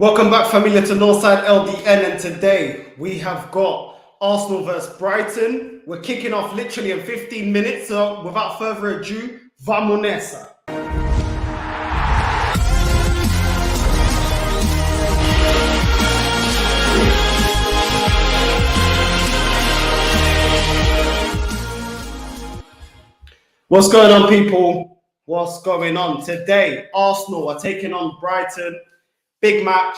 Welcome back, familia, to Northside LDN, and today we have got Arsenal versus Brighton. We're kicking off literally in 15 minutes, so without further ado, vamos nessa. What's going on, people? What's going on? Today, Arsenal are taking on Brighton. Big match,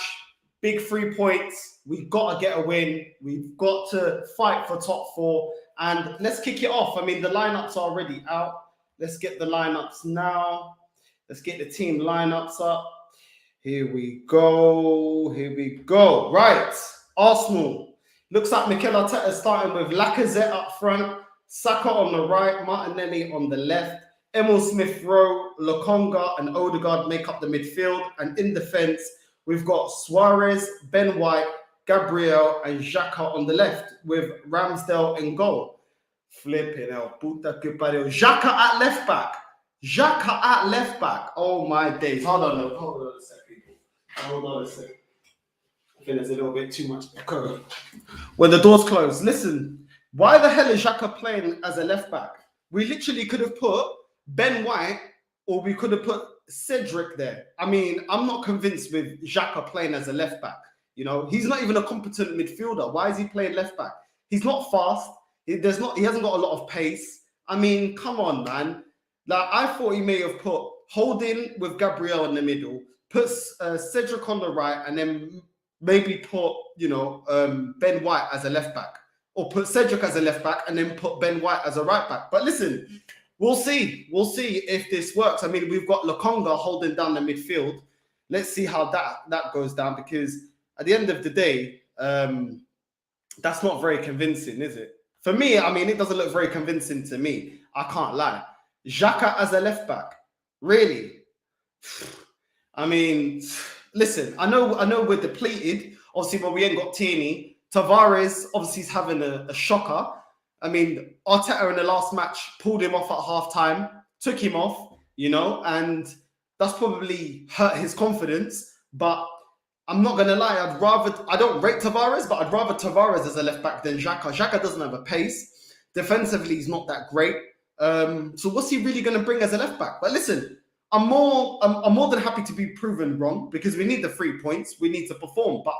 big 3 points. We've got to get a win. We've got to fight for top four. And let's kick it off. I mean, the lineups are already out. Let's get the lineups now. Let's get the team lineups up. Here we go. Here we go. Right. Arsenal. Looks like Mikel Arteta is starting with Lacazette up front, Saka on the right, Martinelli on the left. Emil Smith-Rowe, Lokonga and Odegaard make up the midfield. And in defense, we've got Suarez, Ben White, Gabriel, and Xhaka on the left, with Ramsdale in goal. Flipping hell, puta que pariu. Xhaka at left back. Xhaka at left back. Oh my days. Hold on a sec, people. Hold on a sec. I think there's a little bit too much echo. When the doors close, listen, why the hell is Xhaka playing as a left back? We literally could have put Ben White, or we could have put Cedric there. I mean, I'm not convinced with Xhaka playing as a left back. You know, he's not even a competent midfielder. Why is he playing left back? He's not fast. He hasn't got a lot of pace. I mean, come on, man. Like, I thought he may have put Holding with Gabriel in the middle, put Cedric on the right, and then maybe put, Ben White as a left back, or put Cedric as a left back and then put Ben White as a right back. But listen, we'll see. We'll see if this works. I mean, we've got Lokonga holding down the midfield. Let's see how that goes down, because at the end of the day, that's not very convincing, is it? For me, I mean, it doesn't look very convincing to me. I can't lie. Xhaka as a left back, really? I mean, listen, I know we're depleted. Obviously, but we ain't got Tierney. Tavares obviously is having a shocker. I mean, Arteta in the last match pulled him off at half-time, took him off, and that's probably hurt his confidence. But I'm not going to lie, I don't rate Tavares, but I'd rather Tavares as a left-back than Xhaka. Xhaka doesn't have a pace. Defensively, he's not that great. So what's he really going to bring as a left-back? But listen, I'm more than happy to be proven wrong, because we need the 3 points. We need to perform. But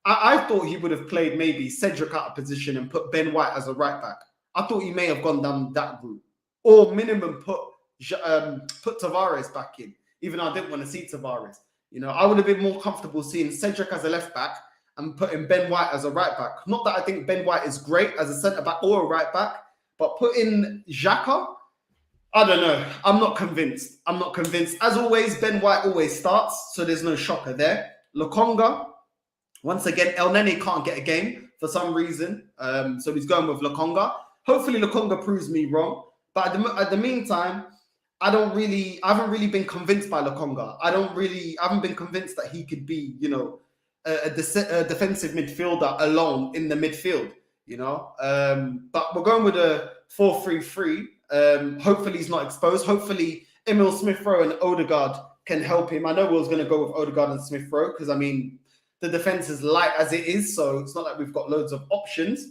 I thought he would have played maybe Cedric out of position and put Ben White as a right back. I thought he may have gone down that route, or minimum put Tavares back in, even though I didn't want to see Tavares. I would have been more comfortable seeing Cedric as a left back and putting Ben White as a right back. Not that I think Ben White is great as a centre back or a right back, but putting Xhaka, I don't know. I'm not convinced. As always, Ben White always starts, so there's no shocker there. Lokonga. Once again, El Nene can't get a game for some reason, so he's going with Lokonga. Hopefully, Lokonga proves me wrong. But at the meantime, I haven't really been convinced by Lokonga. I haven't been convinced that he could be, a defensive midfielder alone in the midfield. But we're going with a 4-3-3. Hopefully, he's not exposed. Hopefully, Emil Smith-Rowe and Odegaard can help him. I know we was going to go with Odegaard and Smith-Rowe because, I mean, the defense is light as it is, so it's not like we've got loads of options.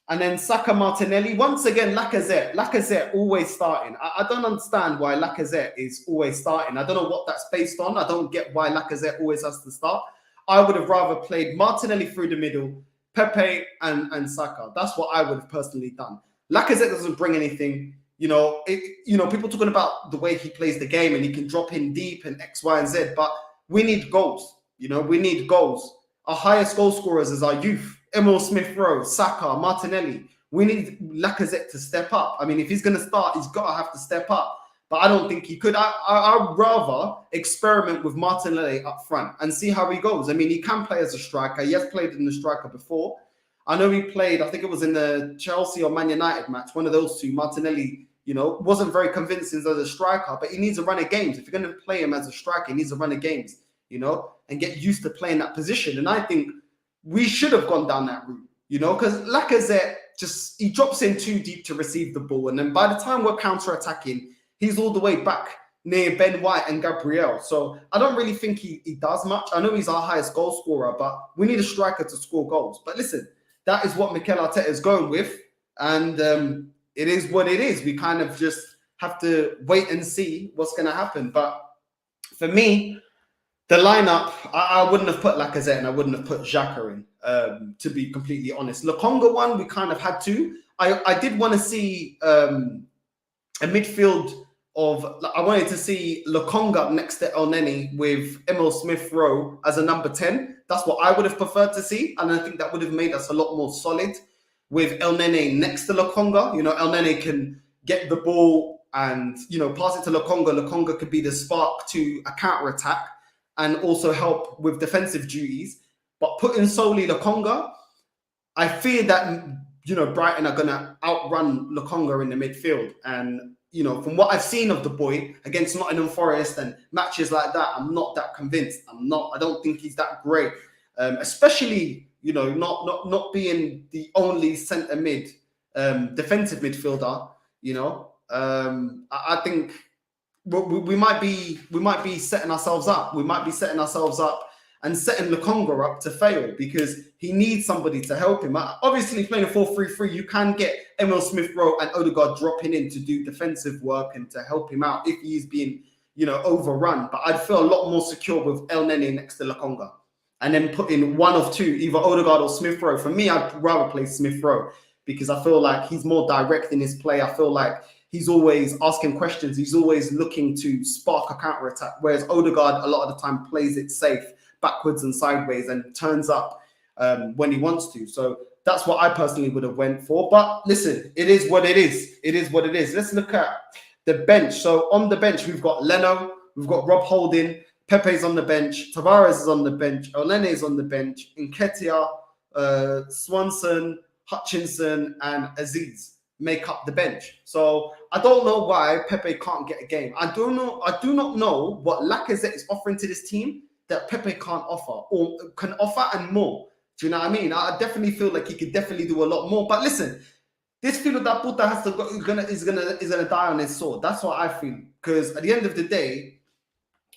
And then Saka, Martinelli. Once again, Lacazette always starting. I don't understand why Lacazette is always starting. I don't know what that's based on. I don't get why Lacazette always has to start. I would have rather played Martinelli through the middle, Pepe and Saka. That's what I would have personally done. Lacazette doesn't bring anything. People talking about the way he plays the game and he can drop in deep and X, Y, and Z, but we need goals. We need goals. Our highest goal scorers is our youth. Emil Smith-Rowe, Saka, Martinelli. We need Lacazette to step up. I mean, if he's going to start, he's got to have to step up. But I don't think he could. I'd rather experiment with Martinelli up front and see how he goes. I mean, he can play as a striker. He has played in the striker before. I know he played, I think it was in the Chelsea or Man United match, one of those two. Martinelli, wasn't very convincing as a striker, but he needs a run of games. If you're going to play him as a striker, he needs a run of games. And get used to playing that position. And I think we should have gone down that route, because Lacazette he drops in too deep to receive the ball. And then by the time we're counter-attacking, he's all the way back near Ben White and Gabriel. So I don't really think he does much. I know he's our highest goal scorer, but we need a striker to score goals. But listen, that is what Mikel Arteta is going with. And it is what it is. We kind of just have to wait and see what's going to happen. But for me, the lineup, I wouldn't have put Lacazette and I wouldn't have put Xhaka in, to be completely honest. Lokonga one, we kind of had to. I did want to see a midfield of, I wanted to see Lokonga next to El Neni with Emil Smith-Rowe as a number 10. That's what I would have preferred to see. And I think that would have made us a lot more solid with El Neni next to Lokonga. You know, El Neni can get the ball and, you know, pass it to Lokonga. Lokonga could be the spark to a counter-attack and also help with defensive duties. But putting solely Lokonga, I fear that, you know, Brighton are going to outrun Lokonga in the midfield. And, you know, from what I've seen of the boy against Nottingham Forest and matches like that, I'm not that convinced. I don't think he's that great. Especially, you know, not being the only centre mid, defensive midfielder, you know. I think we might be setting ourselves up. We might be setting ourselves up and setting Lokonga up to fail because he needs somebody to help him. Obviously, playing a 4-3-3, you can get Emil Smith-Rowe and Odegaard dropping in to do defensive work and to help him out if he's being, you know, overrun. But I'd feel a lot more secure with El Neni next to Lokonga. And then put in one of two, either Odegaard or Smith-Rowe. For me, I'd rather play Smith-Rowe because I feel like he's more direct in his play. I feel like he's always asking questions. He's always looking to spark a counter-attack, whereas Odegaard a lot of the time plays it safe, backwards and sideways, and turns up when he wants to. So that's what I personally would have went for. But listen, it is what it is. It is what it is. Let's look at the bench. So on the bench, we've got Leno, we've got Rob Holding, Pepe's on the bench, Tavares is on the bench, Elneny is on the bench, Nketiah, Swanson, Hutchinson, and Aziz make up the bench. So I don't know why Pepe can't get a game. I do not know what Lacazette is offering to this team that Pepe can't offer, or can offer and more. Do you know what I mean? I definitely feel like he could definitely do a lot more. But listen, this Filo da Puta has to go, is gonna die on his sword. That's what I feel. Because at the end of the day,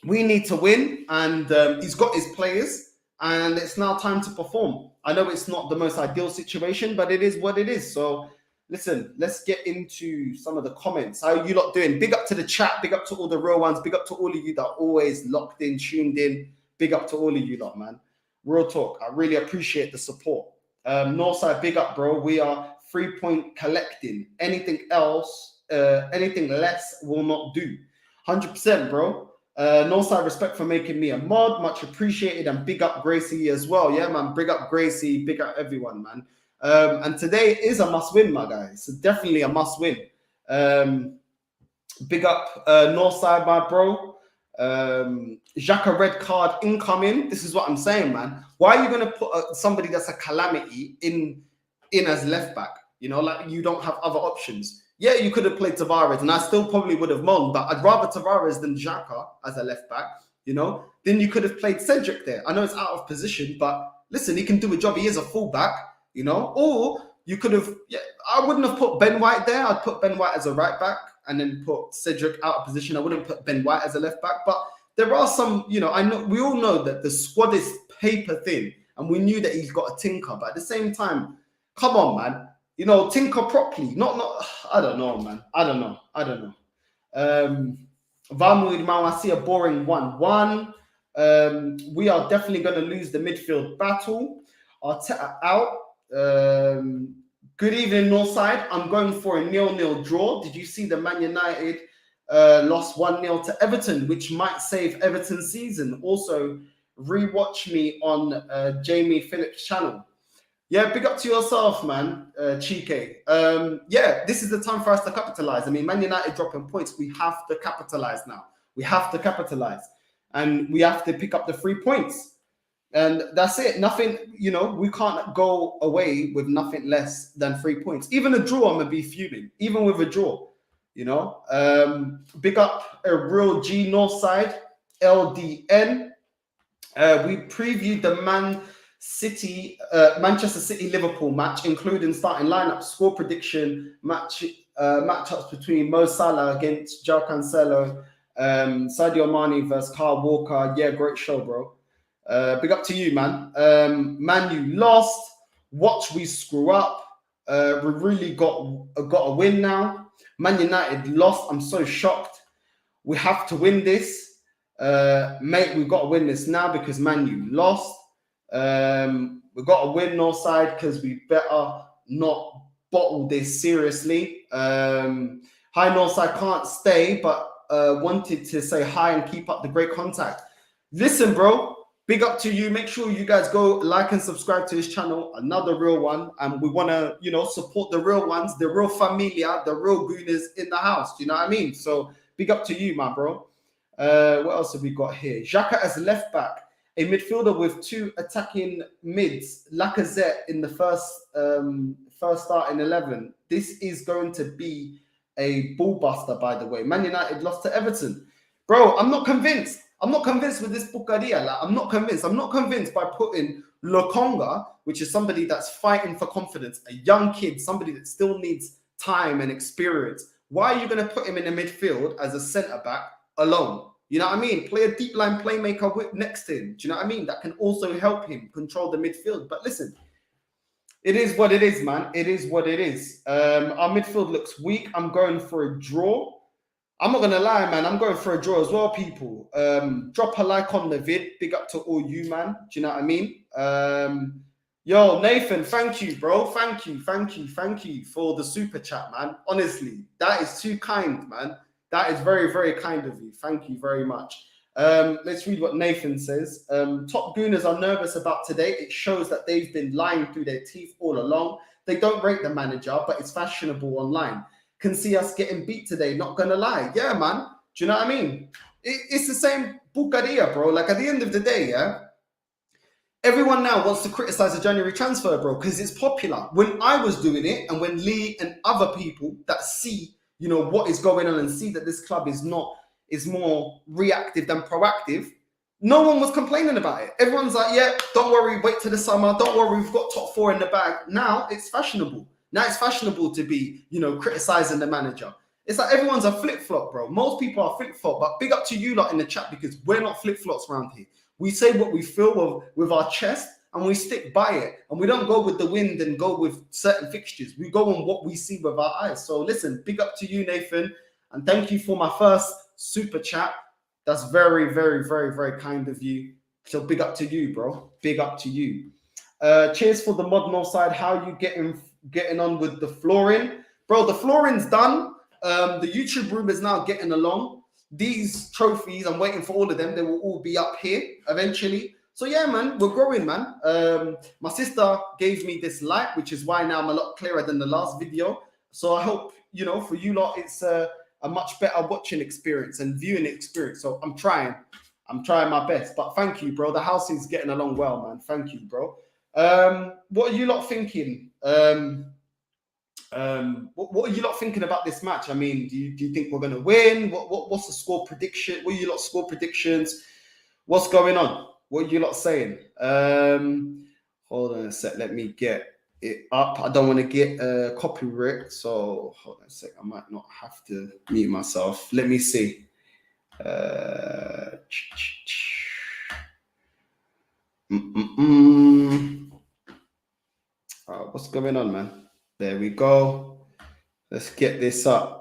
we need to win, and he's got his players, and it's now time to perform. I know it's not the most ideal situation, but it is what it is. So listen, let's get into some of the comments. How are you lot doing? Big up to the chat. Big up to all the real ones. Big up to all of you that are always locked in, tuned in. Big up to all of you lot, man. Real talk. I really appreciate the support. Northside, big up, bro. We are 3-point collecting. Anything else, anything less will not do. 100%, bro. Northside, respect for making me a mod. Much appreciated. And big up Gracie as well. Yeah, man. Big up Gracie. Big up everyone, man. And today is a must win, my guys. So definitely a must win. Big up Northside, my bro. Xhaka red card incoming. This is what I'm saying, man. Why are you going to put somebody that's a calamity in as left back? You know, like you don't have other options. Yeah, you could have played Tavares, and I still probably would have moaned, but I'd rather Tavares than Xhaka as a left back. You know, then you could have played Cedric there. I know it's out of position, but listen, he can do a job. He is a fullback. You know, or you could have. Yeah, I wouldn't have put Ben White there. I'd put Ben White as a right back and then put Cedric out of position. I wouldn't put Ben White as a left back. But there are some, you know, I know we all know that the squad is paper thin, and we knew that he's got a tinker. But at the same time, come on, man, you know, tinker properly. Not. I don't know, man. I don't know. Valmuid Mal, I see a boring 1-1. We are definitely going to lose the midfield battle. Arteta out. Good evening, Northside. I'm going for a 0-0 draw. Did you see the Man United lost 1-0 to Everton, which might save Everton's season? Also, rewatch me on Jamie Phillips' channel. Yeah, big up to yourself, man, Chike. Yeah, this is the time for us to capitalize. I mean, Man United dropping points. We have to capitalize now. We have to capitalize. And we have to pick up the 3 points. And that's it. Nothing, you know, we can't go away with nothing less than 3 points. Even a draw, I'm going to be fuming. Even with a draw, you know. Big up a real G Northside, LDN. We previewed the Manchester City Liverpool match, including starting lineup, score prediction, matchups between Mo Salah against João Cancelo, Sadio Mane versus Kyle Walker. Yeah, great show, bro. Big up to you, man. Man, you lost. Watch we screw up. We really got a win now. Man United lost. I'm so shocked. We have to win this. Mate, we've got to win this now because Man U lost. We've got to win Northside because we better not bottle this seriously. Hi Northside can't stay, but wanted to say hi and keep up the great contact. Listen, bro, big up to you. Make sure you guys go like and subscribe to his channel, another real one. And we want to, support the real ones, the real familia, the real gooners in the house. Do you know what I mean? So big up to you, my bro. What else have we got here? Xhaka as left back, a midfielder with two attacking mids. Lacazette in the first starting 11. This is going to be a ball buster, by the way. Man United lost to Everton. Bro, I'm not convinced. I'm not convinced with this Bukaria. Like, I'm not convinced. I'm not convinced by putting Lokonga, which is somebody that's fighting for confidence, a young kid, somebody that still needs time and experience. Why are you going to put him in the midfield as a centre-back alone? You know what I mean? Play a deep line playmaker next to him. Do you know what I mean? That can also help him control the midfield. But listen, it is what it is, man. It is what it is. Our midfield looks weak. I'm going for a draw. I'm not going to lie, man. I'm going for a draw as well, people. Drop a like on the vid. Big up to all you, man. Do you know what I mean? Yo, Nathan, thank you, bro. Thank you for the super chat, man. Honestly, that is too kind, man. That is very, very kind of you. Thank you very much. Let's read what Nathan says. Top Gooners are nervous about today. It shows that they've been lying through their teeth all along. They don't rate the manager, but it's fashionable online. Can see us getting beat today, not gonna lie. Yeah, man. Do you know what I mean? It's the same bucaria, bro. Like, at the end of the day, yeah, everyone now wants to criticize the January transfer, bro, because it's popular. When I was doing it, and when Lee and other people that see, what is going on and see that this club is more reactive than proactive, no one was complaining about it. Everyone's like, yeah, don't worry, wait till the summer. Don't worry, we've got top 4 in the bag. Now it's fashionable. Now it's fashionable to be, criticizing the manager. It's like everyone's a flip-flop, bro. Most people are flip-flop, but big up to you lot in the chat because we're not flip-flops around here. We say what we feel with our chest and we stick by it. And we don't go with the wind and go with certain fixtures. We go on what we see with our eyes. So listen, big up to you, Nathan. And thank you for my first super chat. That's very, very, very, very kind of you. So big up to you, bro. Big up to you. Cheers for the mod Northside. How are you getting on with the flooring? Bro, the flooring's done. The YouTube room is now getting along. These trophies, I'm waiting for all of them. They will all be up here eventually. So yeah, man, we're growing, man. My sister gave me this light, which is why now I'm a lot clearer than the last video. So I hope, for you lot, it's a much better watching experience and viewing experience. So I'm trying my best. But thank you, bro. The house is getting along well, man. Thank you, bro. What are you lot thinking? What are you lot thinking about this match? I mean, do you think we're going to win? What's the score prediction? What are you lot score predictions? What's going on? What are you lot saying? Hold on a sec. Let me get it up. I don't want to get copyright. So hold on a sec. I might not have to mute myself. Let me see. What's going on, man? There we go. Let's get this up.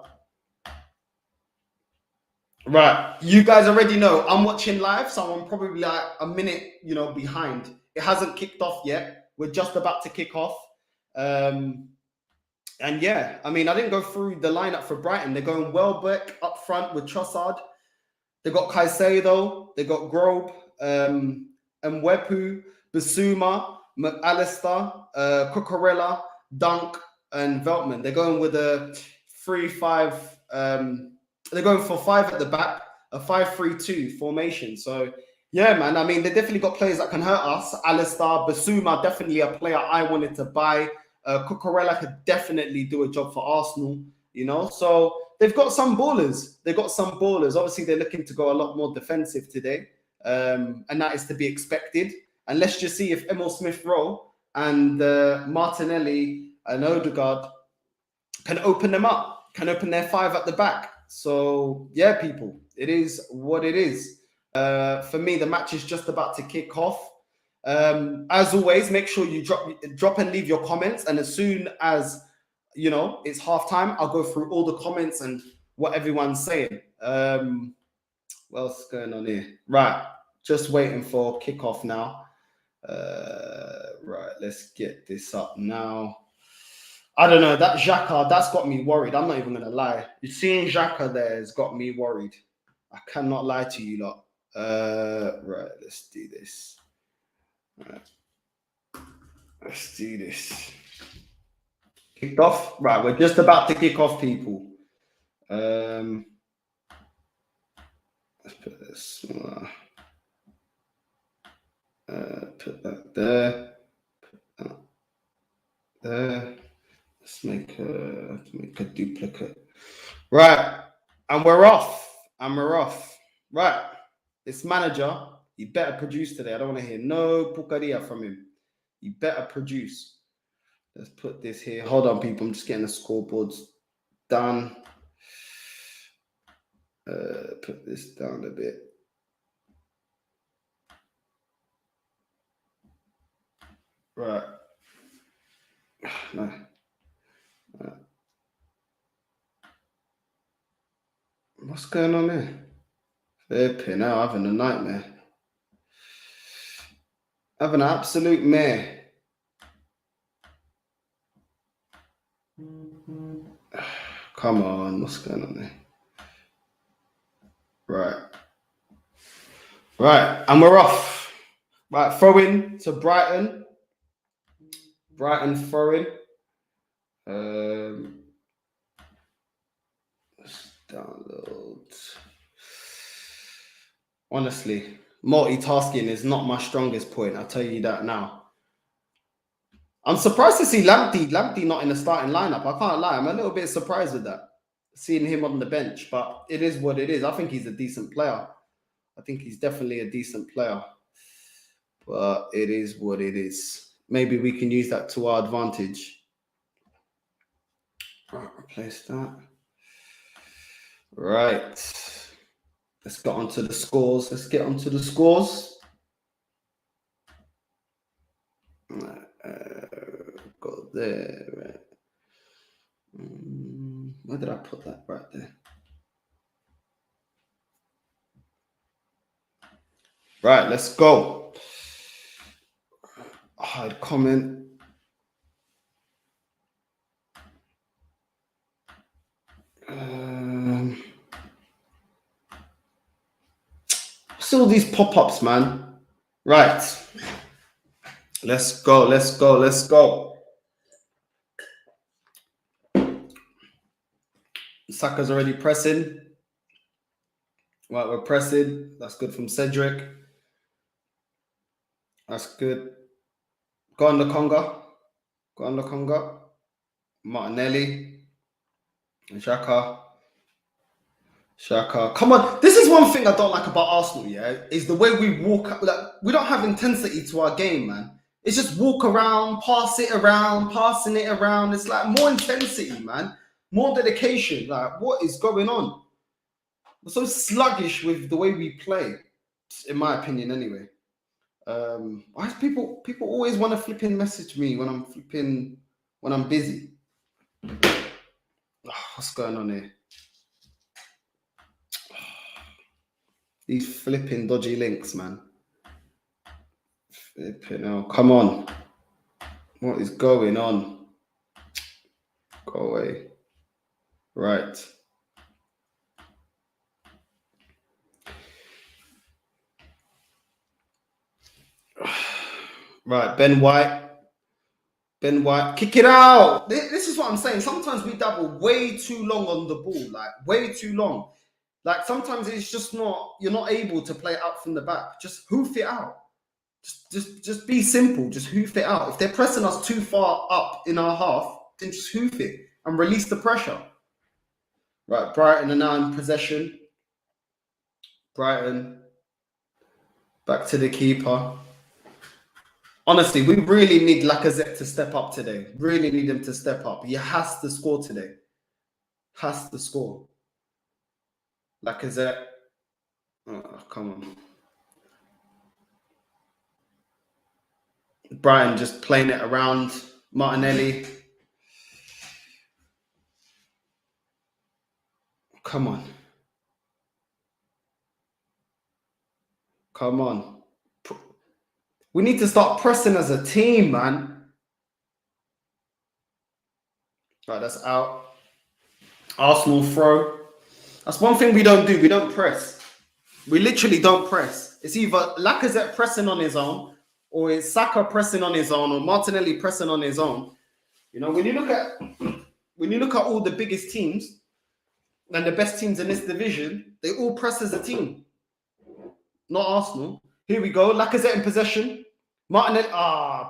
Right, you guys already know I'm watching live, so I'm probably like a minute, behind. It hasn't kicked off yet. We're just about to kick off. And yeah, I mean, I didn't go through the lineup for Brighton. They're going Welbeck up front with Trossard. They got Caicedo. They got Grobe, Mwepu, Bissouma, McAllister, Cucurella, Dunk, and Veltman. They're going with a 3-5. They're going for 5 at the back, a 5-3-2 formation. So, yeah, man. I mean, they definitely got players that can hurt us. Alistair, Bissouma, definitely a player I wanted to buy. Cucurella could definitely do a job for Arsenal, So, they've got some ballers. Obviously, they're looking to go a lot more defensive today. And that is to be expected. And let's just see if Emil Smith-Rowe and Martinelli and Odegaard can open them up, can open their 5 at the back. So yeah, people, it is what it is. For me, the match is just about to kick off. As always, make sure you drop and leave your comments, and as soon as it's halftime, I'll go through all the comments and what everyone's saying. What else is going on here? Right, just waiting for kickoff now. Right, let's get this up now. I don't know, that Xhaka, that's got me worried. I'm not even gonna lie. You seeing Xhaka there has got me worried. I cannot lie to you lot. Right, let's do this. Right. Let's do this. Kicked off. Right, we're just about to kick off, people. Let's put this. Put that there. Put that there. Let's make a duplicate. Right, and we're off. Right, this manager, he better produce today. I don't want to hear no pucaria from him. He better produce. Let's put this here. Hold on, people. I'm just getting the scoreboards done. Put this down a bit. Right. No. What's going on there? Flipping out, having a nightmare. Having an absolute mare. Come on, what's going on there? Right, and we're off. Right, throw in to Brighton. Brighton throw in. Let's download. Honestly, multitasking is not my strongest point. I'll tell you that now. I'm surprised to see Lamptey not in the starting lineup. I can't lie. I'm a little bit surprised with that. Seeing him on the bench, but it is what it is. I think he's a decent player. I think he's definitely a decent player. But it is what it is. Maybe we can use that to our advantage. Right, replace that. Right. Let's get onto the scores. Got there. Right. Where did I put that? Right there. Right, let's go. Hide comment. Still these pop-ups, man. Right. Let's go. Saka's already pressing. Right, we're pressing. That's good from Cedric. That's good. Go on the Conga. Martinelli. Xhaka. Come on. This is one thing I don't like about Arsenal, yeah, is the way we walk. Like, we don't have intensity to our game, man. It's just walk around, passing it around. It's like more intensity, man. More dedication. Like, what is going on? We're so sluggish with the way we play, in my opinion, anyway. Why is people always want to flipping message me when I'm busy? What's going on here? These flipping dodgy links, man. Flipping hell. Come on. What is going on? Go away. Right. Right, Ben White, kick it out. This is what I'm saying. Sometimes we dabble way too long on the ball, like way too long. Like sometimes it's just you're not able to play it out from the back. Just hoof it out. Just be simple. Just hoof it out. If they're pressing us too far up in our half, then just hoof it and release the pressure. Right, Brighton are now in possession. Brighton, back to the keeper. Honestly, we really need Lacazette to step up today. Really need him to step up. He has to score today. Has to score. Lacazette. Oh, come on. Brighton just playing it around. Martinelli. Come on. Come on. We need to start pressing as a team, man. Right, that's out. Arsenal throw. That's one thing we don't do. We don't press. We literally don't press. It's either Lacazette pressing on his own, or it's Saka pressing on his own, or Martinelli pressing on his own. You know, when you look at all the biggest teams and the best teams in this division, they all press as a team. Not Arsenal. Here we go. Lacazette in possession. Martinelli.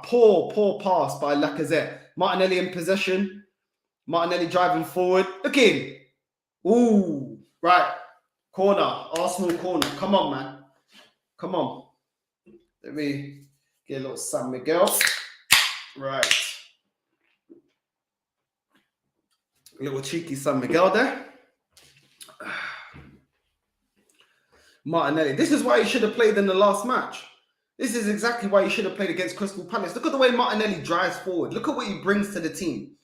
Poor pass by Lacazette. Martinelli in possession. Martinelli driving forward. Look in. Ooh. Right. Corner. Arsenal corner. Come on, man. Come on. Let me get a little San Miguel. Right. A little cheeky San Miguel there. Martinelli. This is why he should have played in the last match. This is exactly why he should have played against Crystal Palace. Look at the way Martinelli drives forward. Look at what he brings to the team.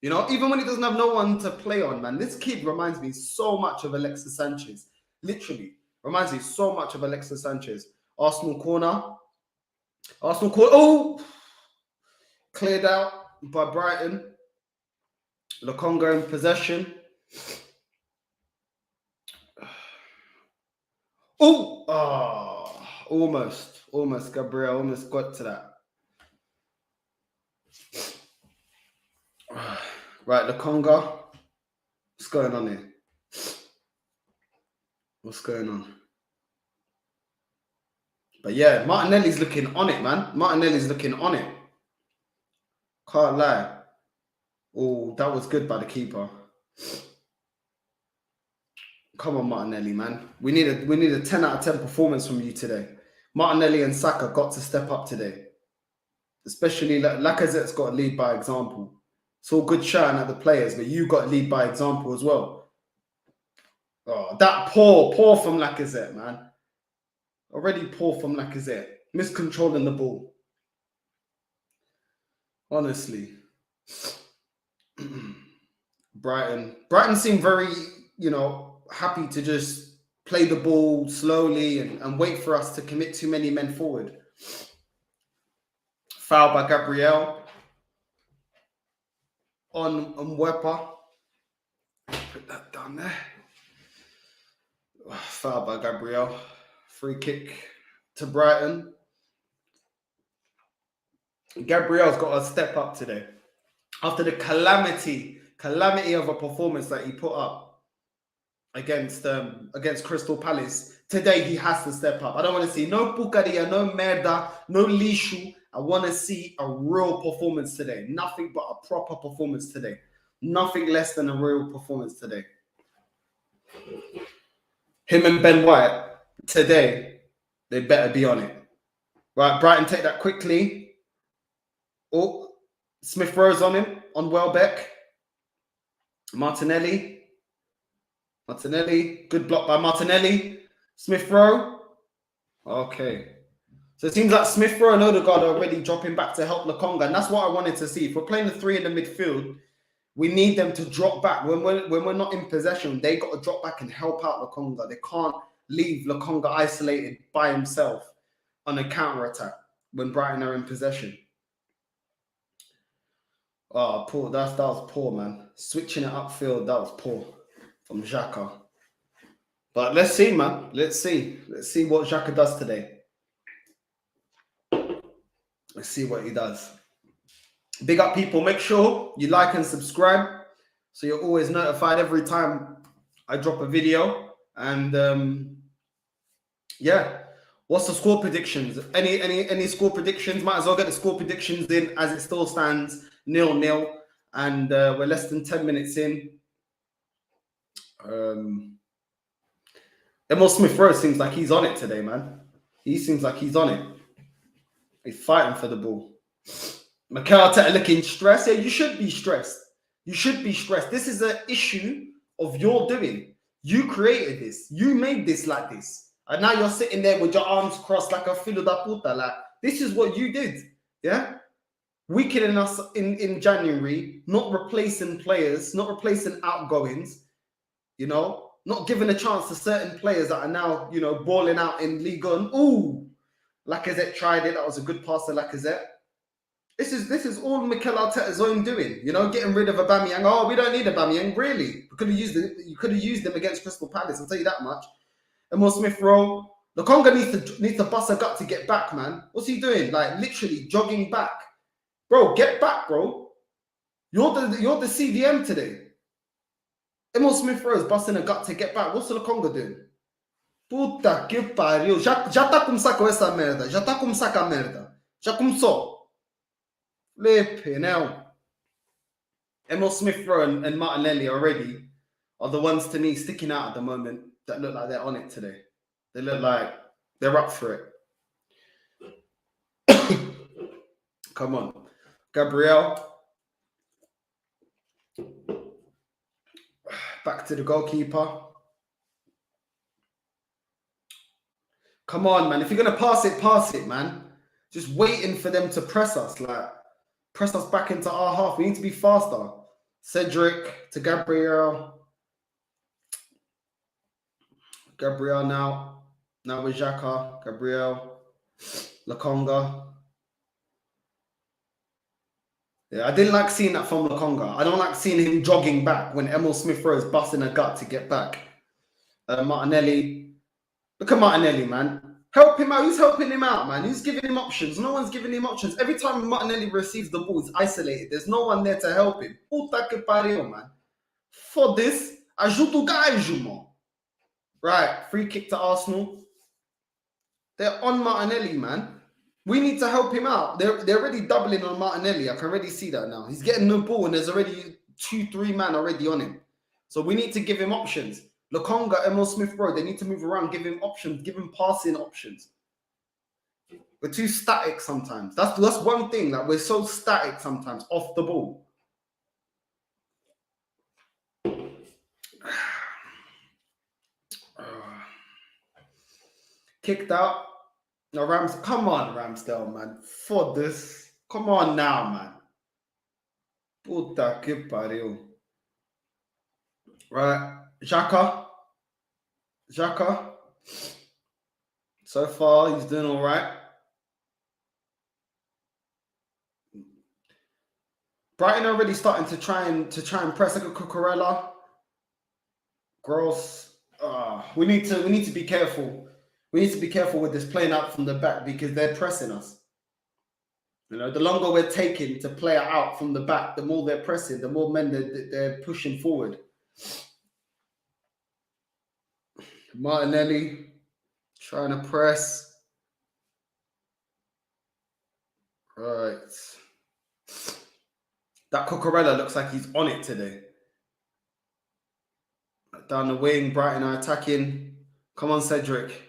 You know, even when he doesn't have no one to play on, man, this kid reminds me so much of Alexis Sanchez. Literally. Reminds me so much of Alexis Sanchez. Arsenal corner. Oh! Cleared out by Brighton. Lokonga in possession. Almost. Gabriel almost got to that. Right, Lokonga. What's going on here? What's going on? But yeah, Martinelli's looking on it, man. Martinelli's looking on it. Can't lie. Oh, that was good by the keeper. Come on, Martinelli, man. We need a 10 out of 10 performance from you today. Martinelli and Saka got to step up today. Especially Lacazette's got to lead by example. It's all good shouting at the players, but you got to lead by example as well. Oh, that poor from Lacazette, man. Already poor from Lacazette. Miscontrolling the ball. Honestly. Brighton seemed very, happy to just play the ball slowly and wait for us to commit too many men forward. Foul by Gabriel on Mwepa. Put that down there. Foul by Gabriel. Free kick to Brighton. Gabriel's got to step up today. After the calamity of a performance that he put up against Crystal Palace, today he has to step up. I don't want to see no Pucaria, no Merda, no Lishu. I want to see a real performance today. Nothing but a proper performance today. Nothing less than a real performance today. Him and Ben White, today, they better be on it. Right, Brighton take that quickly. Oh, Smith Rowe's on him, on Welbeck. Martinelli. Good block by Martinelli. Smith Rowe. Okay. So it seems like Smith Rowe and Odegaard are already dropping back to help Lokonga. And that's what I wanted to see. If we're playing the three in the midfield, we need them to drop back. When we're not in possession, they got to drop back and help out Lokonga. They can't leave Lokonga isolated by himself on a counter-attack when Brighton are in possession. Oh, poor. That was poor, man. Switching it upfield, that was poor from Xhaka. But let's see, man. Let's see what Xhaka does today. Let's see what he does. Big up, people. Make sure you like and subscribe so you're always notified every time I drop a video. And yeah, what's the score predictions? Any score predictions? Might as well get the score predictions in as it still stands 0-0, and we're less than 10 minutes in. Emil Smith Rowe seems like he's on it today, man. He seems like he's on it. He's fighting for the ball. Mikel Arteta looking stressed. Yeah, you should be stressed. You should be stressed. This is an issue of your doing. You created this. You made this like this. And now you're sitting there with your arms crossed like a filo da puta. Like, this is what you did. Yeah? Weakening us in January, not replacing players, not replacing outgoings, you know, not giving a chance to certain players that are now, you know, balling out in Ligue 1. Ooh, Lacazette tried it. That was a good pass to Lacazette. This is all Mikel Arteta's own doing, you know, getting rid of Aubameyang. Oh, we don't need Aubameyang, really. You could have used him against Crystal Palace. I'll tell you that much. Emil Smith Rowe, the Conga needs to bust a gut to get back, man. What's he doing? Like literally jogging back, bro. Get back, bro. You're the CDM today. Emil Smith Rowe is busting a gut to get back. What's the Conga doing? Puta que pariu. Já tá começar com essa merda. Já tá começar com a merda. Já começou. Flipping hell. Emil Smith Rowe and Martinelli already are the ones to me sticking out at the moment that look like they're on it today. They look like they're up for it. Come on. Gabriel. Back to the goalkeeper. Come on, man. If you're going to pass it, man. Just waiting for them to press us. Like, press us back into our half. We need to be faster. Cedric to Gabriel. Gabriel now. Now with Xhaka. Gabriel. Lokonga. Yeah, I didn't like seeing that from Lokonga. I don't like seeing him jogging back when Emil Smith Rowe is busting a gut to get back. Martinelli. Look at Martinelli, man. Help him out. Who's helping him out, man? Who's giving him options? No one's giving him options. Every time Martinelli receives the ball, he's isolated. There's no one there to help him. Puta que pariu, man. For this, ajuda o gajo, man. Right, free kick to Arsenal. They're on Martinelli, man. We need to help him out. They're already doubling on Martinelli. I can already see that now. He's getting the ball and there's already 2-3 men already on him. So we need to give him options. Lokonga, Emil Smith Rowe, they need to move around, give him options, give him passing options. We're too static sometimes. That's one thing, that we're so static sometimes off the ball. Kicked out. No, come on, Ramsdale, man. For this. Come on now, man. Puta que pariu. Right. Xhaka. So far, he's doing all right. Brighton already starting to try and press like a Cucurella. Gross. We need to be careful. We need to be careful with this playing out from the back because they're pressing us. You know, the longer we're taking to play out from the back, the more they're pressing, the more men they're pushing forward. Martinelli trying to press. Right. That Cucurella looks like he's on it today. Down the wing, Brighton are attacking. Come on, Cedric.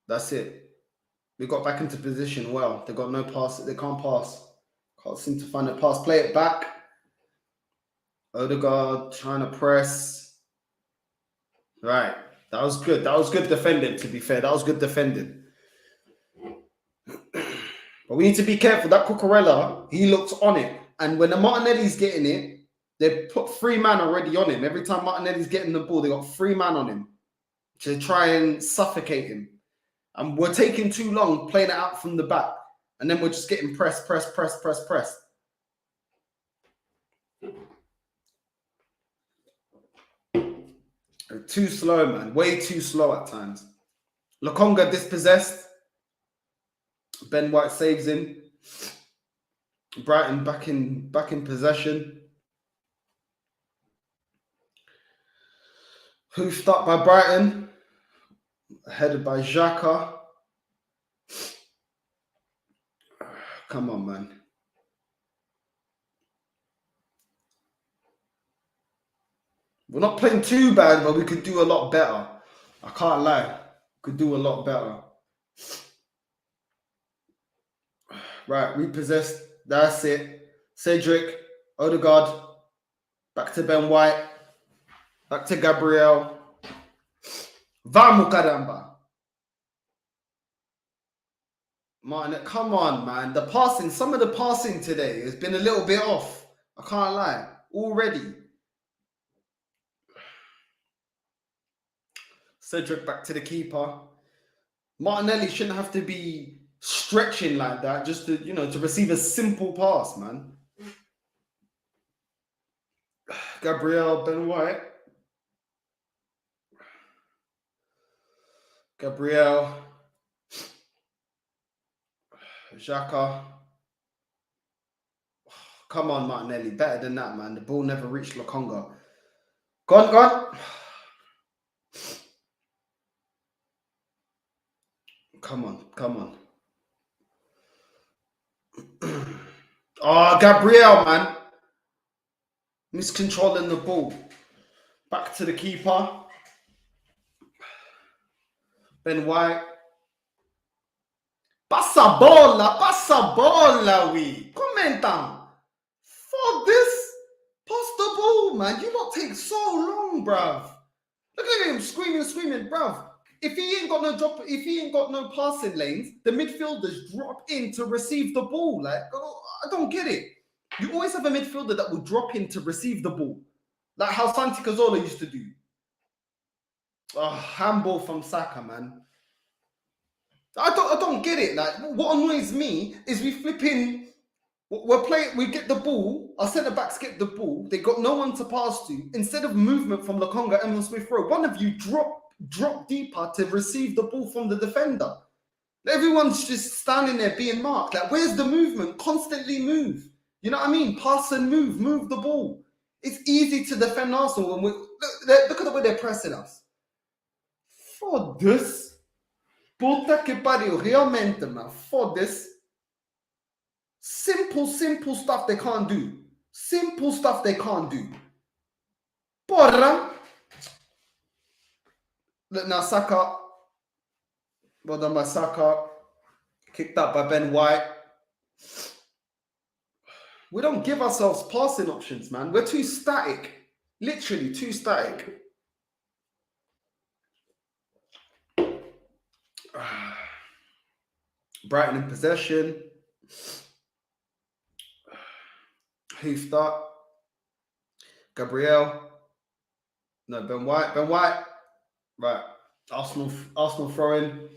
That's it. We got back into position well. They got no pass. They can't pass. Can't seem to find a pass. Play it back. Odegaard trying to press. Right. That was good. That was good defending, to be fair. That was good defending. But we need to be careful. That Cucurella, he looks on it. And when the Martinelli's getting it, they put 3 men already on him. Every time Martinelli's getting the ball, they got 3 men on him to try and suffocate him. And we're taking too long playing it out from the back. And then we're just getting pressed. Too slow, man. Way too slow at times. Lokonga dispossessed. Ben White saves him. Brighton back in possession. Hoofed up by Brighton. Headed by Xhaka. Come on, man. We're not playing too bad, but we could do a lot better. I can't lie. Could do a lot better. Right, repossessed. That's it. Cedric, Odegaard, back to Ben White. Back to Gabriel. Vamos, caramba. Martin, come on, man. The passing, some of the passing today has been a little bit off. I can't lie. Already. Cedric back to the keeper. Martinelli shouldn't have to be stretching like that just to, to receive a simple pass, man. Gabriel, Ben White. Gabriel. Xhaka. Come on, Martinelli. Better than that, man. The ball never reached Lokonga. Go on. Come on. Oh, Gabriel, man. Miscontrolling the ball. Back to the keeper. Ben White. Passa bola, we. Commentam. Fuck this. Pass the ball, man. You lot take so long, bruv. Look at him screaming, bruv. If he ain't got no passing lanes, the midfielders drop in to receive the ball. Like, I don't get it. You always have a midfielder that will drop in to receive the ball. Like how Santi Cazorla used to do. Handball from Saka, man. I don't get it. Like, what annoys me is we get the ball, our centre backs get the ball, they got no one to pass to. Instead of movement from Lokonga and Smith Rowe, one of you drop deeper to receive the ball from the defender. Everyone's just standing there being marked. Like, where's the movement? Constantly move. You know what I mean? Pass and move the ball. It's easy to defend Arsenal when look at the way they're pressing us. For this, puta que pariu, realmente, man. For this, simple stuff they can't do. Simple stuff they can't do. Porra. Look now, Saka. Well done by Saka. Kicked out by Ben White. We don't give ourselves passing options, man. We're too static. Literally too static. Brighton in possession. Hoofed up. Gabriel. No, Ben White. Right. Arsenal throw-in.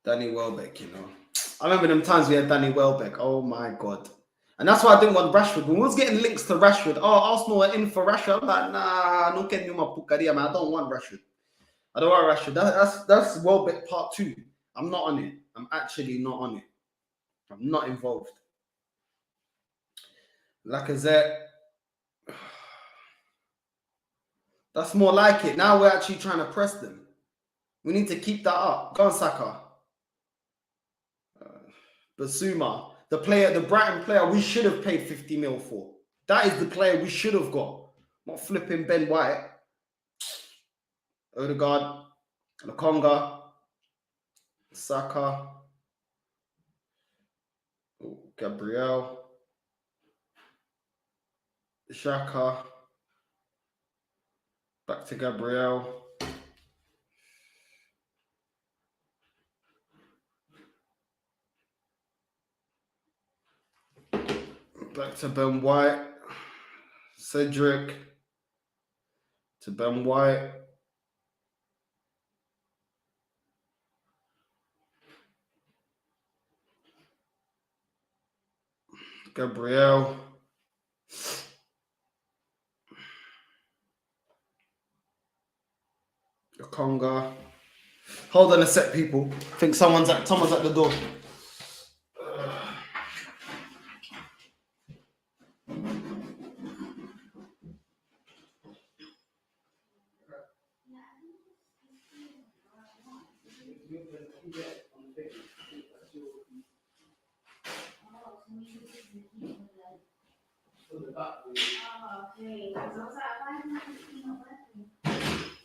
Danny Welbeck, I remember them times we had Danny Welbeck. Oh my God. And that's why I didn't want Rashford. When we was getting links to Rashford, Arsenal are in for Rashford. I'm like, nah, no can my pucaria, man. I don't want Rashford. That's Welbeck part 2. I'm not on it. I'm actually not on it. I'm not involved. Lacazette. That's more like it. Now we're actually trying to press them. We need to keep that up. Go on, Saka. Basuma, the Brighton player we should have paid 50 mil for. That is the player we should have got. Not flipping Ben White. Odegaard, Lokonga, Saka, Gabriel, Xhaka, back to Gabriel. Back to Ben White. Cedric to Ben White. Gabriel. Conga. Hold on a sec, people. I think someone's at the door.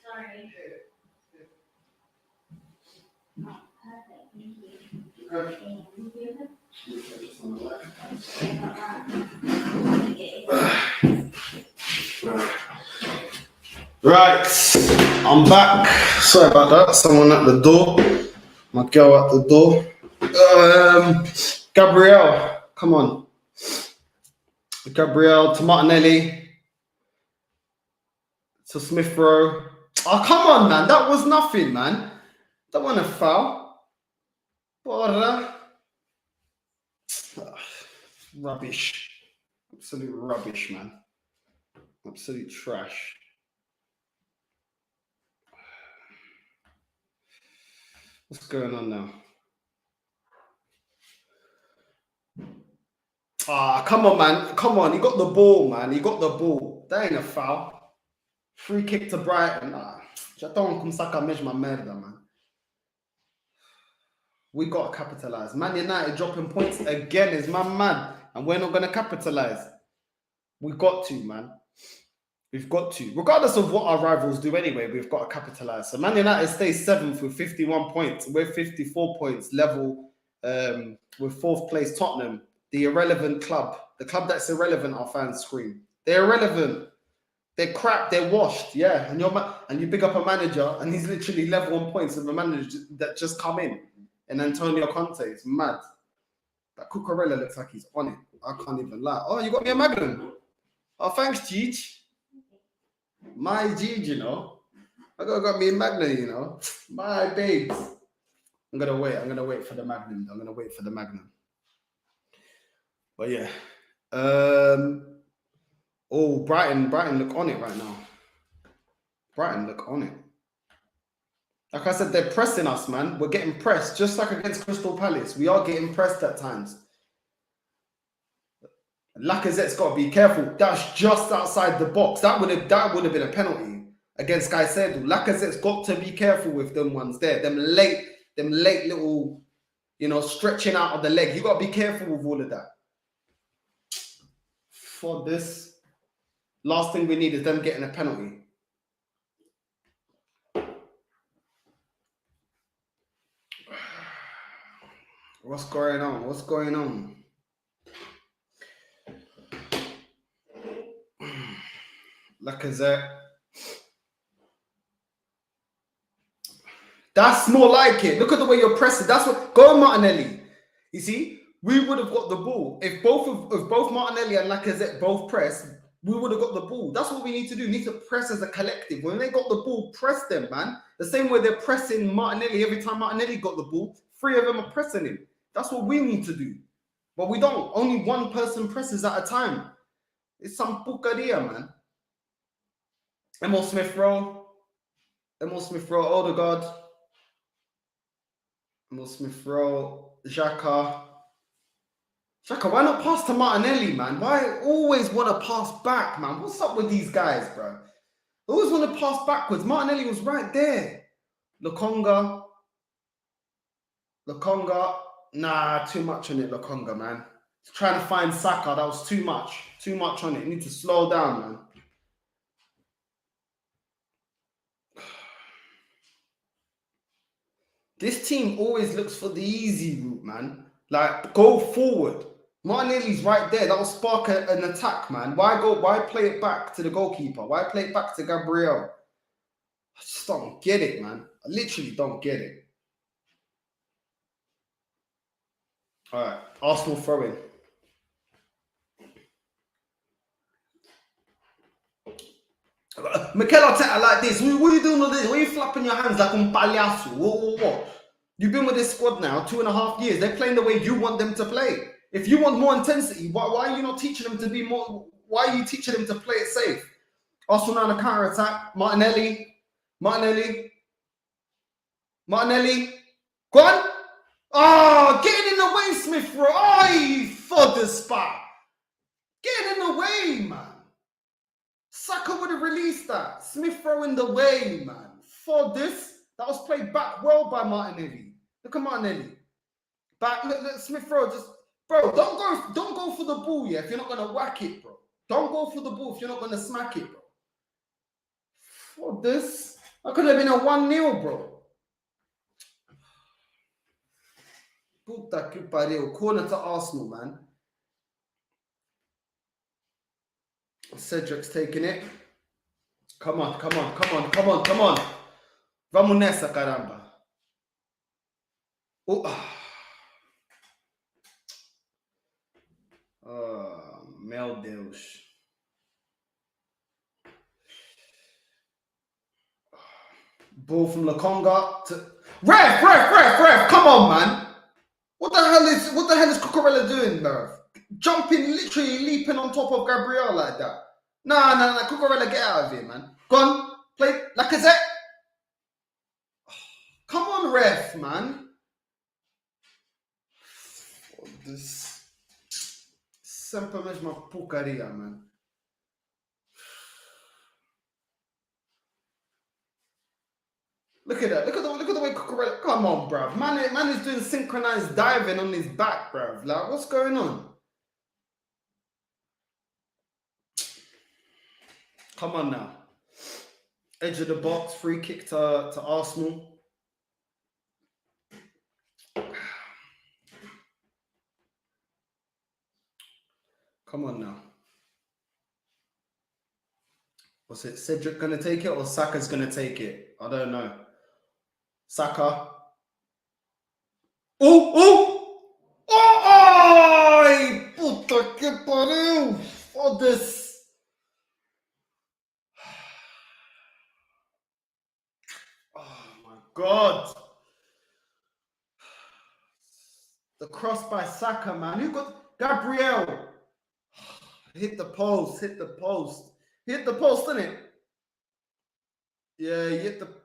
Sorry. Oh, perfect. Thank you. Right, I'm back. Sorry about that. Someone at the door. My girl at the door. Gabrielle, come on. Gabrielle to Martinelli to Smith Rowe. Oh, come on, man. That was nothing, man. That wasn't a foul. Porra. Rubbish. Absolute rubbish, man. Absolute trash. What's going on now? Ah, come on, man. Come on. He got the ball, man. He got the ball. That ain't a foul. Free kick to Brighton. Já estão a começar com a mesma merda, man. We got to capitalise. Man United dropping points again is mad. And we're not going to capitalise. We got to, man. We've got to. Regardless of what our rivals do anyway, we've got to capitalise. So Man United stays 7th with 51 points. We're 54 points, level with 4th place Tottenham. The irrelevant club. The club that's irrelevant, our fans scream. They're irrelevant. They're crap. They're washed. Yeah. And you pick up a manager and he's literally level on points with a manager that just come in. And Antonio Conte. It's mad. That Cucurella looks like he's on it. I can't even lie. Oh, you got me a Magnum. Oh, thanks, Cheech. My G, you know. I got me a Magnum, you know. My babes. I'm gonna wait for the Magnum. I'm gonna wait for the Magnum. But yeah. Oh, Brighton look on it right now. Brighton look on it. Like I said, they're pressing us, man. We're getting pressed, just like against Crystal Palace. We are getting pressed at times. Lacazette's got to be careful. That's just outside the box. That would have been a penalty against Caicedo. Lacazette's got to be careful with them ones there. Them late little, stretching out of the leg. You got to be careful with all of that. For this, last thing we need is them getting a penalty. What's going on? What's going on? Lacazette. That's more like it. Look at the way you're pressing. That's what. Go on, Martinelli. You see, we would have got the ball if both Martinelli and Lacazette both press. We would have got the ball. That's what we need to do. We need to press as a collective. When they got the ball, press them, man. The same way they're pressing Martinelli. Every time Martinelli got the ball, 3 of them are pressing him. That's what we need to do. But we don't. Only one person presses at a time. It's some pucaria, man. Emil Smith Rowe, Odegaard, Emil Smith Rowe, Xhaka, why not pass to Martinelli, man? Why always want to pass back, man? What's up with these guys, bro? Always want to pass backwards. Martinelli was right there. Lokonga. Nah, too much on it, Lokonga, man. Trying to find Saka, that was too much. Too much on it. You need to slow down, man. This team always looks for the easy route, man. Like, go forward. Martinelli's right there. That'll spark an attack, man. Why play it back to the goalkeeper? Why play it back to Gabriel? I just don't get it, man. I literally don't get it. All right, Arsenal throwing. Mikel Arteta like this. What are you doing with this? Why are you flapping your hands like un pagliasso? What? You've been with this squad now 2.5 years. They're playing the way you want them to play. If you want more intensity, why are you not teaching them to be more? Why are you teaching them to play it safe? Arsenal on a counter attack. Martinelli. Go on. Oh, getting in the way, Smith Rowe. Oh, you for the spot. Getting in the way, man. Saka would have released that. Smith Rowe in the way, man. For this, that was played back well by Martinelli. Look at Martinelli. Back, look, Smith Rowe just, bro, don't go for the ball, yeah, if you're not gonna whack it, bro. Don't go for the ball if you're not gonna smack it, bro. For this, that could have been a 1-0, bro. Puta que pariu. Corner to Arsenal, man. Cedric's taking it. Come on. Vamos nessa, caramba. Meu Deus. Ball from Lakonga to ref. Come on, man. What the hell is Cucurella doing, bro? Jumping, literally leaping on top of Gabriel like that. Nah. Cucurella, get out of here, man. Go on, play Lacazette. Come on, ref, man. This sempre a mesma porcaria, man. Look at that. Look at the way Cucurella. Come on, bruv. Man is doing synchronized diving on his back, bruv. Like, what's going on? Come on now. Edge of the box, free kick to Arsenal. Come on now. Was it Cedric going to take it or Saka's going to take it? I don't know. Saka. Oh! Puta que pariu! Foda-se! Oh my God! The cross by Saka, man. Who got Gabriel? Hit the post, didn't it? Yeah, you hit the.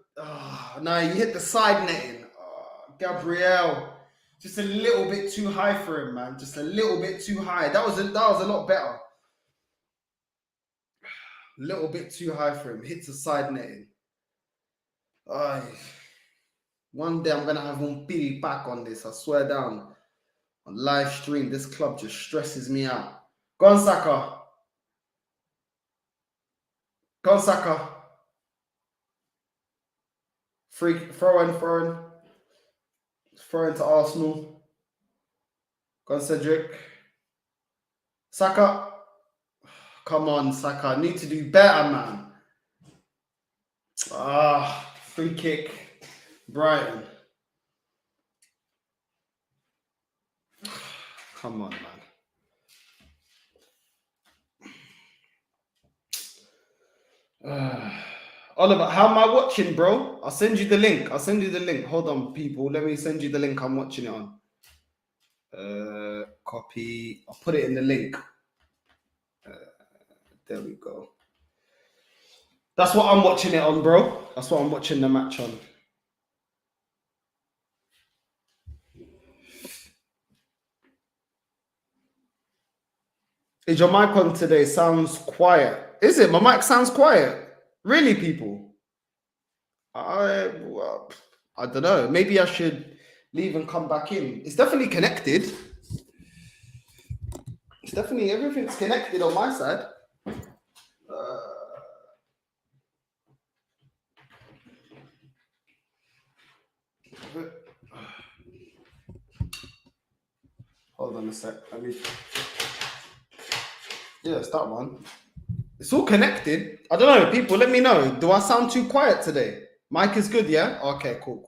No, you hit the side netting. Gabriel, just a little bit too high for him, man. Just a little bit too high. That was a lot better. A little bit too high for him. Hits the side netting. One day I'm gonna have Umpiri back on this. I swear down. On live stream, this club just stresses me out. Go on, Saka. Throw in to Arsenal. Go on, Cedric. Saka. Come on, Saka. Need to do better, man. Free kick. Brighton. Come on, man. Oliver, how am I watching, bro? I'll send you the link. Hold on, people. Let me send you the link I'm watching it on. Copy. I'll put it in the link. There we go. That's what I'm watching it on, bro. That's what I'm watching the match on. Is your mic on today? Sounds quiet. Is it? My mic sounds quiet. Really, people? I don't know. Maybe I should leave and come back in. It's definitely connected. Everything's connected on my side. Hold on a sec. Yeah, it's that one. It's all connected. I don't know. People, let me know. Do I sound too quiet today? Mic is good, yeah? Okay, cool.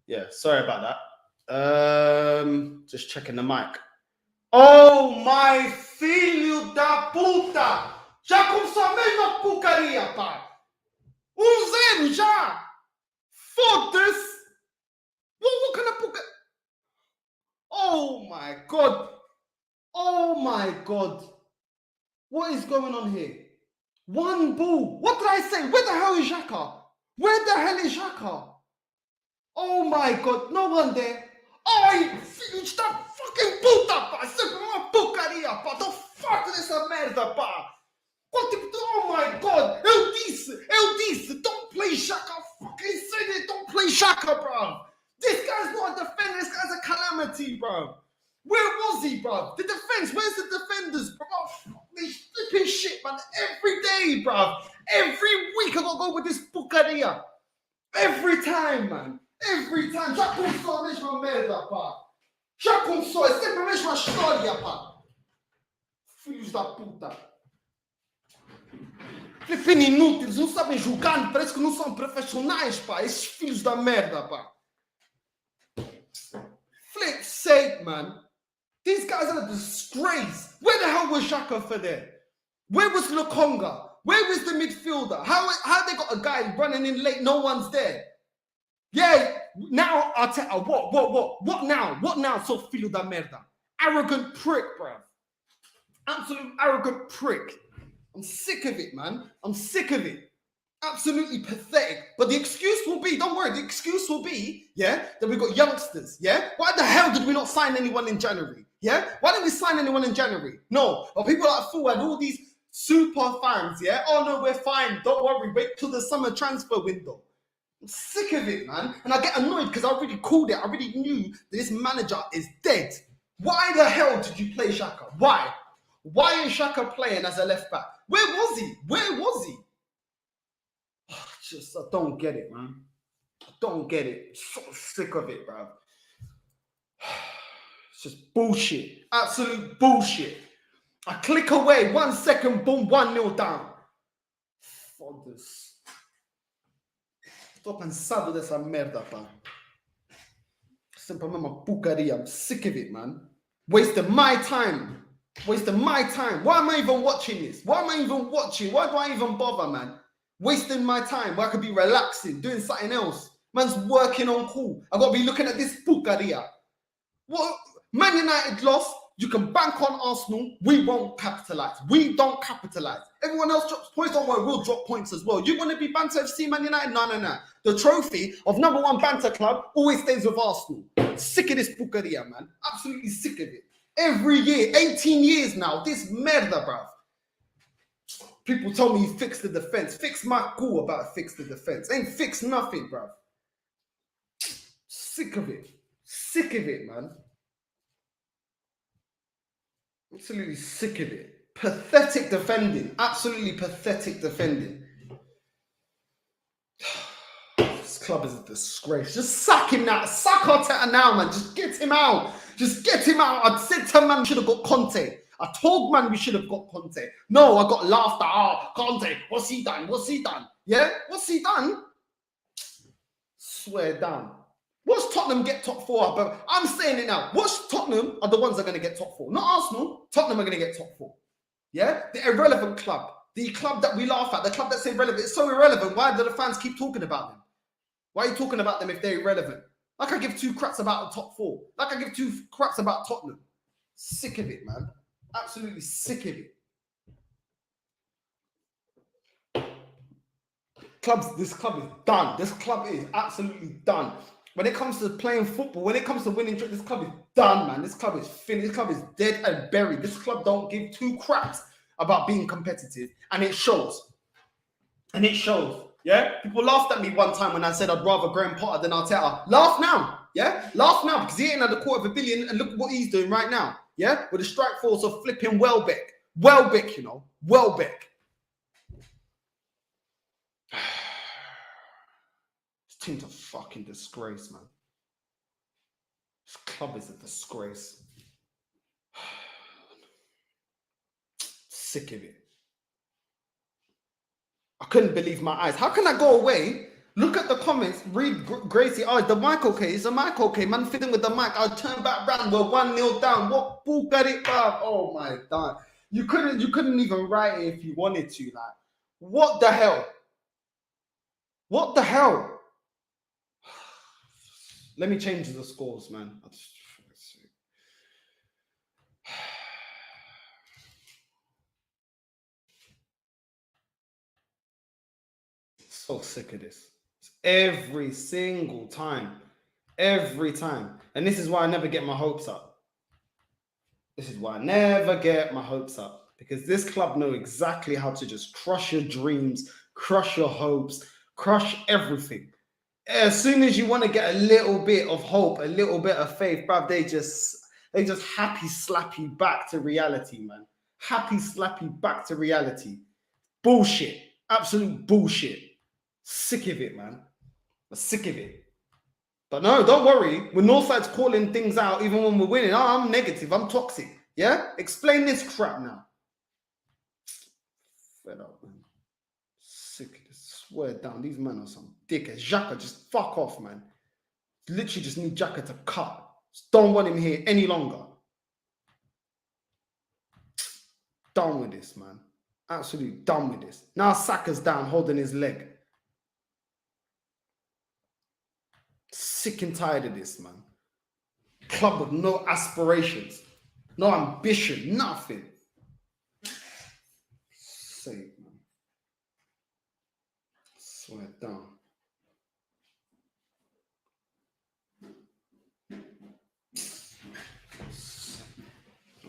Yeah, sorry about that. Just checking the mic. Oh, my filho da puta! Já começou a mesma porcaria, pá! 1-0 já! Foda-se! What kind of porcaria? Oh, my God! What is going on here? One ball. What did I say? Where the hell is Xhaka? Oh my God, no one there. Ai, filho de da fucking puta, pá. Sempre uma porcaria, pá. The fuck dessa merda, pá. Oh my God. Eu disse. Don't play Xhaka. Fucking said it. Don't play Xhaka, bro. This guy's not a defender. This guy's a calamity, bro. Where was he, bro? The defense. Where's the defenders, bro? They flipping shit, man. Every day, bro. Every week I gotta go with this porcaria. Every time, man. Every time. Já começou a mesma merda, pá. Já começou. É sempre a mesma história, pá. Filhos da puta. Flipendo inúteis, não sabem jogar, parece que não são profissionais, pá. Esses filhos da merda, pá. Flip's sake, man. These guys are a disgrace. Where the hell was Xhaka for that? Where was Lukonga? Where was the midfielder? How they got a guy running in late? No one's there. Yeah, now Arteta. What now? What now? So filho da merda. Arrogant prick, bruv. Absolute arrogant prick. I'm sick of it, man. I'm sick of it. Absolutely pathetic. But the excuse will be, don't worry, the excuse will be, yeah, that we've got youngsters, yeah? Why the hell did we not sign anyone in January? Yeah? Why didn't we sign anyone in January? No. Or people like Fool and all these super fans, yeah? Oh no, we're fine. Don't worry. Wait till the summer transfer window. I'm sick of it, man. And I get annoyed because I already called it. I already knew that this manager is dead. Why the hell did you play Xhaka? Why? Why is Xhaka playing as a left back? Where was he? Where was he? I don't get it, man. I don't get it. I'm so sick of it, bro. It's just bullshit. Absolute bullshit. I click away, 1 second, boom, 1-0 down. Foda-se. Estou cansado dessa merda, pá. Sempre a mesma porcaria. I'm sick of it, man. Wasting my time. Wasting my time. Why am I even watching this? Why am I even watching? Why do I even bother, man? Wasting my time where I could be relaxing, doing something else. Man's working on call. I got to be looking at this porcaria. What? Man United lost. You can bank on Arsenal. We won't capitalise. We don't capitalise. Everyone else drops points. Don't worry, we'll drop points as well. You want to be Banter FC Man United? No. The trophy of #1 Banter club always stays with Arsenal. Sick of this porcaria, man. Absolutely sick of it. Every year, 18 years now, this merda, bruv. People told me he fixed the defense. Fix my cool about fix the defense. Ain't fixed nothing, bruv. Sick of it. Sick of it, man. Absolutely sick of it. Pathetic defending. Absolutely pathetic defending. This club is a disgrace. Just sack him now. Sack Arteta now, man. Just get him out. Just get him out. I said to man, we should have got Conte. I told man we should have got Conte. No, I got laughed at. Oh, Conte, what's he done? What's he done? Yeah? What's he done? Swear down. Watch Tottenham get top 4. But I'm saying it now. Watch Tottenham are the ones that are going to get top 4. Not Arsenal. Tottenham are going to get top 4. Yeah? The irrelevant club. The club that we laugh at. The club that's irrelevant. It's so irrelevant. Why do the fans keep talking about them? Why are you talking about them if they're irrelevant? Like I give 2 craps about the top 4. Like I give 2 craps about Tottenham. Sick of it, man. Absolutely sick of it. This club is done. This club is absolutely done. When it comes to playing football, when it comes to winning, this club is done, man. This club is finished. This club is dead and buried. This club don't give 2 craps about being competitive, and it shows. And it shows. Yeah? People laughed at me one time when I said I'd rather Graham Potter than Arteta. Laugh now. Yeah? Laugh now, because he ain't had $250 million, and look what he's doing right now. Yeah? With a strike force of flipping Welbeck. Welbeck, you know. Welbeck. This team's a fucking disgrace, man. This club is a disgrace. Sick of it. I couldn't believe my eyes. How can I go away, look at the comments, read Gracie, oh, the mic okay? Is the mic okay? Man fitting with the mic. I'll turn back round. We're 1-0 down. What bull got it, bruv? Oh my God. You couldn't even write it if you wanted to. Like, what the hell? What the hell? Let me change the scores, man. So sick of this. Every single time. Every time. And this is why I never get my hopes up. This is why I never get my hopes up. Because this club know exactly how to just crush your dreams, crush your hopes, crush everything. As soon as you want to get a little bit of hope, a little bit of faith, bruv, they just happy slap you back to reality, man. Happy slap you back to reality. Bullshit. Absolute bullshit. Sick of it, man. I'm sick of it. But no, don't worry. When Northside's calling things out, even when we're winning, oh, I'm negative, I'm toxic. Yeah? Explain this crap now. Fed up, man. Sick of this. Swear down. These men are some dickheads. Xhaka, just fuck off, man. Literally just need Xhaka to cut. Just don't want him here any longer. Done with this, man. Absolutely done with this. Now Saka's down holding his leg. Sick and tired of this, man. Club with no aspirations, no ambition, nothing. Sake, man. Swear down.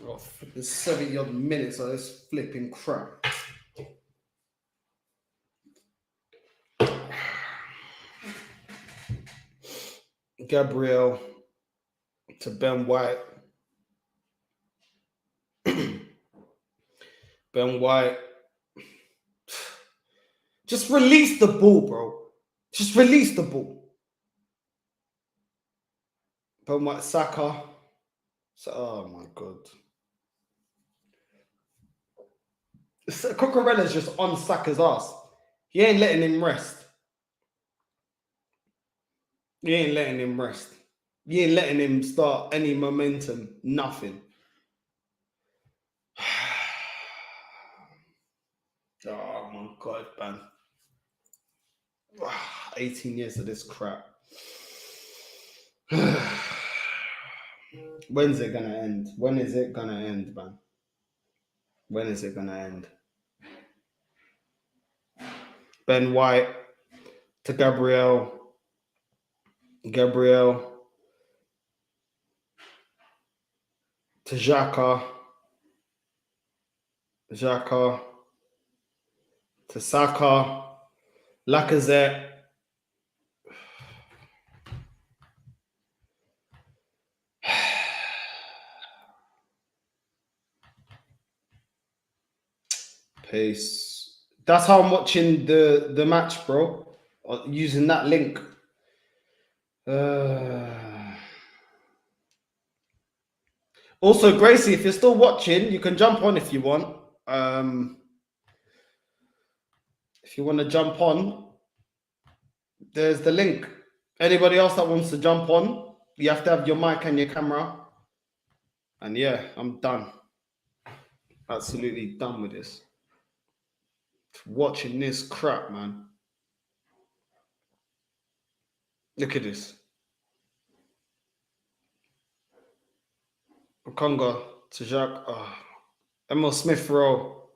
Oh, the 70-odd minutes of this flipping crap. Gabriel to Ben White. Ben White. Just release the ball, bro. Just release the ball. Ben White, Saka. Oh my God. Cucurella's just on Saka's ass. He ain't letting him rest. You ain't letting him rest. You ain't letting him start any momentum. Nothing. Oh my God, man. 18 years of this crap. When's it gonna end? When is it gonna end, man? When is it gonna end? Ben White to Gabriel. Gabriel to Xhaka. Xhaka to Saka. Lacazette. Pace. That's how I'm watching the match, bro. Using that link. Also, Gracie, if you're still watching, you can jump on if you want. If you want to jump on, there's the link. Anybody else that wants to jump on, you have to have your mic and your camera. And yeah, I'm done. Absolutely done with this. Watching this crap, man. Look at this. Conga to Jacques. Oh. Emil Smith Rowe.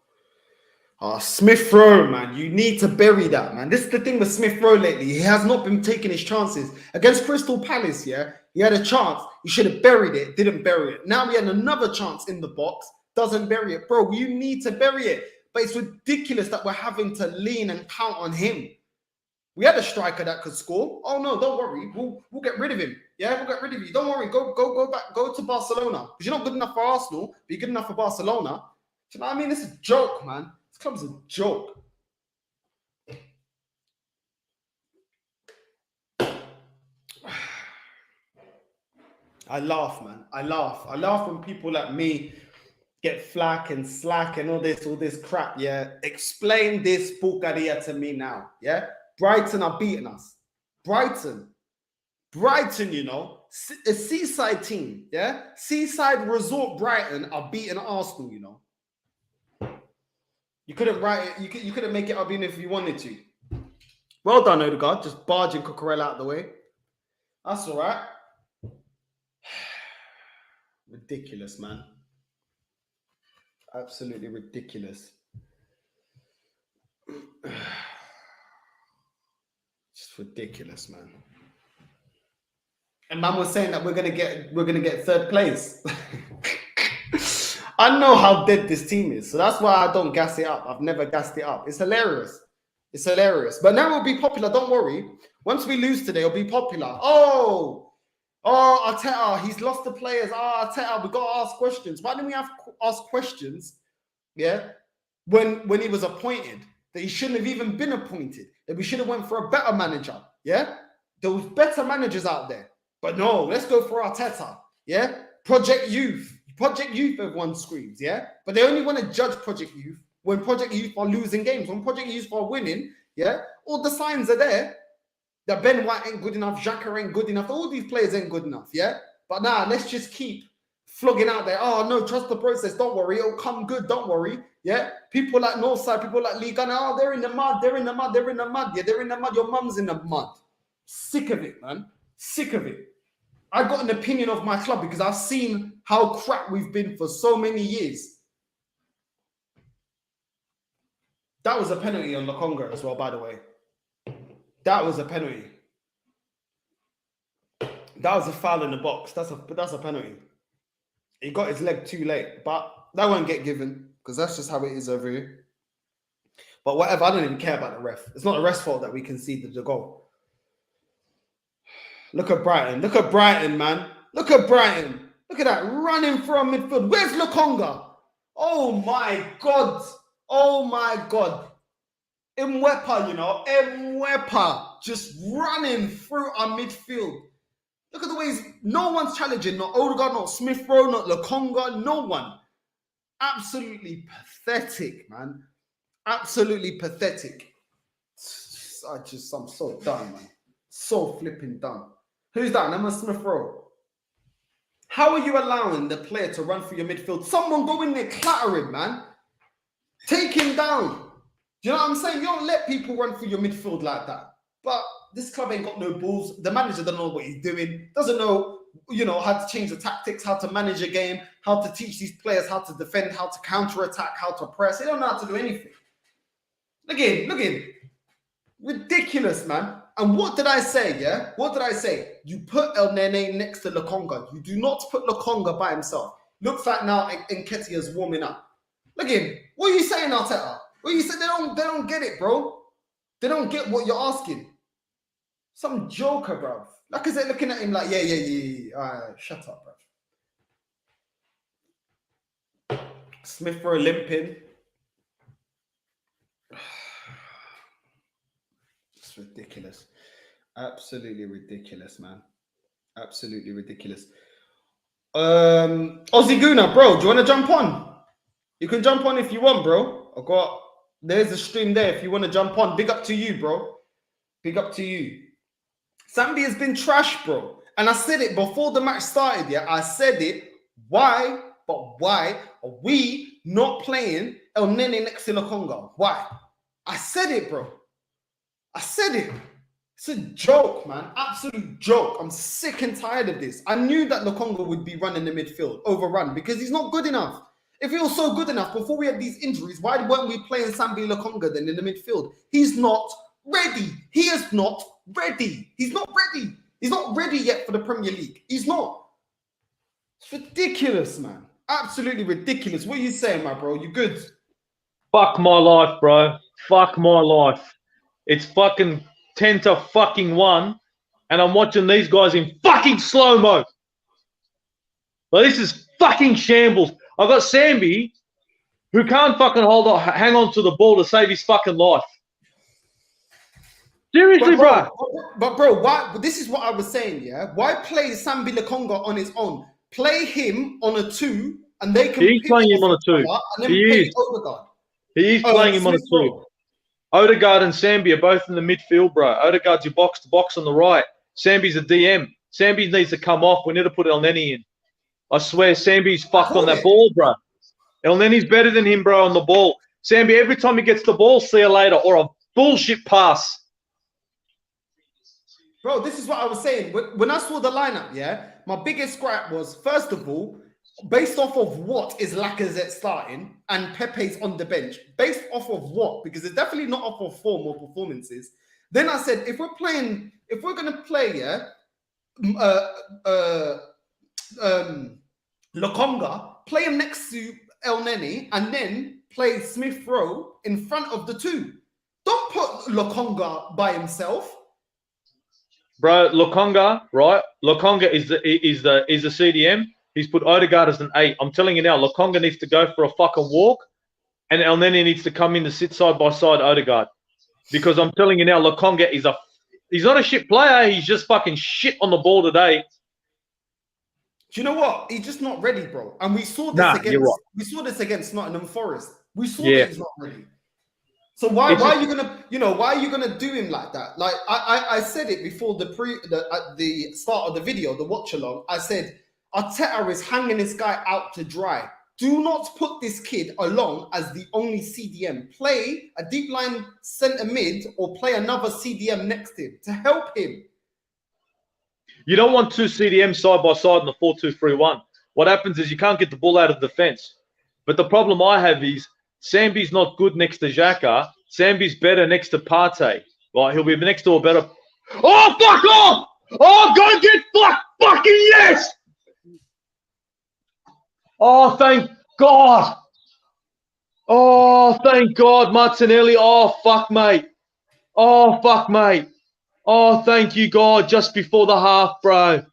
Oh, Smith Rowe, man. You need to bury that, man. This is the thing with Smith Rowe lately. He has not been taking his chances. Against Crystal Palace, yeah? He had a chance. He should have buried it. Didn't bury it. Now he had another chance in the box. Doesn't bury it. Bro, you need to bury it. But it's ridiculous that we're having to lean and count on him. We had a striker that could score. Oh no, don't worry. We'll get rid of him. Yeah, we'll get rid of you. Don't worry. Go back. Go to Barcelona. Because you're not good enough for Arsenal, but you're good enough for Barcelona. Do you know what I mean? This is a joke, man. This club's a joke. I laugh, man. I laugh. I laugh when people like me get flack and slack and all this crap. Yeah. Explain this Bulgaria to me now. Yeah. Brighton are beating us. Brighton, you know, a seaside team, yeah? Seaside Resort Brighton are beating Arsenal, you know. You couldn't write it, you couldn't make it up even if you wanted to. Well done, Odegaard, just barging Cucurella out of the way. That's all right. Ridiculous, man. Absolutely ridiculous. Just ridiculous, man. And man was saying that we're gonna get third place. I know how dead this team is, so that's why I don't gas it up. I've never gassed it up. It's hilarious. It's hilarious. But now it'll be popular. Don't worry. Once we lose today, it'll be popular. Oh, Arteta, he's lost the players. Arteta, we got to ask questions. Why didn't we ask questions? Yeah, when he was appointed, that he shouldn't have even been appointed. That we should have went for a better manager. Yeah. There was better managers out there. But no, let's go for Arteta. Yeah? Project Youth. Project Youth, everyone screams, yeah? But they only want to judge Project Youth when Project Youth are losing games. When Project Youth are winning, yeah? All the signs are there that Ben White ain't good enough, Xhaka ain't good enough, all these players ain't good enough, yeah? But nah, let's just keep flogging out there. Oh, no, trust the process. Don't worry. It'll come good. Don't worry. Yeah? People like Northside, people like Liga, oh, they're in the mud. They're in the mud. They're in the mud. Yeah, they're in the mud. Your mum's in the mud. Sick of it, man. Sick of it. I got an opinion of my club because I've seen how crap we've been for so many years. That was a penalty on Lokonga as well, by the way. That was a penalty. That was a foul in the box. That's a penalty. He got his leg too late, but that won't get given because that's just how it is over here. But whatever, I don't even care about the ref. It's not the ref's fault that we conceded the goal. Look at Brighton. Look at Brighton, man. Look at Brighton. Look at that running from midfield. Where's Lokonga? Oh, my God. Oh, my God. Mwepa, you know. Mwepa just running through our midfield. Look at the ways no one's challenging. Not Odegaard, not Smith Rowe, not Lokonga. No one. Absolutely pathetic, man. Absolutely pathetic. I'm so done, man. So flipping done. Who's that? Emma Smith Rowe. How are you allowing the player to run through your midfield? Someone go in there clattering, man. Take him down. Do you know what I'm saying? You don't let people run through your midfield like that. But this club ain't got no balls. The manager doesn't know what he's doing. Doesn't know, how to change the tactics, how to manage a game, how to teach these players how to defend, how to counter-attack, how to press. They don't know how to do anything. Look at him. Ridiculous, man. And what did I say, yeah? What did I say? You put El Nene next to Lokonga. You do not put Lokonga by himself. Looks like now Nketiah's warming up. Look at him. What are you saying, Arteta? What you said? They don't get it, bro. They don't get what you're asking. Some joker, bro. Like I said, looking at him like, yeah. All right, shut up, bro. Smith Rowe limping. It's ridiculous. Absolutely ridiculous, man. Absolutely ridiculous. Aussie Guna, bro, do you want to jump on? You can jump on if you want, bro. There's a stream there if you want to jump on. Big up to you, bro. Big up to you. Sambi has been trash, bro. And I said it before the match started, yeah? I said it. Why are we not playing El Nene next to Lokonga? Why? I said it, bro. I said it. It's a joke, man. Absolute joke. I'm sick and tired of this. I knew that Lokonga would be running the midfield, overrun, because he's not good enough. If he was so good enough before we had these injuries, why weren't we playing Sambi Lokonga then in the midfield? He's not ready. He is not ready. He's not ready. He's not ready yet for the Premier League. He's not. It's ridiculous, man. Absolutely ridiculous. What are you saying, my bro? You good? Fuck my life, bro. Fuck my life. It's fucking 10 to fucking 1, and I'm watching these guys in fucking slow-mo. Well, this is fucking shambles. I've got Sambi, who can't fucking hang on to the ball to save his fucking life. Seriously, bro. But bro, why? This is what I was saying, yeah? Why play Sambi Lokonga on his own? Play him on a 2, and they can... He's playing him on a 2. And then play Odegaard. He is playing him on a 2. Odegaard and Sambi are both in the midfield, bro. Odegaard's your box-to-box on the right. Sambi's a DM. Sambi needs to come off. We need to put El Nene in. I swear, Sambi's fucked on that ball, bro. El Nene's better than him, bro, on the ball. Sambi, every time he gets the ball, see you later, or a bullshit pass. Bro, this is what I was saying. When I saw the lineup, yeah, my biggest gripe was, first of all, based off of what is Lacazette starting and Pepe's on the bench? Based off of what? Because it's definitely not off of form or performances. Then I said, if we're going to play, yeah, Lokonga, play him next to El Nene, and then play Smith Rowe in front of the 2. Don't put Lokonga by himself. Bro, Lokonga, right? Lokonga is the CDM. He's put Odegaard as an 8. I'm telling you now, Lokonga needs to go for a fucking walk, and El Nene needs to come in to sit side by side Odegaard. Because I'm telling you now, Lokonga is He's not a shit player. He's just fucking shit on the ball today. Do you know what? He's just not ready, bro. And we saw this against Nottingham Forest. We saw that he's not ready. So why are you gonna do him like that? Like I said it before at the start of the video, the watch along. I said Arteta is hanging this guy out to dry. Do not put this kid along as the only CDM. Play a deep line centre mid or play another CDM next to him to help him. You don't want two CDMs side by side in the 4-2-3-1. What happens is you can't get the ball out of the defence. But the problem I have is Sambi's not good next to Xhaka. Sambi's better next to Partey. Right, he'll be next to a better... Oh, fuck off! Oh, go get fucking yes! Oh, thank God. Oh, thank God, Martinelli. Oh, fuck, mate. Oh, fuck, mate. Oh, thank you, God, just before the half, bro.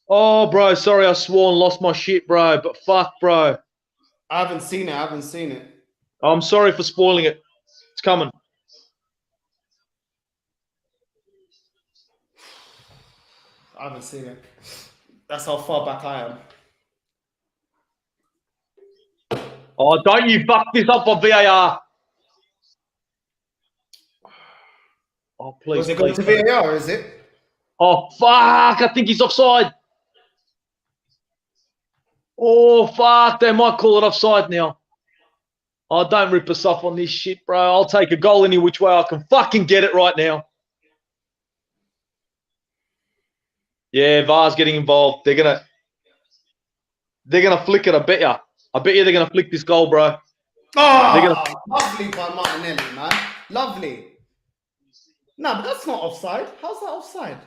Oh, bro, sorry I swore and lost my shit, bro, but fuck, bro. I haven't seen it. I'm sorry for spoiling it. It's coming. I haven't seen it. That's how far back I am. Oh, don't you fuck this up on VAR. Oh, please. Was it going to VAR, is it? Oh, fuck. I think he's offside. Oh, fuck. They might call it offside now. Oh, don't rip us off on this shit, bro. I'll take a goal any which way I can fucking get it right now. Yeah, VAR's getting involved. They're gonna flick it, I bet you. I bet you they're going to flick this goal, bro. Oh, lovely by Martinelli, man. Lovely. No, but that's not offside. How's that offside?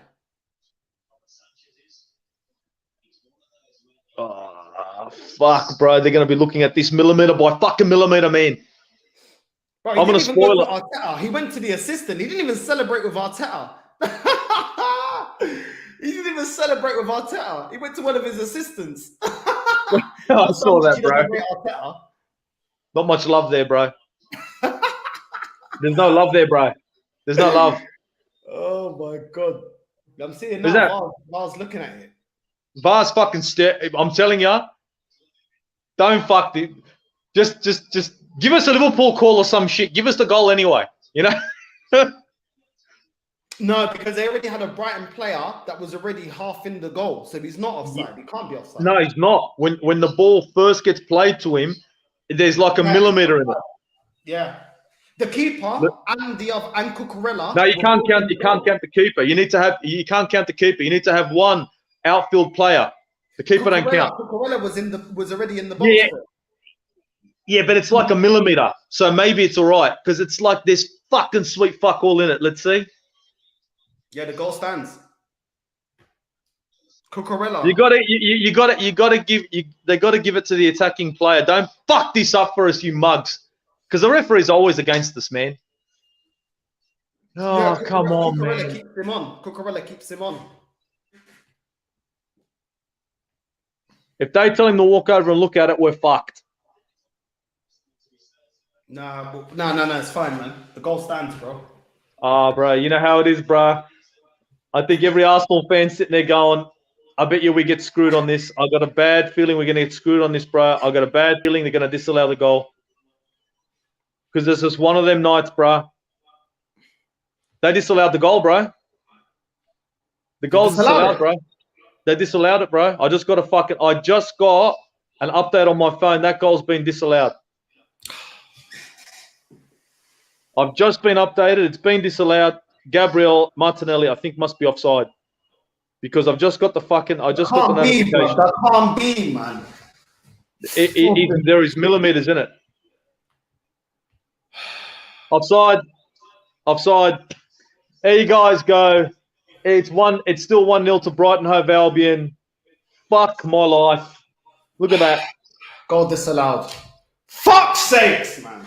Oh, fuck, bro. They're going to be looking at this millimetre by fucking millimetre, man. Bro, I'm going to spoil it. Arteta. He went to the assistant. He didn't even celebrate with Arteta. He didn't even celebrate with Arteta. He went to one of his assistants. I saw that, bro. Not much love there, bro. There's no love there, bro. There's no love. Oh, my God. I'm seeing now VAR's looking at it. VAR's fucking I'm telling you, don't fuck it. Just give us a Liverpool call or some shit. Give us the goal anyway, you know? No, because they already had a Brighton player that was already half in the goal. So he's not offside. He can't be offside. No, he's not. When the ball first gets played to him, there's like a millimetre in it. Yeah. The keeper and Cucurella. No, you can't count the keeper. You can't count the keeper. You need to have one outfield player. The keeper don't count. Cucurella was already in the box. Yeah. Yeah, but it's like a millimetre. So maybe it's all right. Because it's like this fucking sweet fuck all in it. Let's see. Yeah, the goal stands. Cucurella. They gotta give it to the attacking player. Don't fuck this up for us, you mugs. Because the referee's always against us, man. Oh, yeah, come on, man. Cucurella keeps him on. If they tell him to walk over and look at it, we're fucked. No, it's fine, man. The goal stands, bro. Oh, bro, you know how it is, bro. I think every Arsenal fan sitting there going, I bet you we get screwed on this. I got a bad feeling we're going to get screwed on this, bro. I got a bad feeling they're going to disallow the goal. Because this is one of them nights, bro. They disallowed the goal, bro. The goal's disallowed, bro. They disallowed it, bro. I just got an update on my phone. That goal's been disallowed. I've just been updated. It's been disallowed. Gabriel Martinelli, I think, must be offside. Because I've just got the fucking... the notification. That can't be, man. There is millimetres in it. Offside. There you guys go. It's still 1-0 to Brighton Hove Albion. Fuck my life. Look at that. Goal disallowed. Fuck's sakes, man.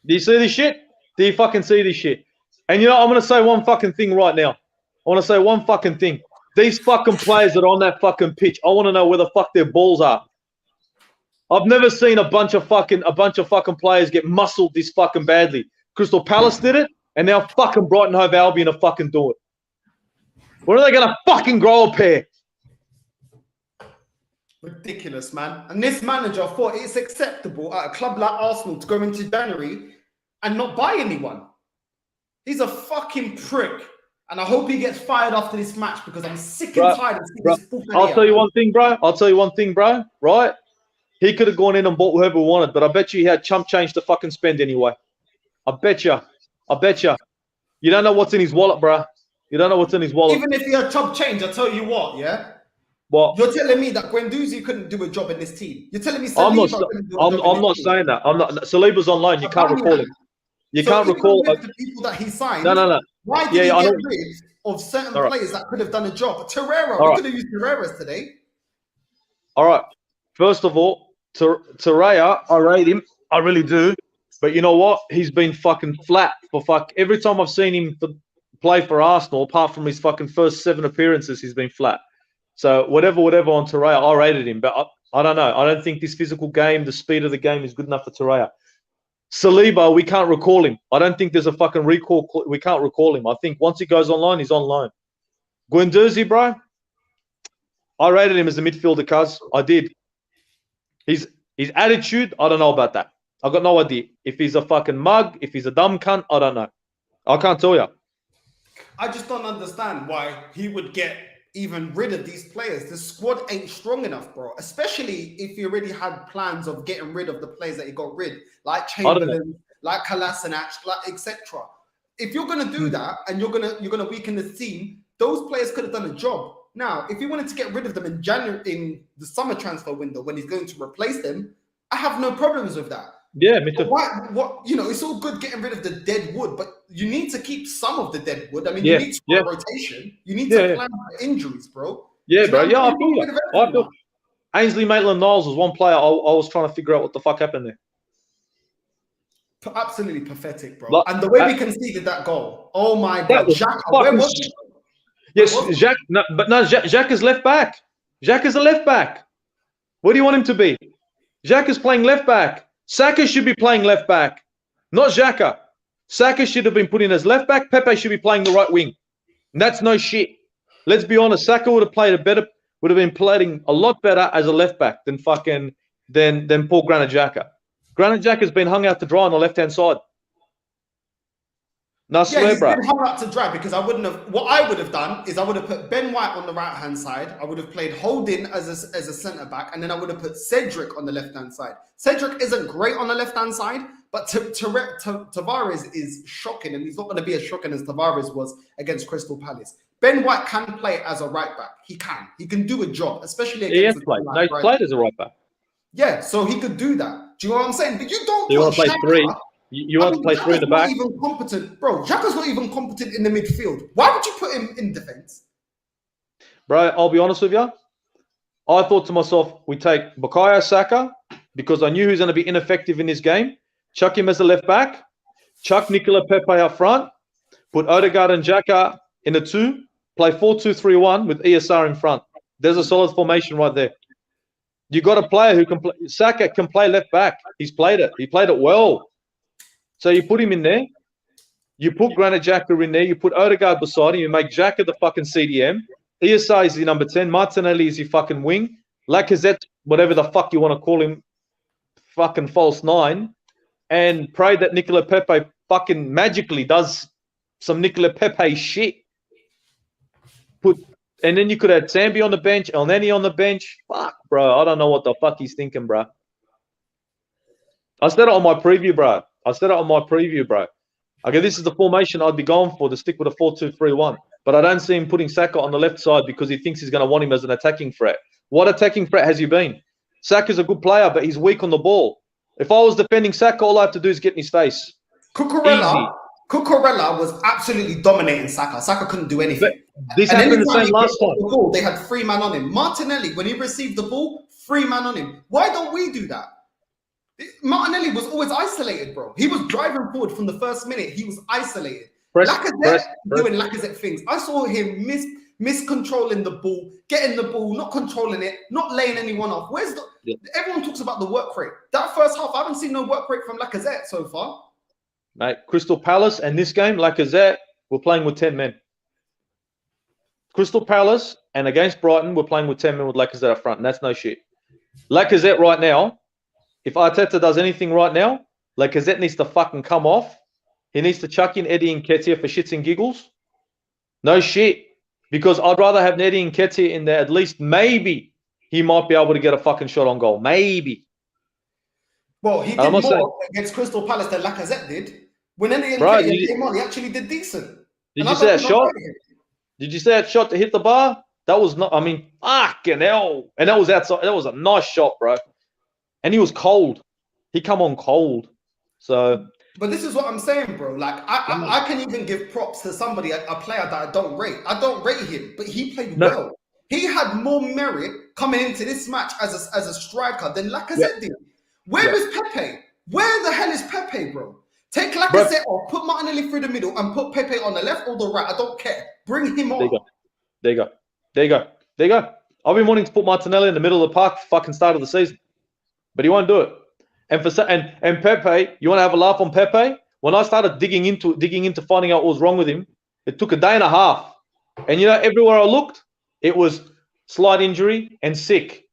Do you see this shit? Do you fucking see this shit? And you know, I'm going to say one fucking thing right now. I want to say one fucking thing. These fucking players that are on that fucking pitch, I want to know where the fuck their balls are. I've never seen a bunch of fucking players get muscled this fucking badly. Crystal Palace did it. And now fucking Brighton Hove Albion are fucking doing it. When are they going to fucking grow a pair? Ridiculous, man. And this manager thought it's acceptable at a club like Arsenal to go into January and not buy anyone. He's a fucking prick. And I hope he gets fired after this match because I'm sick and tired of seeing this football. I'll tell you one thing, bro. Right? He could have gone in and bought whoever he wanted, but I bet you he had chump change to fucking spend anyway. I bet you. You don't know what's in his wallet, bro. You don't know what's in his wallet. Even if he had chump change, I'll tell you what, yeah? What? You're telling me that Guendouzi couldn't do a job in this team. You're telling me I'm not saying that. I'm not. Saliba's on loan. You can't recall him. You can't recall the people that he signed. No. Why did he get rid of certain players that could have done a job? Torreira, we could have used Torreira today. All right. First of all, Torreira, I rate him. I really do. But you know what? He's been fucking flat for every time I've seen him play for Arsenal, apart from his fucking first 7 appearances, he's been flat. So whatever on Torreira, I rated him. But I don't know. I don't think this physical game, the speed of the game is good enough for Torreira. Saliba, we can't recall him. I don't think there's a fucking recall. We can't recall him. I think once he goes online, he's on loan. Guendouzi, bro, I rated him as a midfielder, cuz. I did. His attitude, I don't know about that. I got no idea. If he's a fucking mug, if he's a dumb cunt, I don't know. I can't tell you. I just don't understand why he would get even rid of these players. The squad ain't strong enough, bro. Especially if he already had plans of getting rid of the players that he got rid, like Chamberlain, like Kolasinac, like etc. If you're gonna do that and you're gonna weaken the team, those players could have done a job. Now, if he wanted to get rid of them in January, in the summer transfer window, when he's going to replace them, I have no problems with that. Yeah, me too. What it's all good getting rid of the dead wood, but you need to keep some of the dead wood. I mean, you need to rotation. You need to plan for injuries, bro. Yeah, bro. Yeah, I feel you. Ainsley Maitland-Niles was one player I was trying to figure out what the fuck happened there. Absolutely pathetic, bro. And the way we conceded that goal, oh my god, where was he? Yes, Jacques. Jacques is left back. Jacques is a left back. Where do you want him to be? Jacques is playing left back. Saka should be playing left back, not Xhaka. Saka should have been put in as left back. Pepe should be playing the right wing. And that's no shit. Let's be honest. Saka would have been playing a lot better as a left back than Paul Granit Xhaka. Granit Xhaka has been hung out to dry on the left hand side. No, I swear, he's bro. been hung out to dry because what I would have done is I would have put Ben White on the right hand side. I would have played Holding as a centre back, and then I would have put Cedric on the left hand side. Cedric isn't great on the left hand side, but Tavares is shocking, and he's not going to be as shocking as Tavares was against Crystal Palace. Ben White can play as a right back. He can do a job, especially against. He played as a right back. Yeah, so he could do that. Do you know what I'm saying? But you don't. You want to play three? You want to play three in the back? Not even competent, bro. Xhaka's not even competent in the midfield. Why would you put him in defense, bro? I'll be honest with you. I thought to myself, we take Bukayo Saka because I knew he was going to be ineffective in this game. Chuck him as a left back. Chuck Nicola Pepe up front. Put Odegaard and Xhaka in the 2. Play 4-2-3-1 with ESR in front. There's a solid formation right there. You got a player who can play. Saka can play left back. He's played it. He played it well. So you put him in there. You put Granit Xhaka in there. You put Odegaard beside him. You make Xhaka the fucking CDM. ESR is the number 10. Martinelli is your fucking wing. Lacazette, whatever the fuck you want to call him, fucking false 9. And pray that Nicola Pepe fucking magically does some Nicola Pepe shit. And then you could have Sambi on the bench, El Neni on the bench. Fuck, bro. I don't know what the fuck he's thinking, bro. I said it on my preview, bro. Okay, this is the formation I'd be going for to stick with a 4-2-3-1. But I don't see him putting Saka on the left side because he thinks he's going to want him as an attacking threat. What attacking threat has he been? Saka's a good player, but he's weak on the ball. If I was defending Saka, all I have to do is get in his face. Cucurella was absolutely dominating Saka. Saka couldn't do anything. But this happened the same last time. They had 3 man on him. Martinelli, when he received the ball, 3 man on him. Why don't we do that? Martinelli was always isolated, bro. He was driving forward from the first minute. He was isolated. Lacazette doing Lacazette things. I saw him miscontrolling the ball, getting the ball, not controlling it, not laying anyone off. Everyone talks about the work rate. That first half, I haven't seen no work rate from Lacazette so far. Mate, Crystal Palace and this game, Lacazette, we're playing with 10 men. Crystal Palace and against Brighton, we're playing with 10 men with Lacazette up front, and that's no shit. Lacazette right now, if Arteta does anything right now, Lacazette needs to fucking come off. He needs to chuck in Eddie Nketiah for shits and giggles. No shit. Because I'd rather have Eddie Nketiah in there. At least maybe he might be able to get a fucking shot on goal. Maybe. Well, he did more against Crystal Palace than Lacazette did. When Eddie Nketiah came on, he actually did decent. Did you see that shot? Did you see that shot to hit the bar? That was not, I mean, fucking hell. And that was outside. That was a nice shot, bro. And he was cold. He come on cold. So. But this is what I'm saying, bro. Like, I can even give props to somebody, a player that I don't rate. I don't rate him, but he played well. He had more merit coming into this match as a striker than Lacazette did. Where is Pepe? Where the hell is Pepe, bro? Take Lacazette off, put Martinelli through the middle, and put Pepe on the left or the right. I don't care. Bring him on. There you go. I've been wanting to put Martinelli in the middle of the park fucking start of the season, but he won't do it. And Pepe, you want to have a laugh on Pepe? When I started digging into finding out what was wrong with him, it took a day and a half. And you know, everywhere I looked, it was slight injury and sick.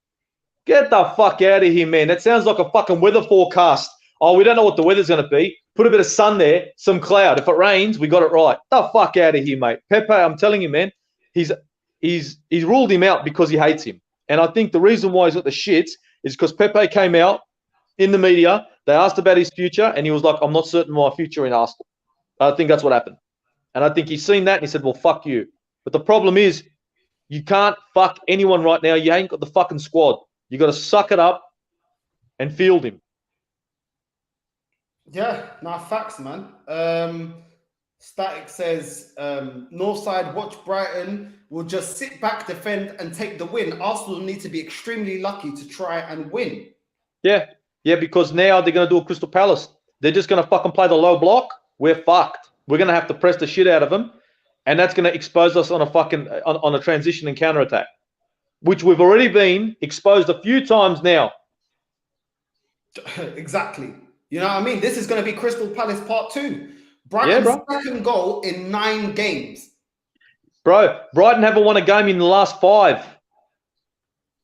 Get the fuck out of here, man. That sounds like a fucking weather forecast. Oh, we don't know what the weather's going to be. Put a bit of sun there, some cloud. If it rains, we got it right. The fuck out of here, mate. Pepe, I'm telling you, man, he's ruled him out because he hates him. And I think the reason why he's got the shits is because Pepe came out in the media. They asked about his future, and he was like, I'm not certain my future in Arsenal. I think that's what happened. And I think he's seen that, and he said, well, fuck you. But the problem is, you can't fuck anyone right now. You ain't got the fucking squad. You got to suck it up and field him. Yeah, facts, man. Static says, Northside, watch Brighton. Will just sit back, defend, and take the win. Arsenal need to be extremely lucky to try and win. Yeah, because now they're going to do a Crystal Palace. They're just going to fucking play the low block. We're fucked. We're going to have to press the shit out of them, and that's going to expose us on a fucking on a transition and counter attack, which we've already been exposed a few times now. Exactly. You know what I mean? This is going to be Crystal Palace part 2. Brighton's second goal in 9 games. Bro, Brighton haven't won a game in the last 5.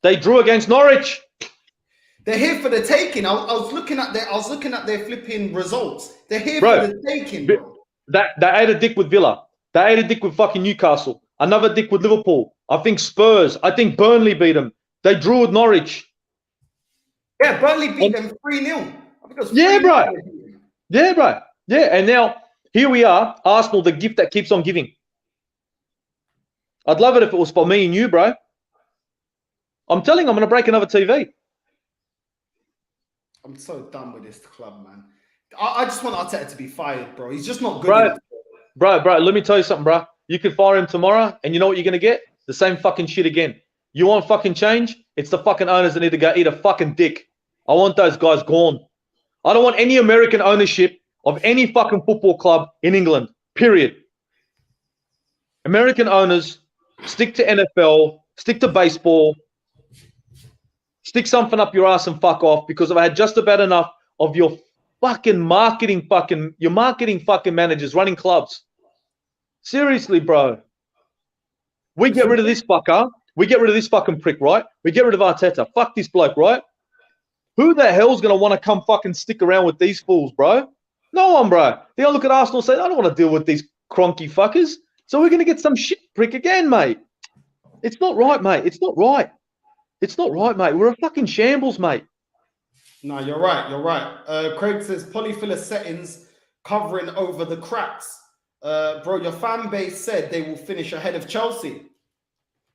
They drew against Norwich. They're here for the taking. I was looking at their flipping results. They're here for the taking, bro. They ate a dick with Villa. They ate a dick with fucking Newcastle. Another dick with Liverpool. I think Spurs. I think Burnley beat them. They drew with Norwich. Yeah, Burnley beat them 3-0. Yeah, bro. Yeah, and now here we are, Arsenal, the gift that keeps on giving. I'd love it if it was for me and you, bro. I'm telling you, I'm going to break another TV. I'm so done with this club, man. I just want Arteta to be fired, bro. He's just not good enough. Bro, let me tell you something, bro. You can fire him tomorrow, and you know what you're going to get? The same fucking shit again. You want fucking change? It's the fucking owners that need to go eat a fucking dick. I want those guys gone. I don't want any American ownership of any fucking football club in England, period. American owners, stick to NFL, stick to baseball, stick something up your ass and fuck off, because I've had just about enough of your fucking marketing managers running clubs. Seriously, bro. We get rid of this fucker. We get rid of this fucking prick, right? We get rid of Arteta. Fuck this bloke, right? Who the hell's going to want to come fucking stick around with these fools, bro? No one, bro. They'll look at Arsenal and say, I don't want to deal with these cronky fuckers. So we're going to get some shit prick again, mate. It's not right, mate. It's not right. It's not right, mate. We're a fucking shambles, mate. No, you're right. You're right. Craig says, polyfiller settings covering over the cracks. Bro, your fan base said they will finish ahead of Chelsea.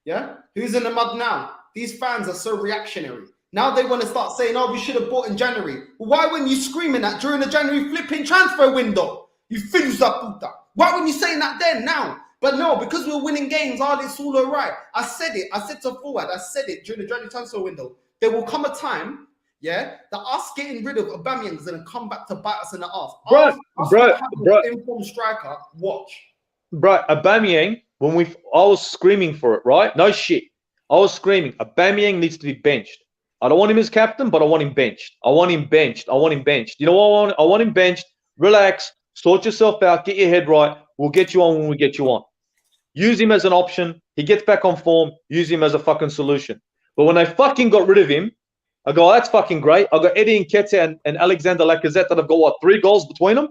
Yeah? Who's in the mud now? These fans are so reactionary. Now they want to start saying, oh, we should have bought in January. Why weren't you screaming that during the January flipping transfer window? You fills that puta. Why weren't you saying that then, now? But no, because we're winning games, it's all all right. I said it. I said to Forward, I said it during the January transfer window. There will come a time, that us getting rid of Aubameyang is going to come back to bite us in the ass. Bro. Informed striker, watch. Bro, Aubameyang, I was screaming for it, right? No shit. I was screaming, Aubameyang needs to be benched. I don't want him as captain, but I want him benched. I want him benched. You know what I want? I want him benched, relax, Sort yourself out. Get your head right. We'll get you on when we get you on. Use him as an option. He gets back on form. Use him as a fucking solution. But when they fucking got rid of him, I go, oh, that's fucking great. I got Eddie Nketiah and Alexander Lacazette that have got, what, 3 goals between them?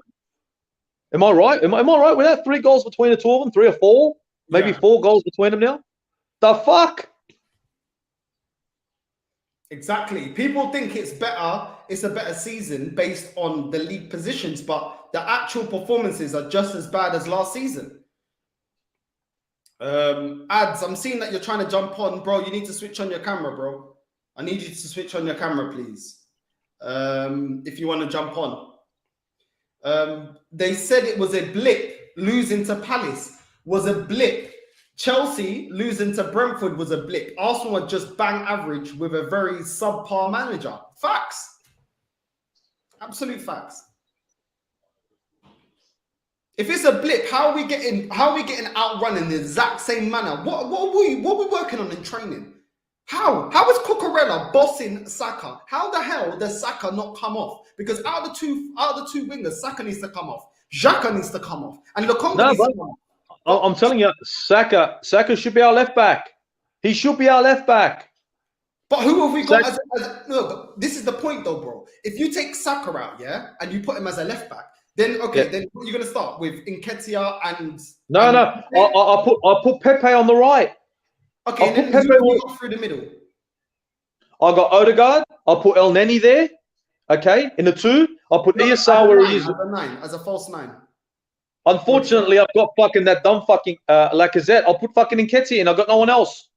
Am I right? Am I right with that? 3 goals between the two of them? 3 or 4? Maybe 4 goals between them now? The fuck? Exactly. People think it's a better season based on the league positions, but the actual performances are just as bad as last season. Ads, I'm seeing that you're trying to jump on, bro. You need to switch on your camera, bro. I need you to switch on your camera, please. If you want to jump on. They said it was a blip. Losing to Palace was a blip. Chelsea losing to Brentford was a blip. Arsenal are just bang average with a very subpar manager. Facts. Absolute facts. If it's a blip, how are we getting outrun in the exact same manner? What are we working on in training? How is Cucurella bossing Saka? How the hell does Saka not come off? Because out of the two wingers, Saka needs to come off. Xhaka needs to come off. And Lokonga needs to come off. I'm telling you, Saka should be our left back. He should be our left back. But who have we got no, but this is the point though, bro. If you take Saka out, yeah, and you put him as a left back, then then what are you gonna start with? Nketiah and I'll put Pepe on the right. Okay, and then who got through the middle? I got Odegaard. I'll put El Neni there. Okay, in the 2, I'll put Iyasar where he is. As a false 9. Unfortunately, I've got fucking that dumb fucking Lacazette. I'll put fucking Nketiah in. I've got no one else.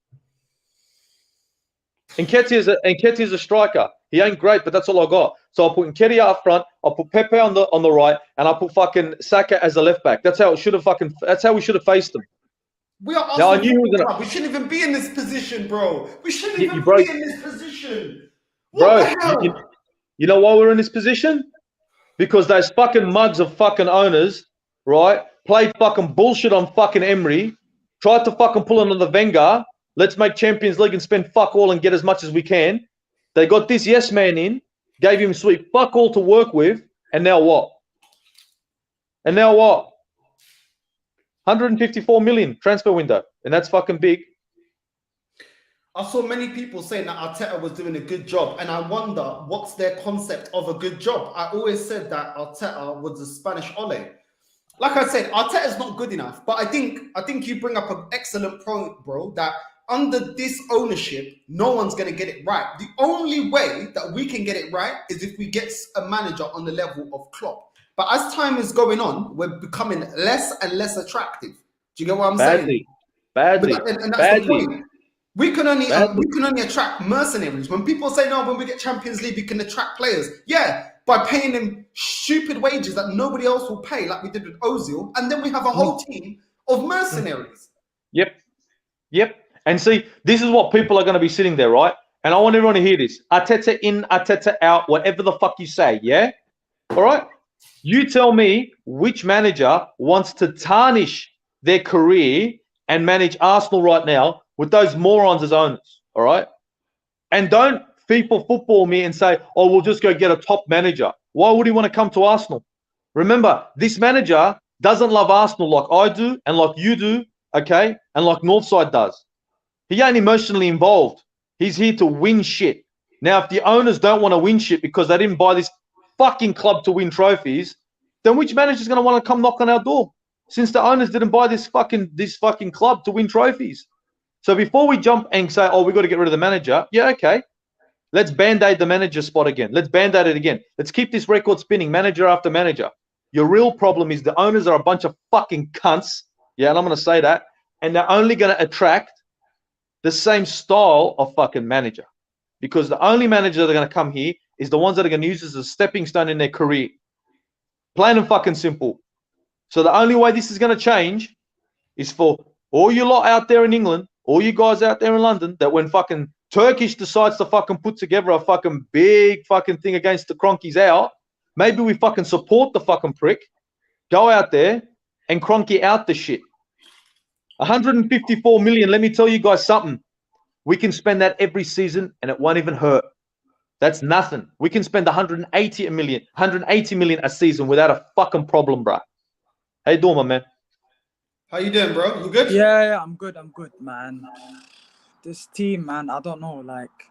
Nketiah is a striker. He ain't great, but that's all I got. So I'll put Nketiah up front. I'll put Pepe on the right, and I'll put fucking Saka as a left back. That's how we should have faced them. We are Arsenal. We shouldn't even be in this position, bro. We shouldn't even be in this position. What the hell? You know why we're in this position? Because those fucking mugs of fucking owners, right, played fucking bullshit on fucking Emery, tried to fucking pull another Wenger. Let's make Champions League and spend fuck all and get as much as we can. They got this yes man in, gave him sweet fuck all to work with, and now what? 154 million transfer window, and that's fucking big. I saw many people saying that Arteta was doing a good job, and I wonder what's their concept of a good job. I always said that Arteta was a Spanish Ole. Like I said, Arteta's not good enough, but I think you bring up an excellent point, bro, that under this ownership, no one's going to get it right. The only way that we can get it right is if we get a manager on the level of Klopp. But as time is going on, we're becoming less and less attractive. Do you get what I'm saying? Badly. And that's the point. We can only attract mercenaries. When people say, no, when we get Champions League, we can attract players. Yeah, by paying them stupid wages that nobody else will pay, like we did with Ozil. And then we have a whole team of mercenaries. Yep. And see, this is what people are going to be sitting there, right? And I want everyone to hear this. Arteta in, Arteta out, whatever the fuck you say, yeah? All right? You tell me which manager wants to tarnish their career and manage Arsenal right now with those morons as owners, all right? And don't FIFA football me and say, oh, we'll just go get a top manager. Why would he want to come to Arsenal? Remember, this manager doesn't love Arsenal like I do and like you do, okay? And like Northside does. He ain't emotionally involved. He's here to win shit. Now, if the owners don't want to win shit because they didn't buy this fucking club to win trophies, then which manager's going to want to come knock on our door? Since the owners didn't buy this fucking club to win trophies. So before we jump and say, oh, we got to get rid of the manager, yeah, okay. Let's band-aid the manager spot again. Let's band-aid it again. Let's keep this record spinning, manager after manager. Your real problem is the owners are a bunch of fucking cunts. Yeah, and I'm going to say that. And they're only going to attract the same style of fucking manager. Because the only manager that are going to come here is the ones that are going to use this as a stepping stone in their career. Plain and fucking simple. So the only way this is going to change is for all you lot out there in England, all you guys out there in London, that when fucking Turkish decides to fucking put together a fucking big fucking thing against the Cronkies out, maybe we fucking support the fucking prick, go out there and Cronky out the shit. 154 million, let me tell you guys something. We can spend that every season and it won't even hurt. That's nothing. We can spend 180 million a season without a fucking problem, bro. How you doing, my man? How you doing, bro? You good? Yeah, I'm good, man. This team, man, I don't know, like,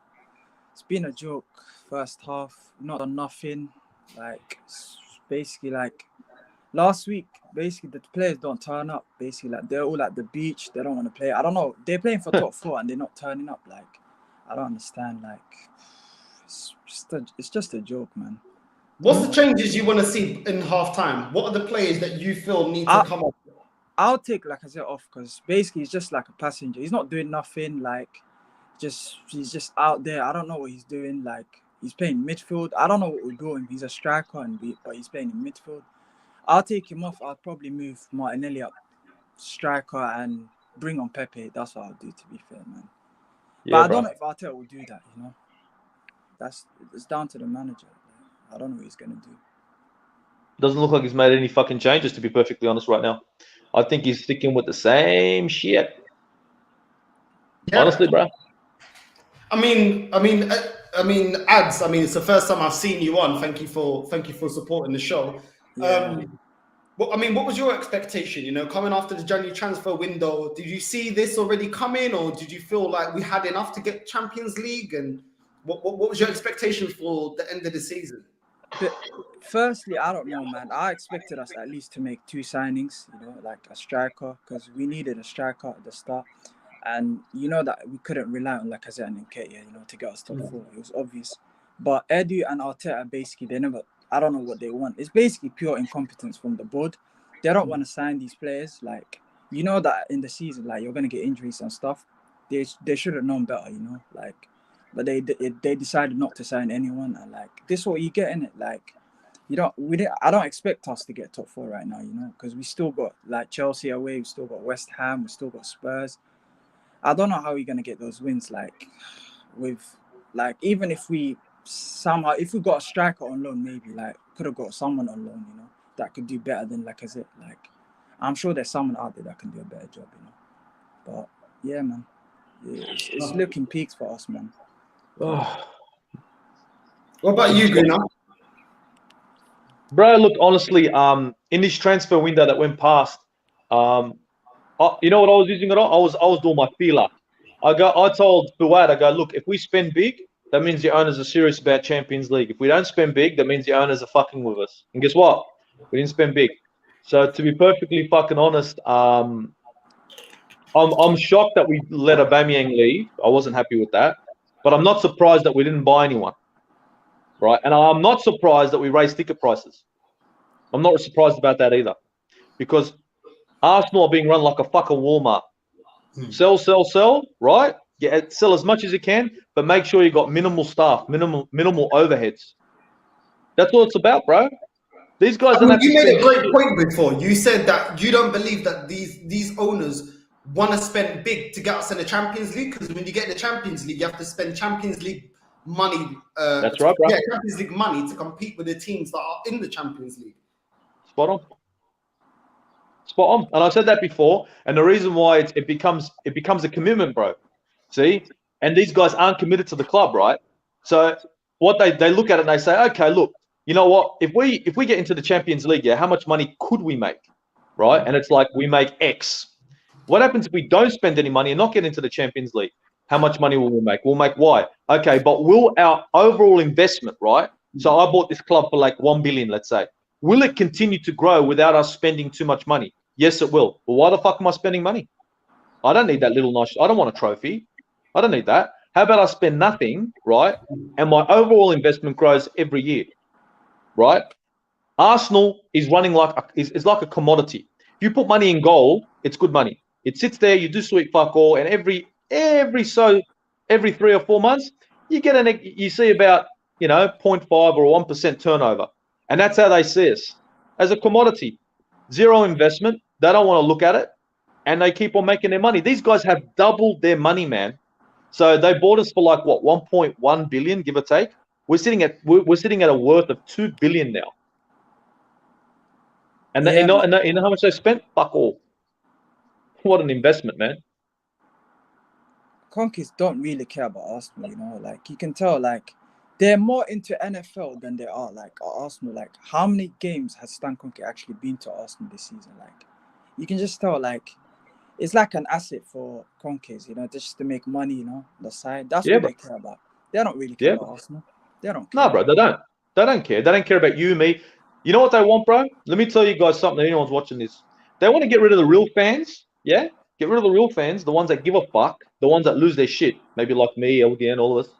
it's been a joke. First half, not done nothing. Like, basically, like, last week, basically, the players don't turn up. Basically, like, they're all at the beach. They don't want to play. I don't know. They're playing for top 4 and they're not turning up. Like, I don't understand. Like, it's just a joke, man. What's the changes you want to see in half-time? What are the players that you feel need to come up? I'll take Lacazette off because basically he's just like a passenger. He's not doing nothing. Like, he's just out there. I don't know what he's doing. Like, he's playing midfield. I don't know what we're doing. He's a striker, but he's playing in midfield. I'll take him off. I'll probably move Martinelli up striker and bring on Pepe. That's what I'll do, to be fair, man. Yeah, but I bro. don't know if Arteta will do that, you know. It's down to the manager. I don't know what he's going to do. Doesn't look like he's made any fucking changes, to be perfectly honest, right now. I think he's sticking with the same shit. Yeah. Honestly, bro. I mean, ads. I mean, it's the first time I've seen you on. Thank you for supporting the show. Yeah. What was your expectation? You know, coming after the January transfer window, did you see this already coming, or did you feel like we had enough to get Champions League? And what was your expectation for the end of the season? But firstly, I don't know, man. I expected us at least to make 2 signings, you know, like a striker, because we needed a striker at the start. And you know that we couldn't rely on Lacazette and Nketiah, you know, to get us top 4. It was obvious. But Edu and Arteta, basically, I don't know what they want. It's basically pure incompetence from the board. They don't want to sign these players. Like, you know that in the season, like, you're going to get injuries and stuff. They should have known better, you know, like. But they decided not to sign anyone, and like, this is what you get in it. Like, I don't expect us to get top 4 right now, you know, because we still got like Chelsea away, we still got West Ham, we still got Spurs. I don't know how we're gonna get those wins. Like, even if we got a striker on loan, maybe like could have got someone on loan, you know, that could do better than Lacazette. Like, I'm sure there's someone out there that can do a better job, you know. But yeah, man, it's looking peaks for us, man. What about you, Gunnar? Bro, look, honestly, in this transfer window that went past, you know what I was using it on? I was doing my feeler. I told Fuad, look, if we spend big, that means the owners are serious about Champions League. If we don't spend big, that means the owners are fucking with us. And guess what? We didn't spend big. So to be perfectly fucking honest, I'm shocked that we let Aubameyang leave. I wasn't happy with that. But I'm not surprised that we didn't buy anyone, right? And I'm not surprised that we raised ticket prices. I'm not surprised about that either, because Arsenal are being run like a fucking Walmart. Sell, right? Yeah, sell as much as you can, but make sure you got minimal staff, minimal overheads. That's what it's about, bro. These guys don't have you to made a great point before. You said that you don't believe that these owners want to spend big to get us in the Champions League, because when you get in the Champions League, you have to spend Champions League money. That's right, bro. Yeah, Champions League money to compete with the teams that are in the Champions League. Spot on. And I've said that before. And the reason why it becomes a commitment, bro. See? And these guys aren't committed to the club, right? So what they look at it and they say, okay, look, you know what? If we get into the Champions League, yeah, how much money could we make? Right? And it's like, we make X. What happens if we don't spend any money and not get into the Champions League? How much money will we make? We'll make Y. Okay, but will our overall investment, right? So I bought this club for like 1 billion, let's say. Will it continue to grow without us spending too much money? Yes, it will. Well, why the fuck am I spending money? I don't need that little nice. I don't want a trophy. I don't need that. How about I spend nothing, right? And my overall investment grows every year, right? Arsenal is running is like a commodity. If you put money in gold, it's good money. It sits there, you do sweet fuck all, and every 3 or 4 months, you see about 0.5 or 1% turnover. And that's how they see us, as a commodity. Zero investment. They don't want to look at it, and they keep on making their money. These guys have doubled their money, man. So they bought us for like what, 1.1 billion, give or take. We're sitting at a worth of 2 billion now. And you know how much they spent? Fuck all. What an investment, man. Conkies don't really care about Arsenal, you know. Like, you can tell, like, they're more into NFL than they are like Arsenal. Like, how many games has Stan Kroenke actually been to Arsenal this season? Like, you can just tell, like, it's like an asset for Kroenke's, you know, just to make money, you know, the side. That's Yeah, what bro. they care about. They don't really care Yeah, about Arsenal. They don't care. No, bro, they don't. They don't care. They don't care about you, me. You know what they want, bro? Let me tell you guys something. Anyone's watching this, they want to get rid of the real fans. Yeah, get rid of the real fans, the ones that give a fuck, the ones that lose their shit. Maybe like me, LDN, all of us.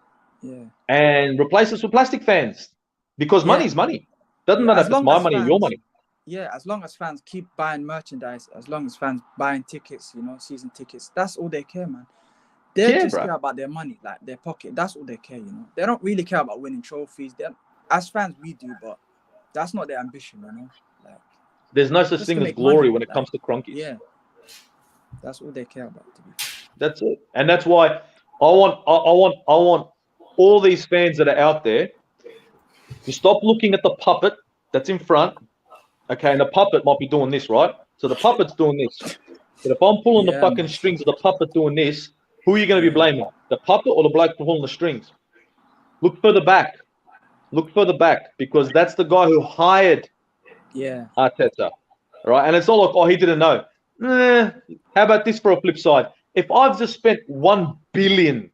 Yeah. And replace us with plastic fans, because Yeah. money's money. Doesn't Yeah, matter as if it's long my as money or your fans- money. Yeah, as long as fans keep buying merchandise, as long as fans buying tickets, you know, season tickets, that's all they care, man. They Yeah, just bro. care about their money, like their pocket. That's all they care, you know. They don't really care about winning trophies. As fans, we do, but that's not their ambition, you know. Like, There's no such just thing to as make glory money, when it like, comes to Cronkies. yeah, that's all they care about, to be fair. That's it. And that's why I want all these fans that are out there to stop looking at the puppet that's in front. Okay, and the puppet might be doing this, right? So the puppet's doing this. But if I'm pulling the Yeah, fucking man. strings of the puppet doing this, who are you going to be blaming? The puppet or the bloke pulling the strings? Look further back. Look further back, because that's the guy who hired Yeah, Arteta, right? And it's not like, oh, he didn't know. How about this for a flip side? If I've just spent £1 billion,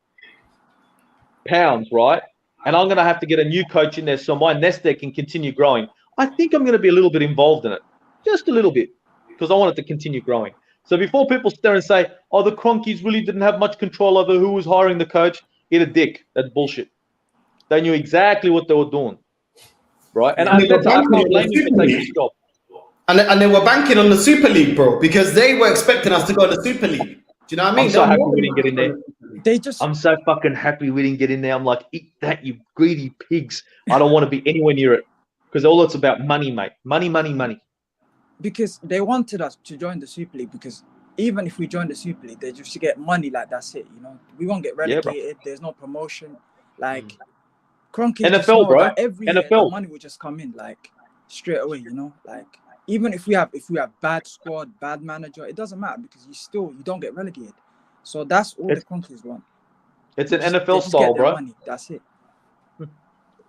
right, and I'm going to have to get a new coach in there so my nest egg can continue growing, I think I'm going to be a little bit involved in it, just a little bit, because I want it to continue growing. So before people stare and say, oh, the Cronkies really didn't have much control over who was hiring the coach, eat a dick. That's bullshit. They knew exactly what they were doing, right? And And they were Arteta, I banking can't on blame the him for Super taking League. his job. And they were banking on the Super League, bro, because they were expecting us to go to the Super League. Do you know what I mean? I'm so They happy were we didn't get in there. they just I'm so fucking happy we didn't get in there. I'm like, eat that, you greedy pigs. I don't want to be anywhere near it, because all it's about money, mate. Money, money, money. because they wanted us to join the Super League, because even if we join the Super League, they just get money, like that's it, you know. We won't get relegated. There's no promotion. Like, Kroenke just NFL, know bro. that every year the NFL. money will just come in, like, straight away, you know. Like, even if we have bad squad, bad manager, it doesn't matter, because you don't get relegated. So that's all the Kroenkes want. It's They an just NFL get style, their bro. money. That's it.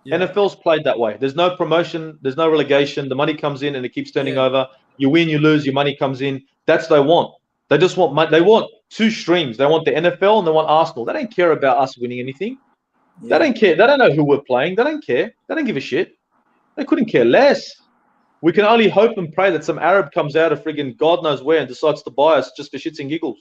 NFL's played that way. There's no promotion. There's no relegation. The money comes in and it keeps turning Yeah. over. You win, you lose, your money comes in. That's what they want. They just want money. They want two streams. They want the NFL and they want Arsenal. They don't care about us winning anything. Yeah. They don't care. They don't know who we're playing. They don't care. They don't give a shit. They couldn't care less. We can only hope and pray that some Arab comes out of friggin' God knows where and decides to buy us just for shits and giggles.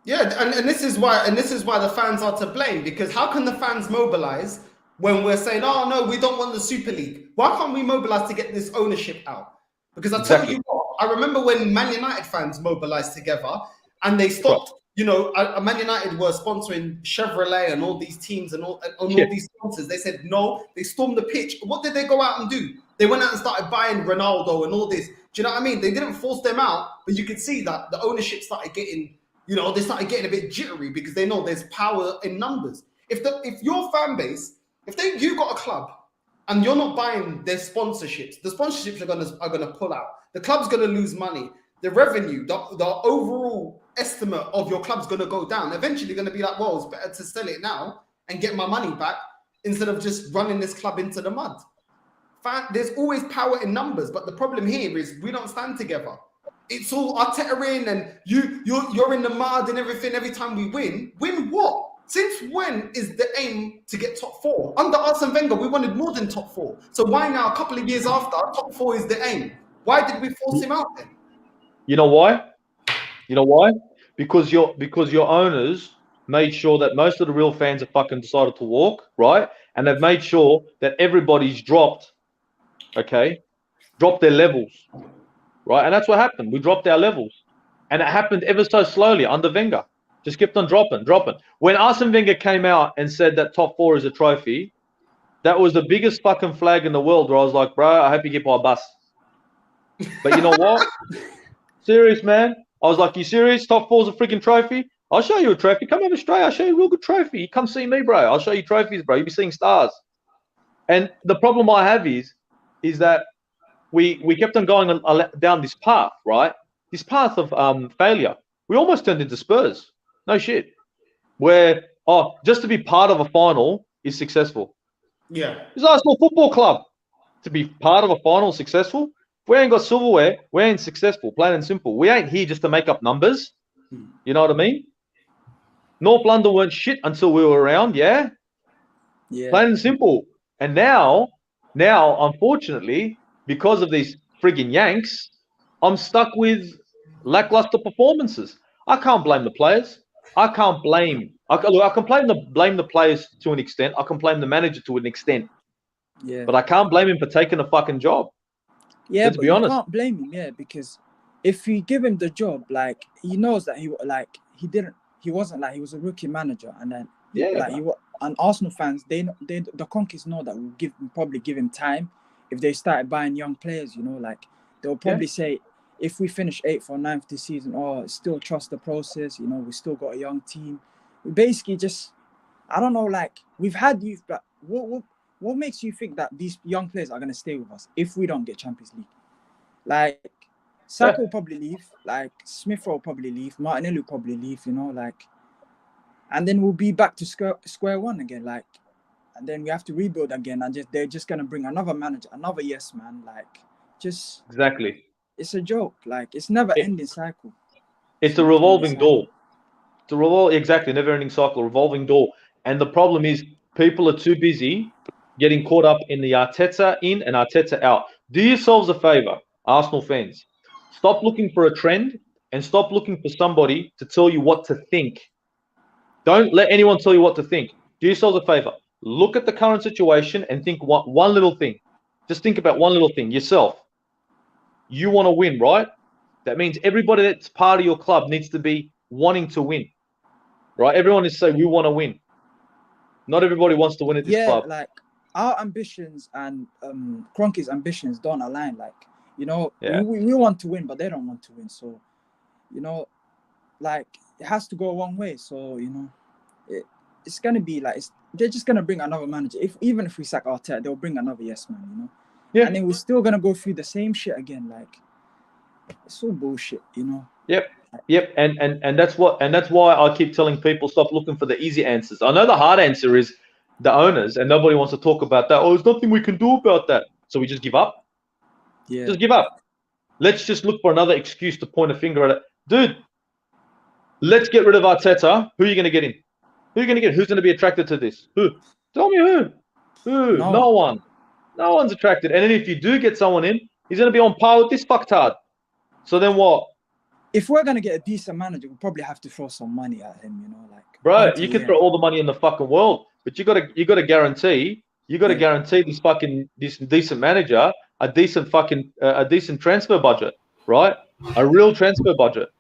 Yeah, and this is why the fans are to blame, because how can the fans mobilize when we're saying, oh no, we don't want the Super League? Why can't we mobilize to get this ownership out? Because I tell you what, I remember when Man United fans mobilized together and they stopped. You know, Man United were sponsoring Chevrolet and all these teams and all these sponsors. They said no. They stormed the pitch. What did they go out and do? They went out and started buying Ronaldo and all this. Do you know what I mean? They didn't force them out, but you could see that the ownership started getting, you know, they started getting a bit jittery because they know there's power in numbers. If your fan base, you got a club and you're not buying their sponsorships, the sponsorships are gonna pull out. The club's gonna lose money. The revenue, the overall estimate of your club's gonna go down. Eventually, you're gonna be like, well, it's better to sell it now and get my money back instead of just running this club into the mud. There's always power in numbers, but the problem here is we don't stand together. It's all Arteta in, and you're in the mud and everything. Every time we win what? Since when is the aim to get top four? Under Arsene Wenger, we wanted more than top four. So why now, a couple of years after, top four is the aim? Why did we force him out then? You know why? You know why? Because your owners made sure that most of the real fans have fucking decided to walk, right? And they've made sure that everybody's dropped their levels, right? And that's what happened. We dropped our levels. And it happened ever so slowly under Wenger. Just kept on dropping. When Arsene Wenger came out and said that top four is a trophy, that was the biggest fucking flag in the world, where I was like, bro, I hope you get by a bus. But you know what? Serious, man. I was like, you serious? Top four's a freaking trophy? I'll show you a trophy. Come over Australia. I'll show you a real good trophy. You come see me, bro. I'll show you trophies, bro. You'll be seeing stars. And the problem I have is that we kept on going down this path, right? This path of failure. We almost turned into Spurs. No shit. Where, just to be part of a final, is successful? Yeah. It's Arsenal Football Club. To be part of a final successful, if we ain't got silverware, we ain't successful, plain and simple. We ain't here just to make up numbers. You know what I mean? North London weren't shit until we were around, yeah? Yeah. Plain and simple. And now, unfortunately, because of these friggin' Yanks, I'm stuck with lackluster performances. I can't blame the players. I can't blame. I can blame the players to an extent. I can blame the manager to an extent. Yeah. But I can't blame him for taking the fucking job. Yeah, Let's but be you honest. can't blame him, yeah, because if you give him the job, like he knows that he wasn't like he was a rookie manager, and then and Arsenal fans, the Conkies know that we'll probably give him time if they started buying young players, you know, like they'll probably say if we finish 8th or 9th this season, still trust the process, you know, we still got a young team. We basically just, I don't know, like we've had youth, but what makes you think that these young players are going to stay with us if we don't get Champions League? Like, Saka will probably leave. Like, Smith will probably leave. Martinelli will probably leave, you know, like. And then we'll be back to square one again, like. And then we have to rebuild again. And they're just going to bring another manager, another yes man. Like, just. Exactly. It's a joke. Like, it's never ending cycle. It's a revolving door. Exactly, never-ending cycle, revolving door. And the problem is people are too busy getting caught up in the Arteta in and Arteta out. Do yourselves a favor, Arsenal fans. Stop looking for a trend and stop looking for somebody to tell you what to think. Don't let anyone tell you what to think. Do yourselves a favor. Look at the current situation and think one little thing. Just think about one little thing. Yourself. You want to win, right? That means everybody that's part of your club needs to be wanting to win. Right? Everyone is saying we want to win. Not everybody wants to win at this club. Yeah, like our ambitions and Kroenke's ambitions don't align. Like, you know, we want to win, but they don't want to win. So, you know, like it has to go one way. So, you know, it's gonna be like they're just gonna bring another manager. Even if we sack Arteta, they'll bring another yes man. You know, and then we're still gonna go through the same shit again. Like, it's all bullshit. You know. Yep, and that's why I keep telling people stop looking for the easy answers. I know the hard answer is the owners, and nobody wants to talk about that. Oh, there's nothing we can do about that. So we just give up. Yeah. Just give up. Let's just look for another excuse to point a finger at it, dude. Let's get rid of Arteta. Who are you going to get in? Who are you going to get? Who's going to be attracted to this? Who? Tell me who. Who? No one. No one's attracted. And then if you do get someone in, he's going to be on par with this fucktard. So then what? If we're gonna get a decent manager, we'll probably have to throw some money at him, you know, like. Bro, you can throw all the money in the fucking world, but you gotta guarantee this decent manager a decent transfer budget, right? A real transfer budget.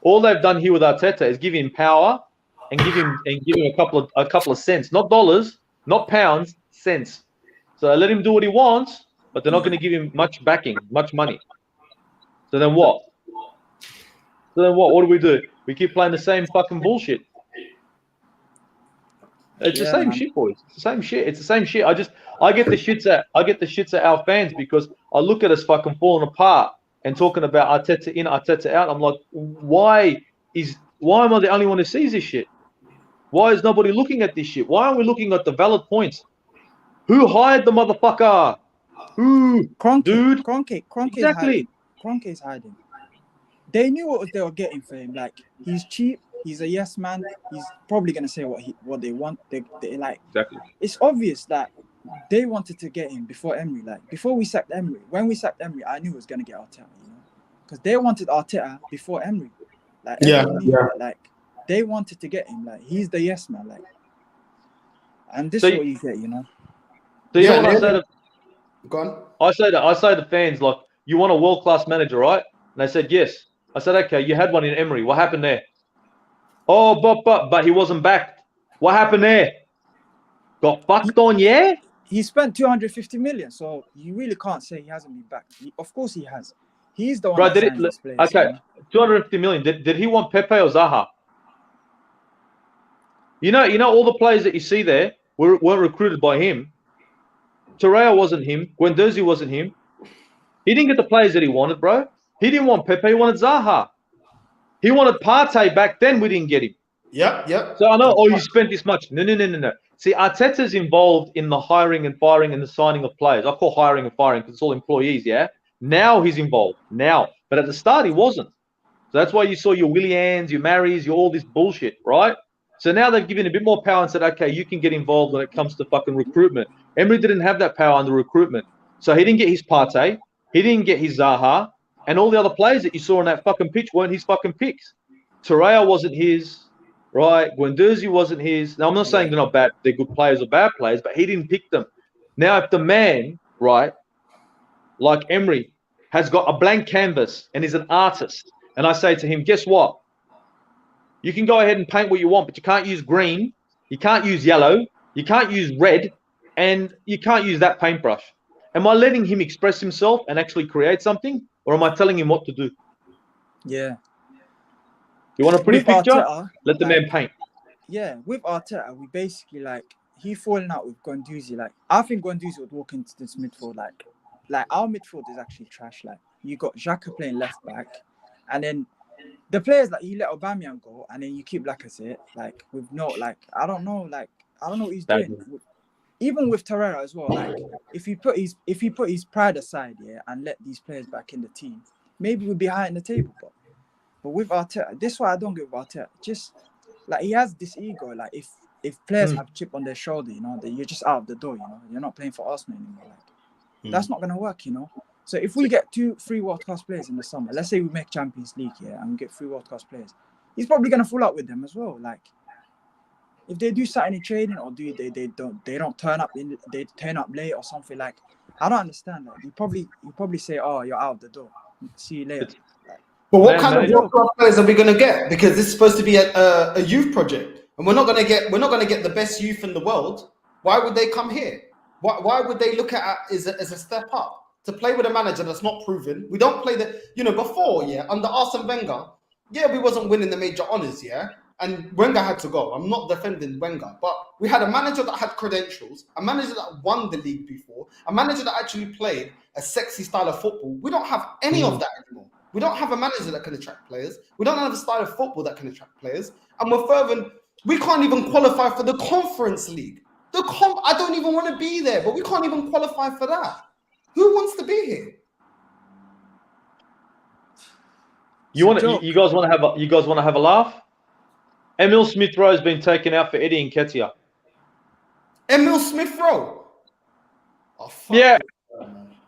All they've done here with Arteta is give him power and give him a couple of cents, not dollars, not pounds, cents. So they let him do what he wants, but they're not going to give him much backing, much money. So then what? What do we do? We keep playing the same fucking bullshit. It's the same shit, boys. It's the same shit. It's the same shit. I get the shits at our fans because I look at us fucking falling apart and talking about Arteta in, Arteta out. I'm like, why am I the only one who sees this shit? Why is nobody looking at this shit? Why aren't we looking at the valid points? Who hired the motherfucker? Who? Kroenke, dude? Kroenke Exactly. Kroenke's hiding. They knew what they were getting for him. Like, he's cheap. He's a yes man. He's probably gonna say what they want. They like. Exactly. It's obvious that they wanted to get him before Emery. Like, before we sacked Emery. When we sacked Emery, I knew it was gonna get Arteta. You know, because they wanted Arteta before Emery. Like, like they wanted to get him. Like, he's the yes man. Like, and this is what you get. You know. So you know what I say to? Go on. I say to fans, like, you want a world-class manager, right? And they said yes. I said, okay, you had one in Emery. What happened there? Oh, but he wasn't backed. What happened there? Got fucked on, yeah? He spent 250 million, so you really can't say he hasn't been backed. Of course he has. He's the one that signed these players. Okay, you know? 250 million. Did he want Pepe or Zaha? You know all the players that you see there weren't recruited by him. Torreira wasn't him. Guendouzi wasn't him. He didn't get the players that he wanted, bro. He didn't want Pepe. He wanted Zaha. He wanted Partey back then. We didn't get him. Yep. So I know, oh, you spent this much. No. See, Arteta's involved in the hiring and firing and the signing of players. I call hiring and firing because it's all employees, yeah? Now he's involved. Now. But at the start, he wasn't. So that's why you saw your Willians, your Marys, your all this bullshit, right? So now they've given a bit more power and said, okay, you can get involved when it comes to fucking recruitment. Emery didn't have that power under recruitment. So he didn't get his Partey. He didn't get his Zaha. And all the other players that you saw on that fucking pitch weren't his fucking picks. Torreira wasn't his. Right, Guendouzi wasn't his. Now I'm not saying they're not bad, they're good players or bad players, but he didn't pick them. Now, if the man, right, like Emery, has got a blank canvas and is an artist, and I say to him, guess what? You can go ahead and paint what you want, but you can't use green, you can't use yellow, you can't use red, and you can't use that paintbrush. Am I letting him express himself and actually create something, or am I telling him what to do? Yeah. You want a pretty With picture? Arteta, Let the man paint. Yeah, with Arteta, we basically he falling out with Guendouzi. I think Guendouzi would walk into this midfield like our midfield is actually trash. Like you got Xhaka playing left back, and then the players you let Aubameyang go, and then you keep Lacazette with no I don't know what he's doing. Even with Torreira as well, if he put his pride aside, and let these players back in the team, maybe we'd be high in the table, But with Arteta, this is why I don't give Arteta. Just he has this ego. If players have chip on their shoulder, that you're just out of the door. You're not playing for Arsenal anymore. That's not gonna work. So if we get 2-3 world class players in the summer, let's say we make Champions League and we get 3 world class players, he's probably gonna fall out with them as well. If they do something in training or they don't turn up they turn up late or something I don't understand. You probably say, oh, you're out of the door. See you later. But what kind of world-class players are we going to get? Because this is supposed to be a youth project, and we're not going to get the best youth in the world. Why would they come here? Why would they look at it as a step up to play with a manager that's not proven? We don't play before under Arsene Wenger, we wasn't winning the major honors, and Wenger had to go. I'm not defending Wenger, but we had a manager that had credentials, a manager that won the league before, a manager that actually played a sexy style of football. We don't have any of that anymore. We don't have a manager that can attract players. We don't have a style of football that can attract players. And we can't even qualify for the Conference League. I don't even want to be there, but we can't even qualify for that. Who wants to be here? You guys want to have a laugh? Emil Smith-Rowe has been taken out for Eddie Nketiah. Emil Smith-Rowe? Oh, fuck.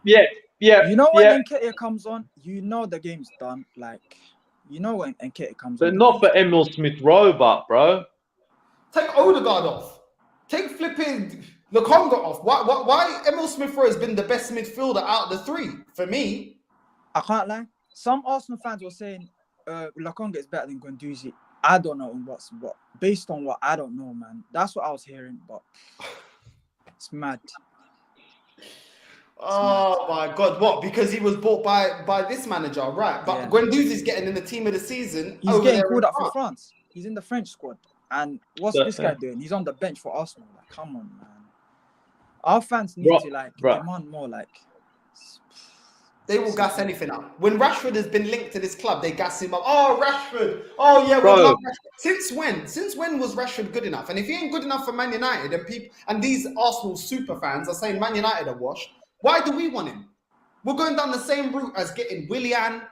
Yeah. You know when Nketiah comes on, the game's done. When Nketiah comes on. But not for Emil Smith-Rowe, bro. Take Odegaard off. Take flipping Lokonga off. Why Emil Smith-Rowe has been the best midfielder out of the 3 for me? I can't lie. Some Arsenal fans were saying Lokonga is better than Guendouzi. I don't know what. Based on what, I don't know, man. That's what I was hearing, but it's mad. Oh my God! What? Because he was bought by this manager, right? But Guendouzi's getting in the team of the season. He's getting called up for France. He's in the French squad. And what's this guy doing? He's on the bench for Arsenal. Come on, man. Our fans need to demand more. They will gas anything up. When Rashford has been linked to this club, they gas him up. Oh, Rashford. Oh, yeah, we love Rashford. Since when was Rashford good enough? And if he ain't good enough for Man United, and these Arsenal super fans are saying Man United are washed, why do we want him? We're going down the same route as getting Willian,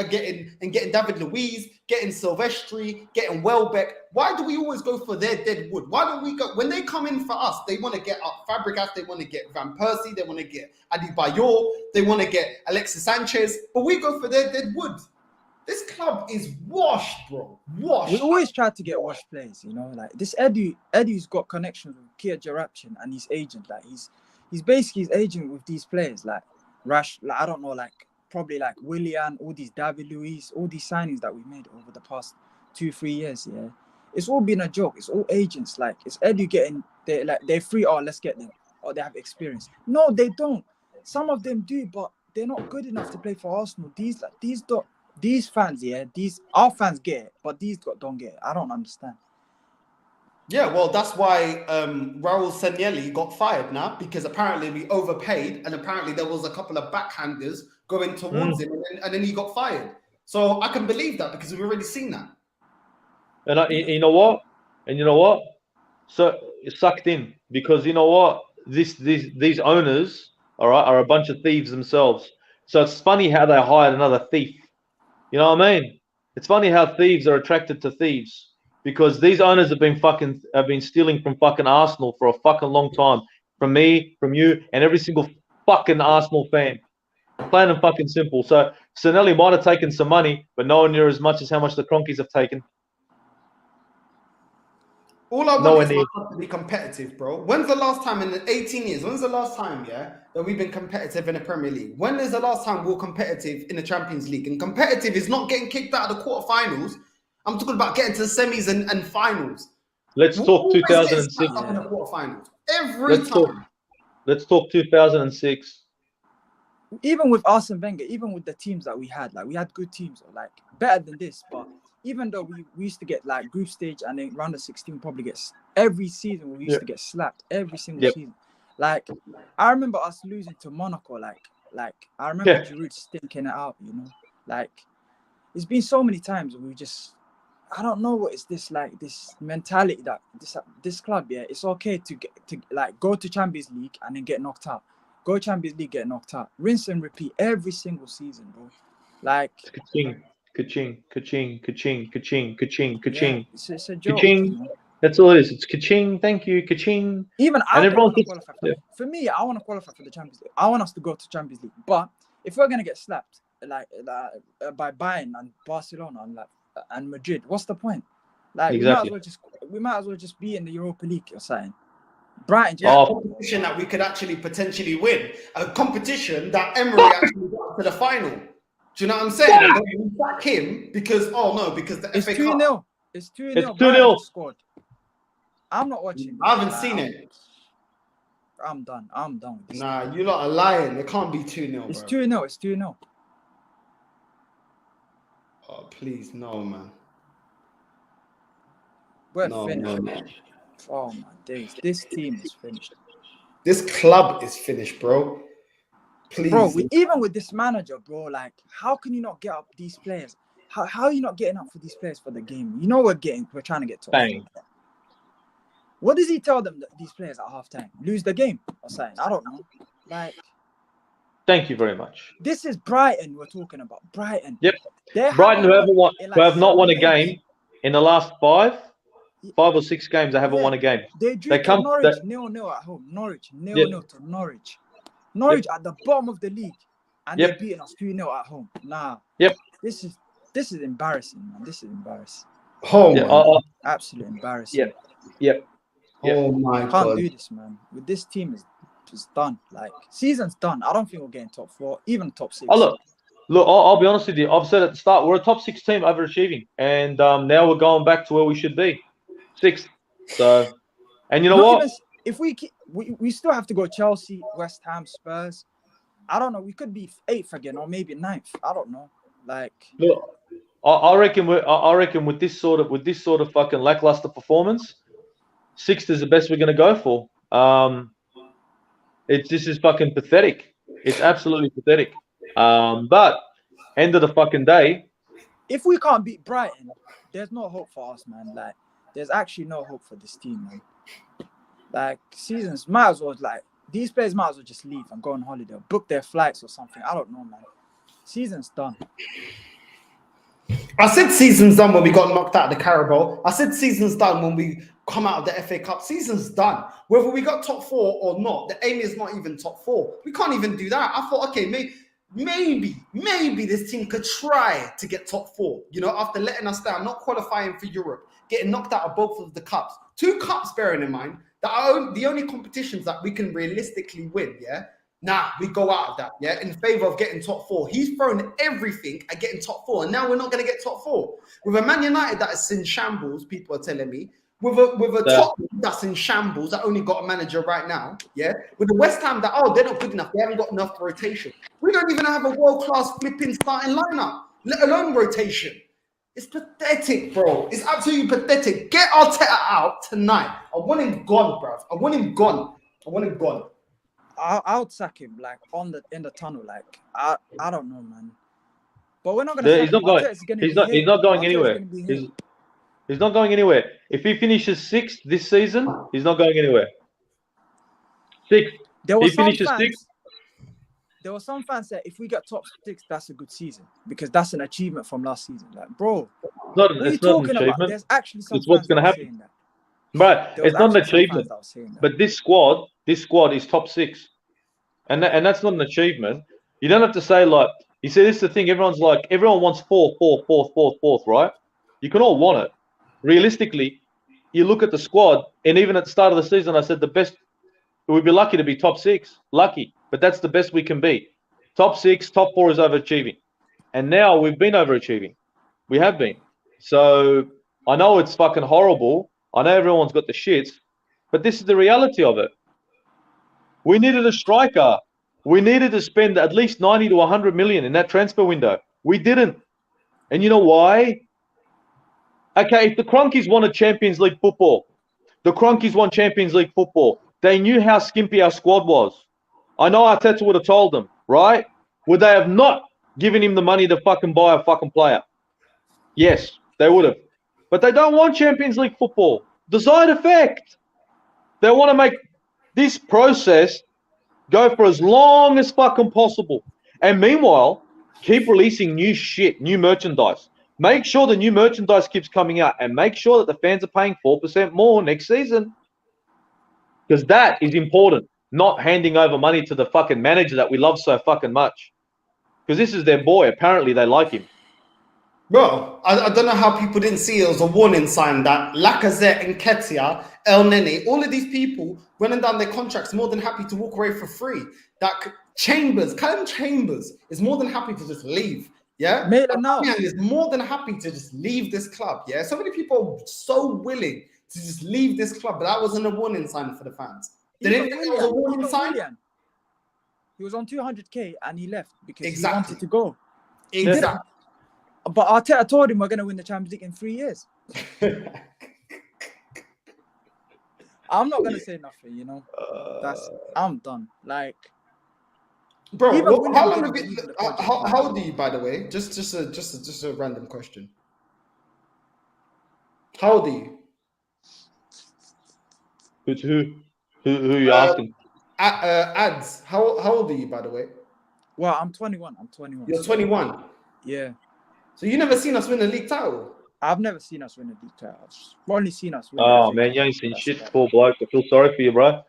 getting David Luiz, getting Silvestri, getting Welbeck. Why do we always go for their dead wood? Why don't we go when they come in for us? They want to get Fabregas, they want to get Van Persie, they want to get Adebayor, they want to get Alexis Sanchez, but we go for their dead wood. This club is washed, bro. Washed. We always try to get washed players, this Eddie's got connections with Kia Jarapchin and his agent. He's basically his agent with these players, I don't know, probably Willian, all these David Luiz, all these signings that we made over the past 2-3 years. It's all been a joke. It's all agents. It's Eddie getting they're free. Oh, let's get them. Or they have experience. No, they don't. Some of them do, but they're not good enough to play for Arsenal. These fans, our fans get it, but these don't get it. I don't understand. Yeah, well, that's why Raul Sanllehi got fired now, because apparently we overpaid, and apparently there was a couple of backhanders going towards him, and then he got fired. So I can believe that because we've already seen that. And you know what? And you know what? So it's sucked in because you know what? These owners, all right, are a bunch of thieves themselves. So it's funny how they hired another thief. You know what I mean? It's funny how thieves are attracted to thieves because these owners have been stealing from fucking Arsenal for a fucking long time. From me, from you, and every single fucking Arsenal fan. Plain and fucking simple. So Sinelli might have taken some money, but nowhere near as much as how much the Cronkies have taken. All I want Nowhere is near. my club to be competitive, bro. When's the last time in the 18 years? When's the last time, yeah, that we've been competitive in the Premier League? When is the last time we were competitive in the Champions League? And competitive is not getting kicked out of the quarterfinals. I'm talking about getting to the semis and finals. Let's talk 2006. Up in the quarterfinals every time. Let's talk 2006. Even with Arsene Wenger, even with the teams that we had, like we had good teams, like better than this. But even though we used to get like group stage and then round of 16 probably gets every season we used to get slapped every single season. Like I remember us losing to Monaco. Like I remember Giroud stinking it out. You know, like it's been so many times we just. I don't know what is this like this mentality that this club, yeah, it's okay to get to like go to Champions League and then get knocked out. Go Champions League, get knocked out. Rinse and repeat every single season, bro. Like ka-ching. Yeah, it's a joke. Ka-ching. You know? That's all it is. It's ka-ching. Thank you, ka-ching. Even I don't want to qualify. For me, I want to qualify for the Champions League. I want us to go to Champions League. But if we're gonna get slapped by Bayern and Barcelona and Madrid, what's the point? Like exactly. we might as well just be in the Europa League or something. Brighton, a competition that we could actually potentially win, a competition that Emery actually got to the final. Do you know what I'm saying? And then we back him because the it's FA 2-0. It's 2-0. It's 2-0. Scored. I'm not watching. I haven't seen it. I'm done. With this. Nah, you lot are lying. It can't be 2-0. It's 2-0. It's 2-0. Oh, please, no, man. We're finished. No. Oh my days. This team is finished. This club is finished, bro. Please. Bro, even with this manager, bro, like, how can you not get up these players? How are you not getting up for these players for the game? You know we're trying to get top. What does he tell them, these players at halftime? Lose the game or something? I don't know. Like, thank you very much. This is Brighton we're talking about. Brighton. Yep. Brighton, who have not won a game in the last 5 or 6 games, they haven't won a game. They drew to Norwich 0-0 at home. Norwich 0-0 to Norwich. Norwich at the bottom of the league, and they're beating us 2-0 at home. Nah. This is embarrassing, man. This is embarrassing. Oh, absolutely embarrassing. Oh my God. Can't do this, man. With this team is done. Like season's done. I don't think we're getting top 4, even top 6. Oh look. I'll be honest with you. I've said at the start we're a top 6 team, overachieving, and now we're going back to where we should be, 6th. So, and you know what? Even, if we still have to go Chelsea, West Ham, Spurs. I don't know. We could be 8th again, or maybe 9th. I don't know. Like, look, I reckon with this sort of fucking lackluster performance, 6th is the best we're going to go for. This is fucking pathetic. It's absolutely pathetic. But end of the fucking day, if we can't beat Brighton, there's no hope for us, man. Like, there's actually no hope for this team, man. Like, seasons might as well, like, these players might as well just leave and go on holiday or book their flights or something. I don't know, man. Season's done. I said season's done when we got knocked out of the Carabao. I said season's done when we come out of the FA Cup. Season's done. Whether we got top 4 or not, the aim is not even top 4. We can't even do that. I thought, okay, maybe this team could try to get top 4, you know, after letting us down, not qualifying for Europe, getting knocked out of both of the cups. 2 cups, bearing in mind, that are the only competitions that we can realistically win, yeah? Nah, we go out of that, yeah, in favor of getting top 4. He's thrown everything at getting top 4, and now we're not going to get top 4. With a Man United that is in shambles, people are telling me, with a Tottenham that's in shambles, that only got a manager right now, yeah, with the West Ham that, they're not good enough, they haven't got enough rotation. We don't even have a world-class flipping starting lineup, let alone rotation. It's pathetic, bro. It's absolutely pathetic. Get Arteta out tonight. I want him gone, bruv. I want him gone. I would sack him, like, in the tunnel. Like, I don't know, man. But we're not gonna. He's not going. He's not going anywhere. He's not going anywhere. If he finishes 6th this season, he's not going anywhere. 6th. There were He some finishes fans. 6th. There were some fans that if we get top 6, that's a good season because that's an achievement from last season. Like, bro, what are you It's not an talking about? achievement. There's actually some It's what's fans that going to were happen. saying that. But There was it's not an actually some achievement. fans that were saying that. But this squad is top 6. And that's not an achievement. You don't have to say like, you see, this is the thing. Everyone wants fourth, right? You can all want it. Realistically, you look at the squad, and even at the start of the season, I said the best, we'd be lucky to be top 6. Lucky. But that's the best we can be. Top 6, top 4 is overachieving. And now we've been overachieving. We have been. So I know it's fucking horrible. I know everyone's got the shits. But this is the reality of it. We needed a striker. We needed to spend at least 90 to 100 million in that transfer window. We didn't. And you know why? Okay, if the Cronkies wanted Champions League football, the Cronkies won Champions League football, they knew how skimpy our squad was. I know Arteta would have told them, right? Would they have not given him the money to fucking buy a fucking player? Yes, they would have. But they don't want Champions League football. Desired effect. They want to make this process go for as long as fucking possible. And meanwhile, keep releasing new shit, new merchandise. Make sure the new merchandise keeps coming out and make sure that the fans are paying 4% more next season. Because that is important, not handing over money to the fucking manager that we love so fucking much. Because this is their boy. Apparently, they like him. Bro, I don't know how people didn't see it was a warning sign that Lacazette and Ketia, El Nene, all of these people running down their contracts more than happy to walk away for free. That Callum Chambers is more than happy to just leave. Yeah? Aubameyang is more than happy to just leave this club. Yeah? So many people are so willing to just leave this club, but that wasn't a warning sign for the fans. They didn't think it was a warning sign. He was on 200k and he left because he wanted to go. Exactly. But Arteta told him we're going to win the Champions League in 3 years. I'm not going to say nothing, you know. I'm done. Like, bro, how long have you? How old are you, by the way? Just a random question. How old are you? Who are you asking? Ads. How old are you, by the way? Well, I'm 21. You're 21. Yeah. So you never seen us win a league title? I've never seen us win a league title. I've only seen us win. Oh man, you ain't seen shit, poor bloke. I feel sorry for you, bro.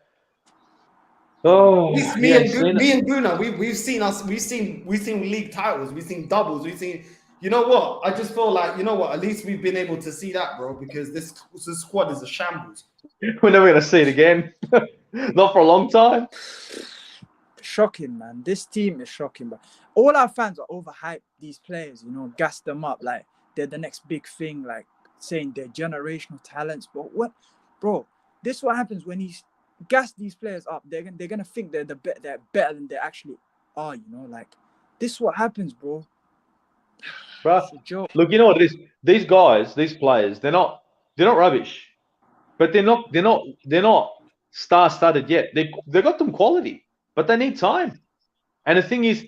Oh, me and Bruno, we've seen league titles, we've seen doubles, we've seen. You know what? I just feel like, you know what? At least we've been able to see that, bro, because this squad is a shambles. We're never gonna see it again. Not for a long time. Shocking, man. This team is shocking, but all our fans are overhyped these players, you know, gas them up like they're the next big thing, like saying they're generational talents. But what, bro, this is what happens when you gas these players up. They're gonna think they're better than they actually are, you know, like this is what happens, bro. Bro, look, you know what it is? These guys, these players, they're not rubbish, but they're not star-studded yet. They got them quality, but they need time. And the thing is,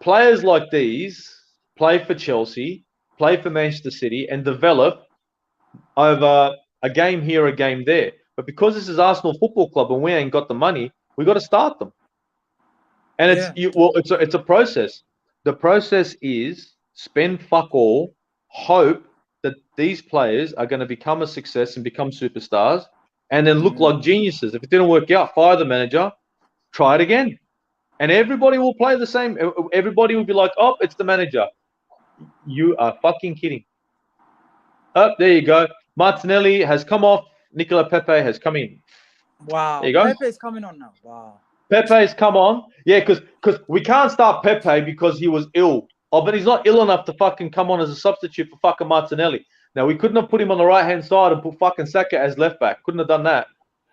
players like these play for Chelsea, play for Manchester City, and develop over a game here, a game there. But because this is Arsenal Football Club and we ain't got the money, we got to start them. And it's a process. The process is spend fuck all, hope that these players are going to become a success and become superstars, and then look like geniuses. If it didn't work out, fire the manager, try it again. And everybody will play the same. Everybody will be like, oh, it's the manager. You are fucking kidding. Oh, there you go. Martinelli has come off. Nicola Pepe has come in. Wow. There you go. Pepe's coming on now. Wow. Pepe's come on. Yeah, because we can't start Pepe because he was ill. Oh, but he's not ill enough to fucking come on as a substitute for fucking Martinelli. Now, we couldn't have put him on the right-hand side and put fucking Saka as left-back. Couldn't have done that.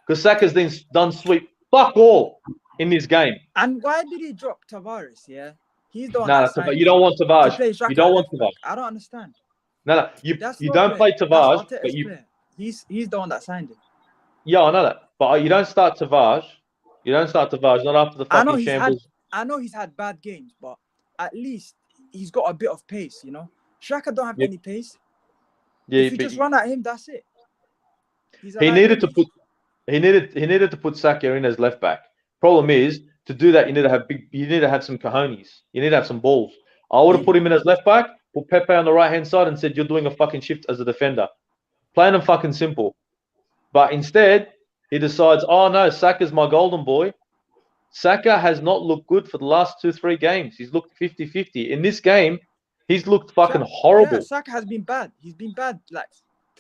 Because Saka's then done sweep fuck all in this game. And why did he drop Tavares, yeah? He's the one you don't want Tavares. You don't want Tavares. I don't understand. No. You don't play Tavares, but he's the one that signed him. Yeah, I know that. But you don't start Tavares. Not after the fucking shambles. I know he's had bad games, but at least he's got a bit of pace, you know? Xhaka don't have any pace. Yeah, If you but just run at him, that's it. He's a he needed to liability. he needed to put Saka in as left back. Problem is, to do that, you need to have some cojones. You need to have some balls. I would have put him in as left back, put Pepe on the right hand side, and said you're doing a fucking shift as a defender. Plain and fucking simple. But instead, he decides, oh no, Saka's my golden boy. Saka has not looked good for the last 2-3 games. He's looked 50-50. In this game, he's looked fucking horrible. Yeah, Saka has been bad. He's been bad. Like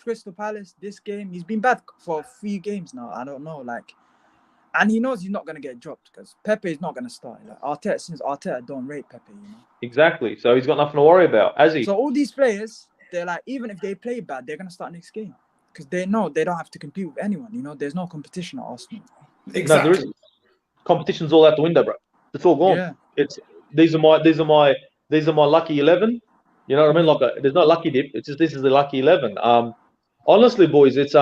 Crystal Palace, this game, he's been bad for a few games now. I don't know, like, and he knows he's not gonna get dropped because Pepe is not gonna start. Like Arteta don't rate Pepe, you know. Exactly. So he's got nothing to worry about, has he? So all these players, they're like, even if they play bad, they're gonna start next game because they know they don't have to compete with anyone. You know, there's no competition at Arsenal. Exactly. No, there is. Competition's all out the window, bro. It's all gone. Yeah. It's these are my lucky 11. You know what I mean? Like there's no lucky dip. It's just this is the lucky 11. Honestly, boys, it's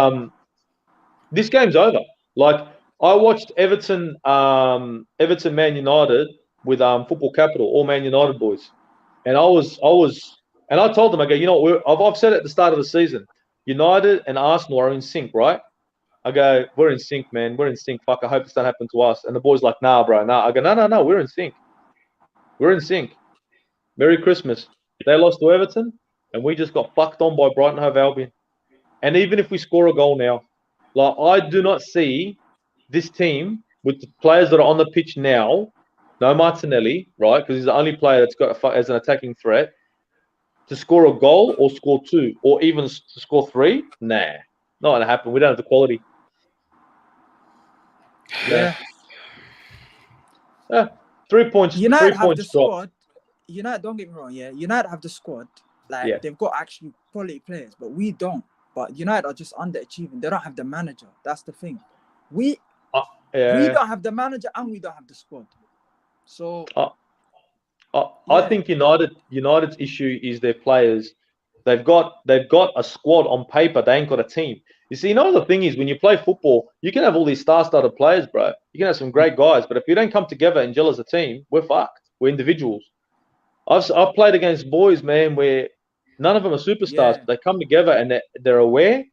this game's over. Like I watched Everton Man United with Football Capital, all Man United boys, and I told them, I go, you know what? I've said at the start of the season, United and Arsenal are in sync, right? I go, we're in sync, man. We're in sync. Fuck, I hope this don't happen to us. And the boy's like, nah, bro, nah. I go, no, we're in sync. We're in sync. Merry Christmas. They lost to Everton, and we just got fucked on by Brighton Hove Albion. And even if we score a goal now, like I do not see this team with the players that are on the pitch now, no Martinelli, right? Because he's the only player that's got as an attacking threat to score a goal or score 2 or even to score 3. Nah, not gonna happen. We don't have the quality. Yeah. 3 points. United 3 have points the drop. squad. United, don't get me wrong, yeah. United have the squad. Like they've got actually quality players, but we don't. But United are just underachieving. They don't have the manager. That's the thing. We don't have the manager and we don't have the squad. So I think United's issue is their players. They've got a squad on paper. They ain't got a team. You see, the thing is, when you play football, you can have all these star-studded players, bro. You can have some great guys, but if you don't come together and gel as a team, we're fucked. We're individuals. I've played against boys, man, where none of them are superstars, but they come together and they're aware.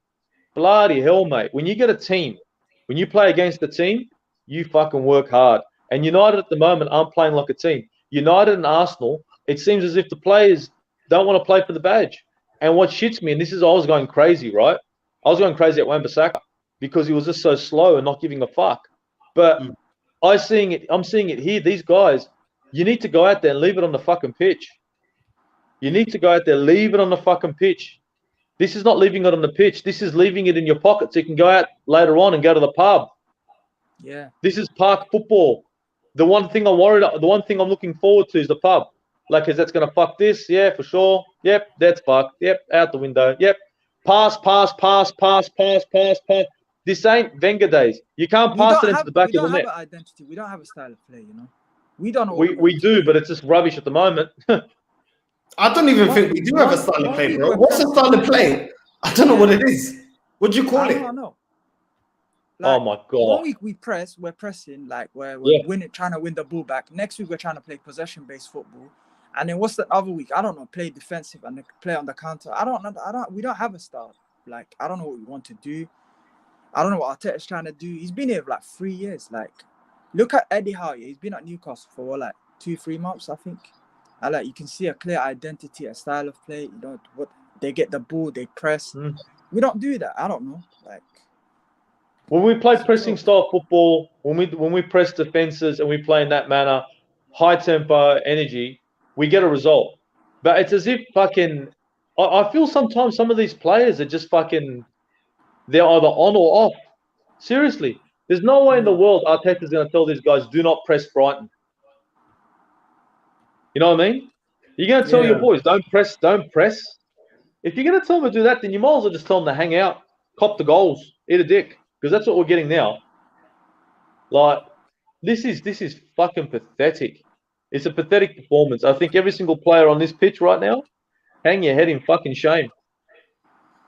Bloody hell, mate. When you get a team, when you play against a team, you fucking work hard. And United at the moment aren't playing like a team. United and Arsenal, it seems as if the players don't want to play for the badge. And what shits me, and I was going crazy, right? I was going crazy at Wan-Bissaka because he was just so slow and not giving a fuck. But I'm seeing it here. These guys, you need to go out there and leave it on the fucking pitch. You need to go out there, leave it on the fucking pitch. This is not leaving it on the pitch. This is leaving it in your pocket so you can go out later on and go to the pub. Yeah. This is park football. The one thing I'm looking forward to is the pub. Like, is that's going to fuck this? Yeah, for sure. Yep, that's fucked. Yep, out the window. Yep. Pass. This ain't Wenger days. You can't pass it into the back of the net. We don't have an identity. We don't have a style of play, We don't know. We do, but it's just rubbish at the moment. I don't even think we do have a style of play, bro. What's a style of play? I don't know what it is. What do you call it? I don't know. Like, oh my god! 1 week we're pressing, like we're winning, trying to win the ball back. Next week we're trying to play possession-based football, and then what's the other week? I don't know. Play defensive and play on the counter. I don't know. We don't have a style. Like I don't know what we want to do. I don't know what Arteta's trying to do. He's been here for like 3 years. Like, look at Eddie Howe. He's been at Newcastle for like 2-3 months, I think. And like you can see a clear identity, a style of play. What they get the ball, they press. We don't do that. I don't know. Like. When we play pressing style football, when we press defenses and we play in that manner, high tempo, energy, we get a result. But it's as if fucking, I feel sometimes some of these players are just fucking, they're either on or off. Seriously, there's no way in the world Arteta's going to tell these guys, do not press Brighton. You know what I mean? You're going to tell your boys, don't press. If you're going to tell them to do that, then you might as well just tell them to hang out, cop the goals, eat a dick. Because that's what we're getting now. Like, this is fucking pathetic. It's a pathetic performance. I think every single player on this pitch right now, hang your head in fucking shame.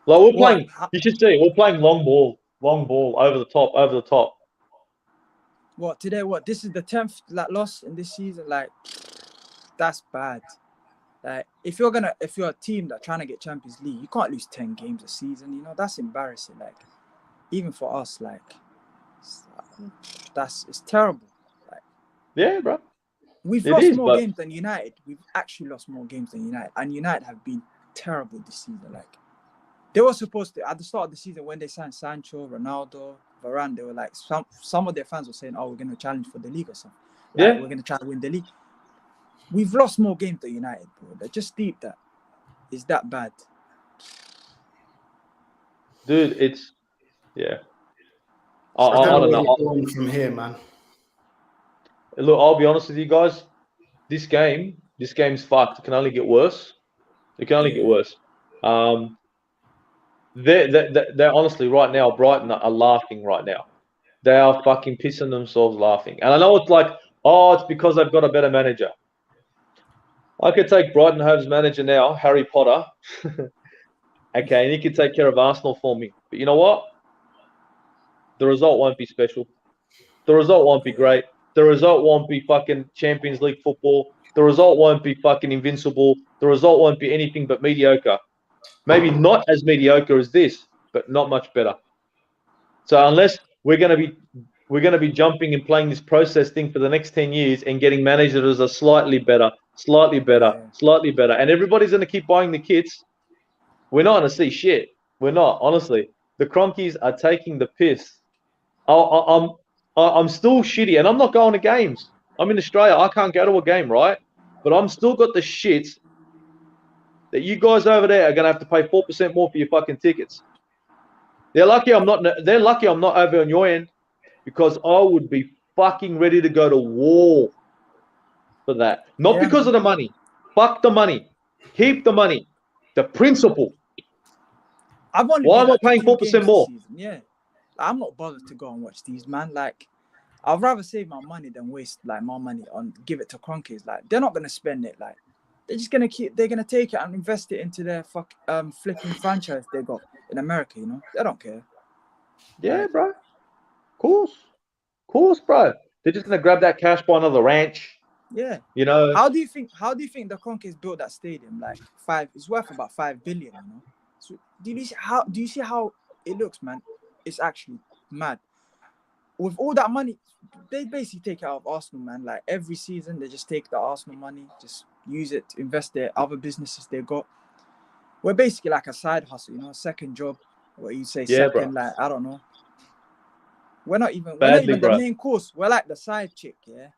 Like, we're playing, you should see, we're playing long ball, over the top. What, today, this is the 10th loss in this season? Like, that's bad. Like if you're a team that's trying to get Champions League, you can't lose 10 games a season. You know, that's embarrassing. Like even for us, like it's terrible. Like Yeah, bro. we've It lost is, more but- games than United. We've actually lost more games than United, and United have been terrible this season. Like they were supposed to at the start of the season when they signed Sancho, Ronaldo, Varane. They were like some of their fans were saying, "Oh, we're going to challenge for the league or something. Like, Yeah. we're going to try to win the league." We've lost more games than United, bro. They're just deep. That is that bad. Dude, it's yeah. I I don't where know. we're going from here, man. Look, I'll be honest with you guys. This game's fucked. It can only get worse. It can only get worse. They're honestly right now. Brighton are laughing right now. They are fucking pissing themselves laughing. And I know it's like, oh, it's because they've got a better manager. I could take Brighton Hove's manager now, Harry Potter. Okay, and he could take care of Arsenal for me. But you know what? The result won't be special. The result won't be great. The result won't be fucking Champions League football. The result won't be fucking invincible. The result won't be anything but mediocre. Maybe not as mediocre as this, but not much better. So unless we're gonna be jumping and playing this process thing for the next 10 years and getting managers that are slightly better, and everybody's gonna keep buying the kits, we're not gonna see shit. We're not, honestly. The Cronkies are taking the piss. I'm still shitty, and I'm not going to games. I'm in Australia. I can't go to a game, right? But I'm still got the shit that you guys over there are gonna have to pay 4% more for your fucking tickets. They're lucky I'm not over on your end, because I would be fucking ready to go to war for that. Not because of the money. Fuck the money. Keep the money. The principle. Why am I paying 4% more? Yeah, I'm not bothered to go and watch these, man. Like, I'd rather save my money than waste like my money on give it to Cronkies. Like, they're not gonna spend it. Like, they're just gonna they're gonna take it and invest it into their flipping franchise they got in America. You know, they don't care. Yeah, like, bro. Of course, bro. They're just gonna grab that cash, buy another ranch. Yeah. You know. How do you think the Cronkies built that stadium? Like it's worth about $5 billion. You know. So do you see how it looks, man? It's actually mad. With all that money, they basically take it out of Arsenal, man. Like every season, they just take the Arsenal money, just use it to invest their other businesses they got. We're basically like a side hustle, you know, a second job. What you say, second, bro. Like I don't know. We're not even the main course. We're like the side chick, yeah.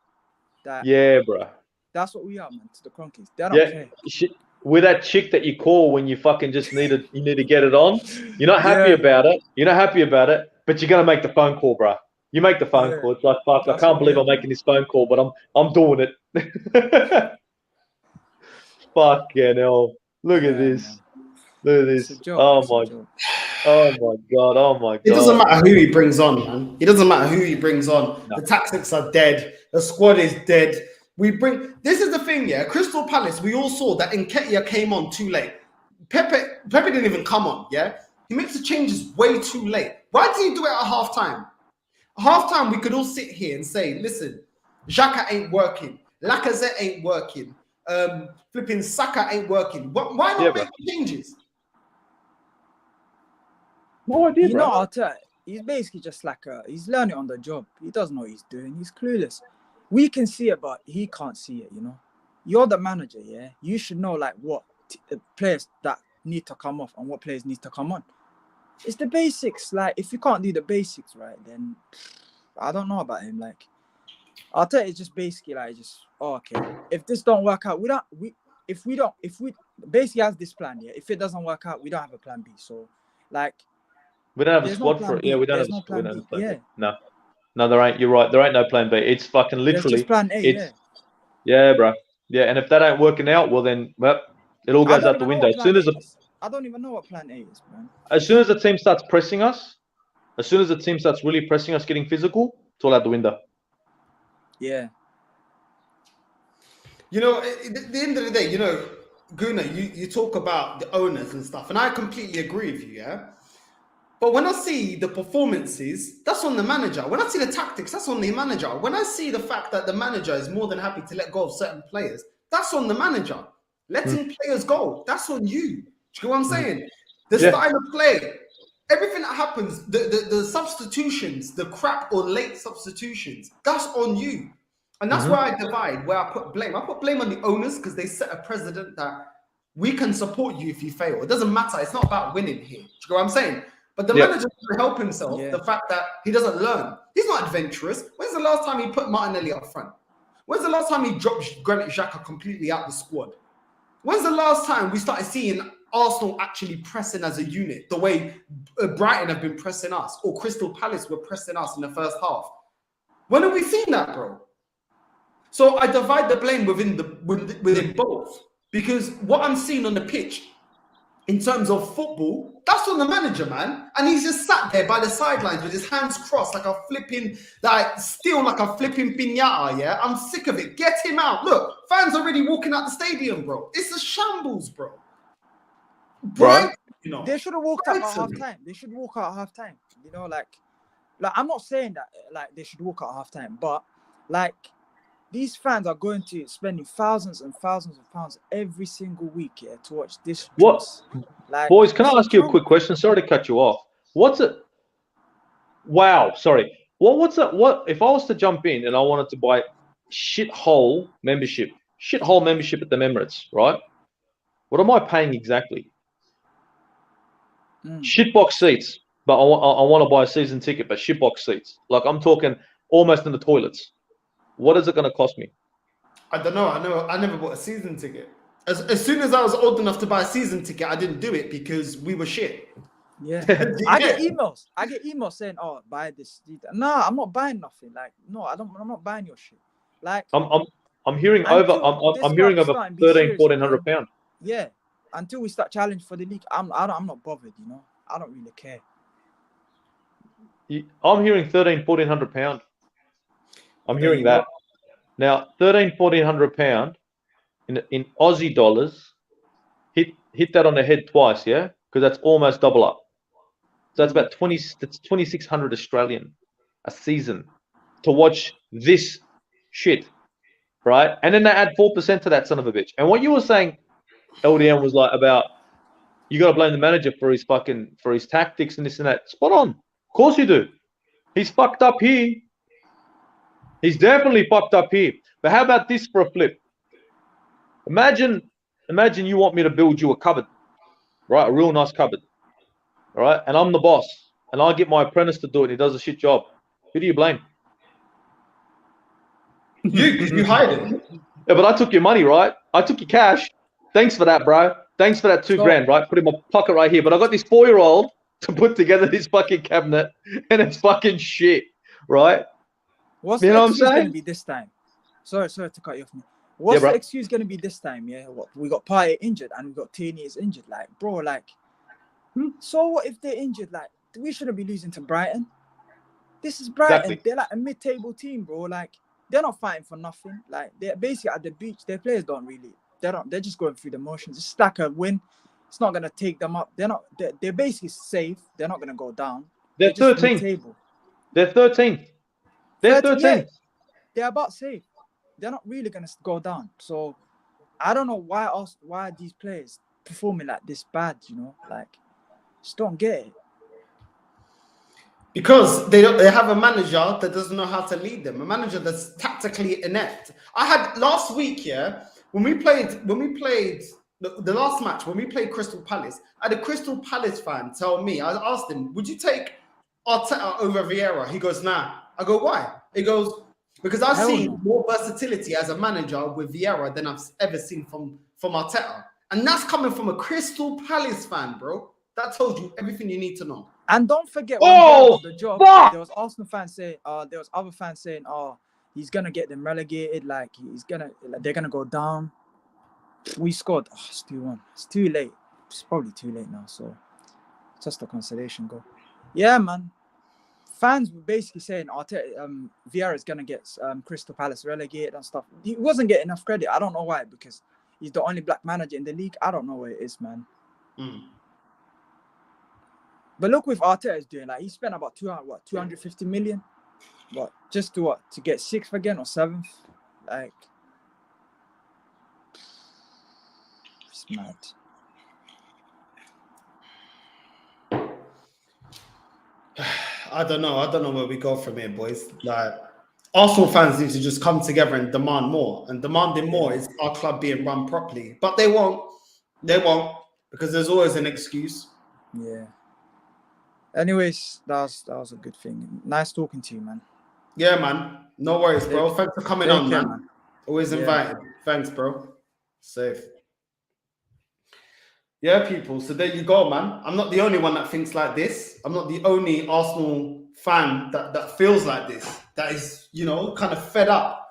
Yeah, bro. That's what we are, man. To the Cronkies, they don't care. We're that chick that you call when you fucking just need to get it on. You're not happy about it. But you're gonna make the phone call, bro. You make the phone call. It's like, fuck, I can't believe I'm making this phone call, but I'm doing it. Fucking hell. Look at this. Man. Look at this. Oh my god. It doesn't matter who he brings on, man. It doesn't matter who he brings on. No. The tactics are dead. The squad is dead. This is the thing, yeah. Crystal Palace, we all saw that Nketiah came on too late. Pepe didn't even come on, yeah. He makes the changes way too late. Why did he do it at halftime? Halftime, we could all sit here and say, listen, Xhaka ain't working. Lacazette ain't working. Flipping Saka ain't working. Why not make changes? No idea, you know, Arteta, he's basically just like he's learning on the job. He doesn't know what he's doing. He's clueless. We can see it, but he can't see it, you know. You're the manager, yeah? You should know, like, what players that need to come off and what players need to come on. It's the basics. Like, if you can't do the basics right, then I don't know about him. Like, Arteta is just basically like, okay, if this don't work out, we basically has this plan, yeah? If it doesn't work out, we don't have a plan B. So, like, we don't have a squad for it. Yeah, we don't have a plan B. No, there ain't. You're right. There ain't no plan B. It's fucking literally. There's just plan A. Yeah, bro. Yeah, and if that ain't working out, well then, it all goes out the window. I don't even know what plan A is, man. As soon as the team starts pressing us, as soon as the team starts really pressing us, getting physical, it's all out the window. Yeah. You know, at the end of the day, you know, Guna, you talk about the owners and stuff, and I completely agree with you, yeah. But when I see the performances, that's on the manager. When I see the tactics, that's on the manager. When I see the fact that the manager is more than happy to let go of certain players, that's on the manager. letting players go. That's on you. Do you know what I'm saying? The style of play, everything that happens, the substitutions, the crap or late substitutions, that's on you. And that's where I divide, where I put blame. I put blame on the owners because they set a precedent that we can support you if you fail. It doesn't matter. It's not about winning here. Do you know what I'm saying? But the manager doesn't help himself. The fact that he doesn't learn. He's not adventurous. When's the last time he put Martinelli up front? When's the last time he dropped Granit Xhaka completely out the squad? When's the last time we started seeing Arsenal actually pressing as a unit, the way Brighton have been pressing us, or Crystal Palace were pressing us in the first half? When have we seen that, bro? So I divide the blame within both, because what I'm seeing on the pitch in terms of football, that's on the manager, man. And he's just sat there by the sidelines with his hands crossed like a flipping piñata, yeah? I'm sick of it. Get him out. Look, fans already walking out the stadium, bro. It's a shambles, bro. Brighton, you know, they should have walked out at half time. They should walk out at half time. You know, like I'm not saying that like they should walk out at half time, but like these fans are going to spending thousands and thousands of pounds every single week to watch this. What? Like, boys, can I ask you a quick question? Sorry to cut you off. What's it? Wow, sorry. What's it? What if I was to jump in and I wanted to buy shithole membership at the Emirates, right? What am I paying exactly? Shitbox seats, but I want to buy a season ticket, but shitbox seats. Like I'm talking almost in the toilets. What is it going to cost me? I don't know. I never bought a season ticket. As soon as I was old enough to buy a season ticket, I didn't do it because we were shit. Yeah. I get emails saying, "Oh, buy this." No, I'm not buying nothing. Like, no, I'm not buying your shit. Like, I'm hearing over 1,400 pounds. Yeah. Until we start challenging for the league, I'm not bothered. You know, I don't really care. I'm hearing 1,400 pounds. I'm hearing that. Now, 1,400 pounds in Aussie dollars, hit that on the head twice, yeah? Because that's almost double up. So that's about 2,600 Australian a season to watch this shit, right? And then they add 4% to that son of a bitch. And what you were saying, LDM, was like about you got to blame the manager for his tactics and this and that. Spot on. Of course you do. He's fucked up here. He's definitely fucked up here. But how about this for a flip? Imagine you want me to build you a cupboard, right? A real nice cupboard, all right? And I'm the boss, and I get my apprentice to do it, and he does a shit job. Who do you blame? You hired him. Yeah, but I took your money, right? I took your cash. Thanks for that, bro. Thanks for that $2,000, right? Put it in my pocket right here. But I got this 4-year-old to put together this fucking cabinet, and it's fucking shit, right? What's the excuse going to be this time? Sorry to cut you off. What's the excuse going to be this time? Yeah, what we got Partey injured and we got Tierney is injured. Like, bro, like, so what if they're injured? Like, we shouldn't be losing to Brighton. This is Brighton. Exactly. They're like a mid-table team, bro. Like, they're not fighting for nothing. Like, they're basically at the beach. Their players they're just going through the motions. It's like a win. It's not gonna take them up. They're basically safe. They're not gonna go down. They're 13th. They're 13th. They're 13th. Yeah, they're about safe. They're not really gonna go down. So I don't know why these players performing like this bad, you know, like just don't get it. Because they have a manager that doesn't know how to lead them, a manager that's tactically inept. I had last week, when we played the last match, when we played Crystal Palace, I had a Crystal Palace fan tell me, I asked him, would you take Arteta over Vieira? He goes, nah. I go, why? He goes, because I've seen more versatility as a manager with Vieira than I've ever seen from Arteta. And that's coming from a Crystal Palace fan, bro. That tells you everything you need to know. And don't forget when Vieira got the job, there was Arsenal fans saying, there was other fans saying, he's gonna get them relegated, like they're gonna go down. We scored. It's 2-1. It's too late. It's probably too late now. So just a consolation goal. Yeah, man. Fans were basically saying Vieira is gonna get Crystal Palace relegated and stuff. He wasn't getting enough credit. I don't know why, because he's the only black manager in the league. I don't know what it is, man. But look what Arteta is doing. Like, he spent about 250 million. What, just to get 6th again or 7th? Like, It's mad. I don't know. I don't know where we go from here, boys. Like, Arsenal fans need to just come together and demand more. And demanding more is our club being run properly. But they won't. They won't, because there's always an excuse. Yeah. Anyways, that was a good thing. Nice talking to you, man. Yeah, man. No worries, bro. Thanks for coming on, care, man. Always invited. Thanks, bro. Safe. Yeah, people. So there you go, man. I'm not the only one that thinks like this. I'm not the only Arsenal fan that feels like this. That is, you know, kind of fed up.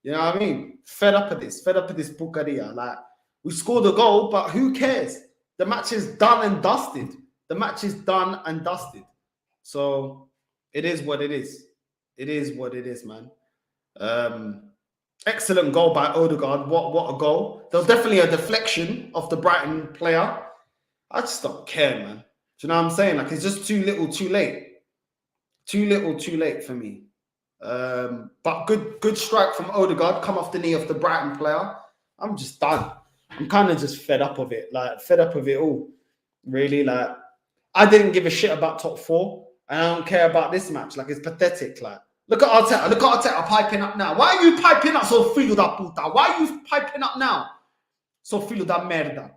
You know what I mean? Fed up of this. Fed up of this bucaria. Like, we scored a goal, but who cares? The match is done and dusted. The match is done and dusted. So it is what it is. It is what it is, man. Excellent goal by Odegaard. What a goal. There was definitely a deflection of the Brighton player. I just don't care, man. Do you know what I'm saying? Like, it's just too little, too late. Too little, too late for me. But good strike from Odegaard. Come off the knee of the Brighton player. I'm just done. I'm kind of just fed up of it. Like, fed up of it all. Really, like, I didn't give a shit about top four. And I don't care about this match. Like, it's pathetic. Like, look at Arteta. Look at Arteta piping up now. Why are you piping up so filho da puta? Why are you piping up now? So filho da merda.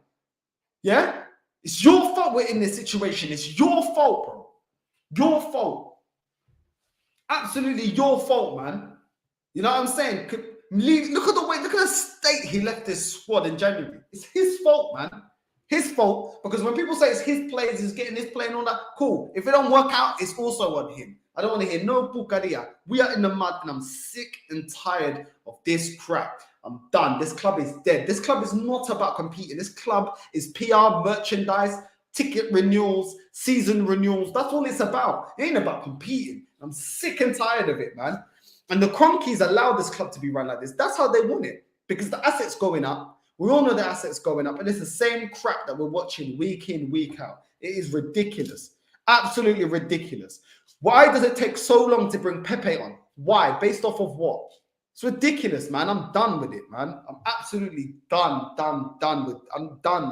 Yeah? It's your fault we're in this situation. It's your fault, bro. Your fault. Absolutely your fault, man. You know what I'm saying? Look at the state he left this squad in January. It's his fault, man. His fault, because when people say it's his players, he's getting this play and all that, cool. If it don't work out, it's also on him. I don't want to hear no bucaria. We are in the mud and I'm sick and tired of this crap. I'm done. This club is dead. This club is not about competing. This club is PR, merchandise, ticket renewals, season renewals. That's all it's about. It ain't about competing. I'm sick and tired of it, man. And the Cronkies allow this club to be run like this. That's how they want it, because the assets going up. We all know the assets going up, and it's the same crap that we're watching week in, week out. It is ridiculous. Absolutely ridiculous. Why does it take so long to bring Pepe on? Why? Based off of what? It's ridiculous, man. I'm done with it, man. I'm absolutely done, I'm done,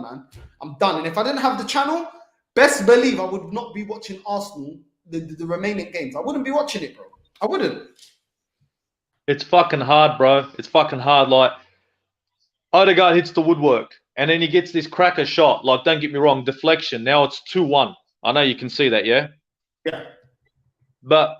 man. I'm done. And if I didn't have the channel, best believe I would not be watching Arsenal, the remaining games. I wouldn't be watching it, bro. I wouldn't. It's fucking hard, bro. It's fucking hard. Like, Odegaard hits the woodwork, and then he gets this cracker shot. Like, don't get me wrong, deflection. Now it's 2-1. I know you can see that, yeah? Yeah. But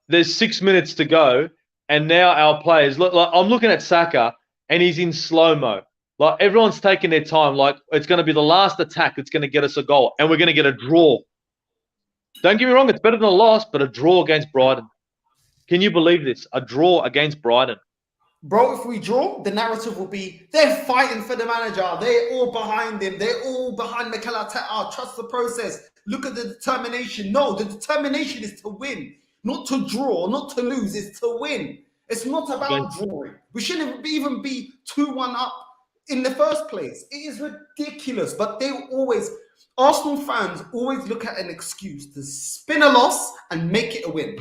there's 6 minutes to go, and now our players look. Like, I'm looking at Saka, and he's in slow-mo. Like, everyone's taking their time. Like, it's going to be the last attack that's going to get us a goal, and we're going to get a draw. Don't get me wrong, it's better than a loss, but a draw against Brighton. Can you believe this? A draw against Brighton. Bro, if we draw, the narrative will be, they're fighting for the manager. They're all behind him. They're all behind Mikel Arteta. Trust the process. Look at the determination. No, the determination is to win, not to draw, not to lose. It's to win. It's not about drawing. We shouldn't even be 2-1 up in the first place. It is ridiculous. But they always, Arsenal fans always look at an excuse to spin a loss and make it a win.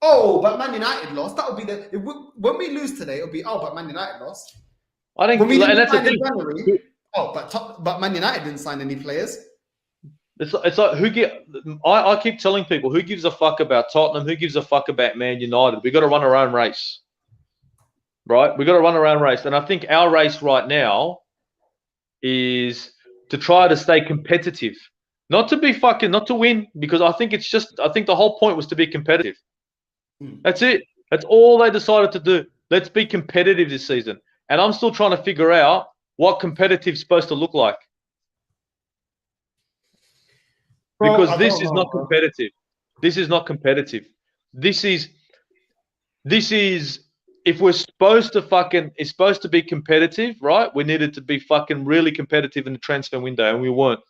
Oh, but Man United lost. That would be when we lose today. It'll be but Man United lost. I think when we didn't sign in January. But Man United didn't sign any players. It's like I keep telling people, who gives a fuck about Tottenham? Who gives a fuck about Man United? We got to run our own race, right? We got to run our own race, and I think our race right now is to try to stay competitive, not to win, because I think the whole point was to be competitive. That's it. That's all they decided to do. Let's be competitive this season. And I'm still trying to figure out what competitive is supposed to look like. Because this is not competitive. This is not competitive. This is if we're supposed to be competitive, right? We needed to be fucking really competitive in the transfer window, and we weren't.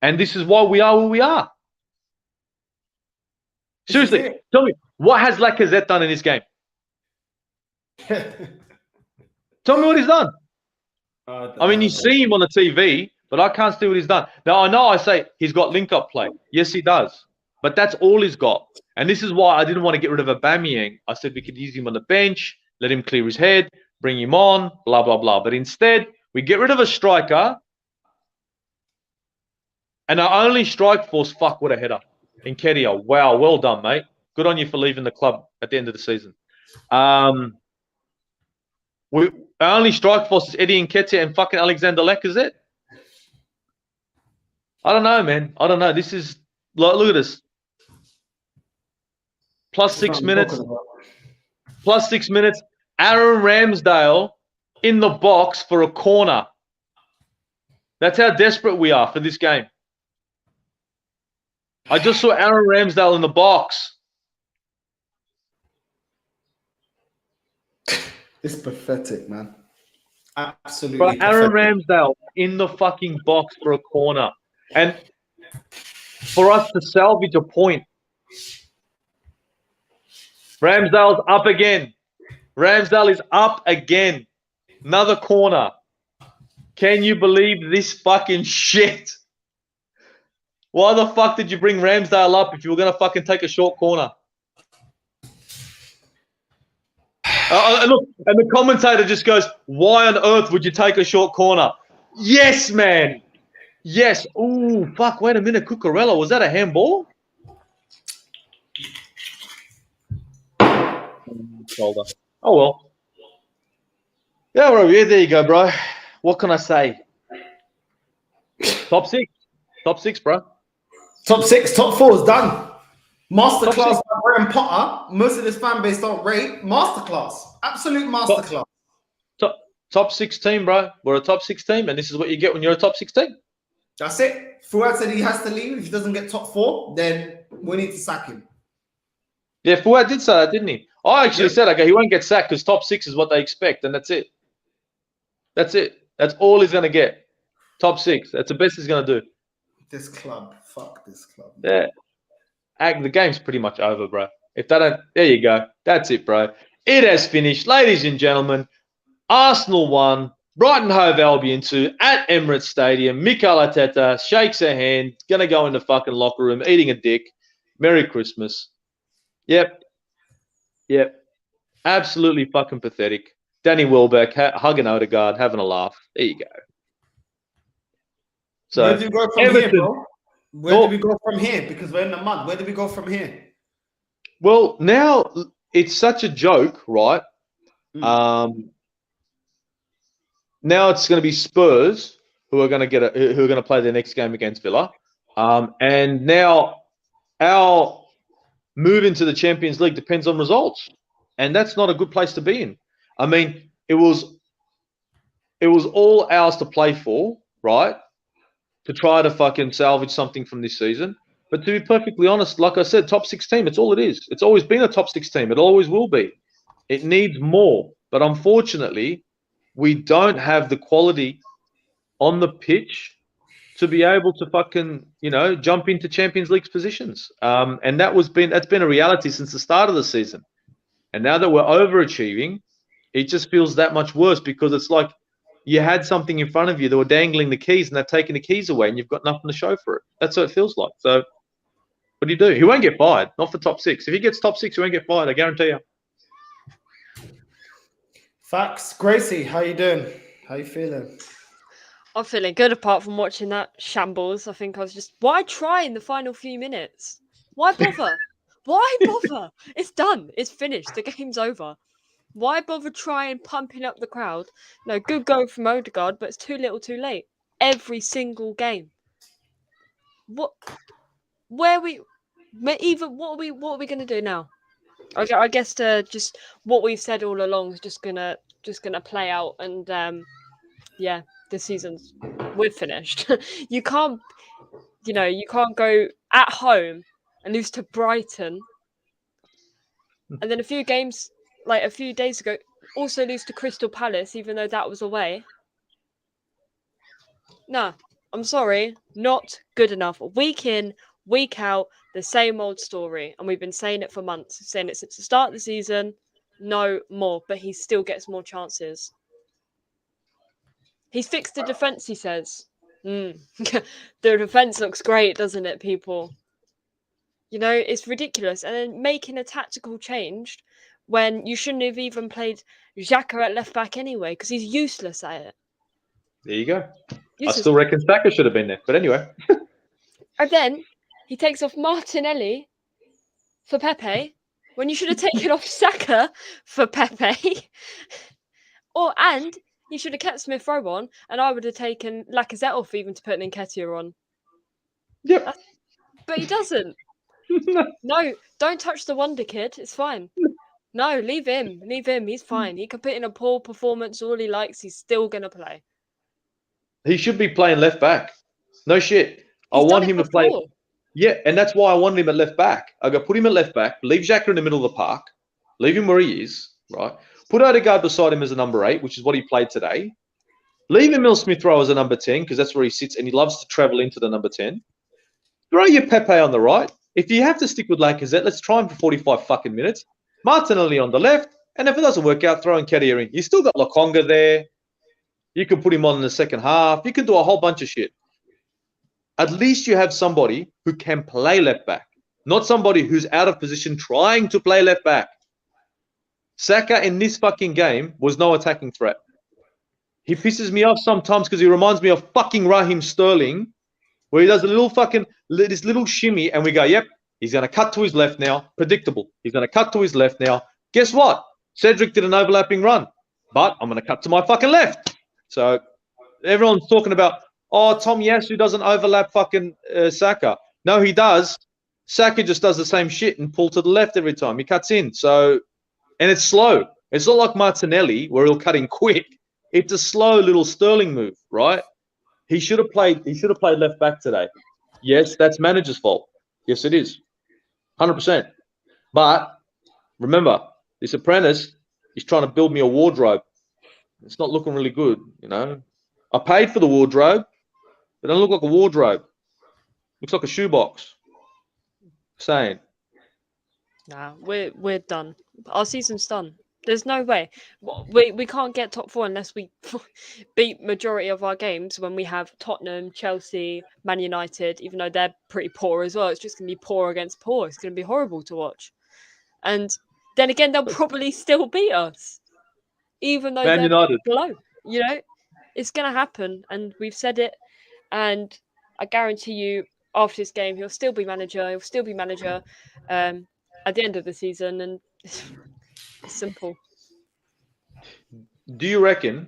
And this is why we are where we are. Seriously, tell me, what has Lacazette done in this game? Tell me what he's done. I mean, you see him on the TV, but I can't see what he's done. Now, I know I say he's got link-up play. Yes, he does. But that's all he's got. And this is why I didn't want to get rid of Aubameyang. I said we could use him on the bench, let him clear his head, bring him on, blah, blah, blah. But instead, We get rid of a striker, and our only strike force, fuck, what a header. Nketiah, wow, well done, mate. Good on you for leaving the club at the end of the season. Our only strike force is Eddie Nketiah and fucking Alexander Lacazette. I don't know, man. I don't know. This is, look at this. Plus 6 minutes. Plus 6 minutes. Aaron Ramsdale in the box for a corner. That's how desperate we are for this game. I just saw Aaron Ramsdale in the box. It's pathetic, man. Absolutely But Aaron pathetic. Ramsdale in the fucking box for a corner. And for us to salvage a point. Ramsdale's up again. Ramsdale is up again. Another corner. Can you believe this fucking shit? Why the fuck did you bring Ramsdale up if you were going to fucking take a short corner? Look, and the commentator just goes, why on earth would you take a short corner? Yes, man. Yes. Ooh, fuck, wait a minute. Cucurella, was that a handball? Shoulder. Oh, well. Yeah, bro. Yeah, there you go, bro. What can I say? Top 6. Top 6, bro. Top 6, top 4 is done. Masterclass by Graham Potter. Most of this fan base don't rate. Masterclass. Absolute masterclass. Top 6 team, bro. We're a top 6 team, and this is what you get when you're a top 6 team. That's it. Fuad said he has to leave. If he doesn't get top 4, then we need to sack him. Yeah, Fuad did say that, didn't he? I actually said, okay, he won't get sacked because top 6 is what they expect, and that's it. That's it. That's all he's going to get. Top 6. That's the best he's going to do. This club. Fuck this club. Yeah. The game's pretty much over, bro. If they don't, there you go. That's it, bro. It has finished. Ladies and gentlemen, Arsenal 1, Brighton Hove Albion 2 at Emirates Stadium. Mikel Arteta shakes her hand, going to go in the fucking locker room, eating a dick. Merry Christmas. Yep. Absolutely fucking pathetic. Danny Welbeck hugging Odegaard, having a laugh. There you go. So, where do we go from here, bro? Where do we go from here? Because we're in the mud. Where do we go from here? Well, now it's such a joke, right? Now it's going to be Spurs who are going to play their next game against Villa, and now our move into the Champions League depends on results, and that's not a good place to be in. I mean, it was all ours to play for, right? To try to fucking salvage something from this season. But to be perfectly honest, like I said, top 6 team, it's all it is. It's always been a top 6 team. It always will be. It needs more. But unfortunately, we don't have the quality on the pitch to be able to fucking, jump into Champions League positions. And that's been a reality since the start of the season. And now that we're overachieving, it just feels that much worse because it's like you had something in front of you that were dangling the keys and they've taken the keys away and you've got nothing to show for it. That's what it feels like. So what do? He won't get fired, not for top 6. If he gets top 6, he won't get fired, I guarantee you. Facts. Gracie, how you doing? How you feeling? I'm feeling good apart from watching that shambles. I think I was just, why try in the final few minutes? Why bother? Why bother? It's done. It's finished. The game's over. Why bother trying pumping up the crowd? No, good go from Odegaard, but it's too little too late. Every single game. What are we gonna do now? I guess just what we've said all along is just gonna play out, and this season's we're finished. You can't go at home and lose to Brighton, and then a few days ago also lose to Crystal Palace, even though that was away. No, I'm sorry, not good enough. Week in, week out, the same old story. And we've been saying it for months, saying it since the start of the season. No more, but he still gets more chances. He's fixed the defence, he says. The defence looks great, doesn't it, people? It's ridiculous. And then making a tactical change when you shouldn't have even played Xhaka at left back anyway, because he's useless at it. There you go. I Useless. still reckon Saka should have been there. But anyway. And then he takes off Martinelli for Pepe when you should have taken off Saka for Pepe. And you should have kept Smith Rowe on, and I would have taken Lacazette off even to put Nketiah on. Yep. But he doesn't. No, don't touch the Wonder Kid. It's fine. No, leave him. Leave him. He's fine. He can put in a poor performance all he likes. He's still going to play. He should be playing left back. No shit. I He's want done it him to play. before. Yeah, and that's why I wanted him at left back. I go put him at left back, leave Xhaka in the middle of the park, leave him where he is, right? Put Odegaard beside him as a number 8, which is what he played today. Leave Emil Smith Rowe as a number 10 because that's where he sits and he loves to travel into the number 10. Throw your Pepe on the right. If you have to stick with Lacazette, let's try him for 45 fucking minutes. Martinelli on the left, and if it doesn't work out, throw in Nketiah in. You still got Lokonga there. You can put him on in the second half. You can do a whole bunch of shit. At least you have somebody who can play left back, not somebody who's out of position trying to play left back. Saka in this fucking game was no attacking threat. He pisses me off sometimes because he reminds me of fucking Raheem Sterling, where he does a little fucking, this little shimmy, and we go, yep, he's going to cut to his left now. Predictable. He's going to cut to his left now. Guess what? Cedric did an overlapping run, but I'm going to cut to my fucking left. So everyone's talking about, oh, Tom Yasu doesn't overlap fucking Saka. No, he does. Saka just does the same shit and pull to the left every time. He cuts in. So, and it's slow. It's not like Martinelli where he'll cut in quick. It's a slow little Sterling move, right? He should have played left back today. Yes, that's manager's fault. Yes, it is. 100%. But remember, this apprentice is trying to build me a wardrobe. It's not looking really good, you know. I paid for the wardrobe. It doesn't look like a wardrobe. Looks like a shoebox. Saying. Nah, we're done. Our season's done. There's no way. We can't get top 4 unless we beat majority of our games when we have Tottenham, Chelsea, Man United, even though they're pretty poor as well. It's just going to be poor against poor. It's going to be horrible to watch. And then again, they'll probably still beat us, even though Man they're United. below. You know, it's going to happen, and we've said it. And I guarantee you, after this game, he'll still be manager. He'll still be manager at the end of the season, and it's simple. Do you reckon,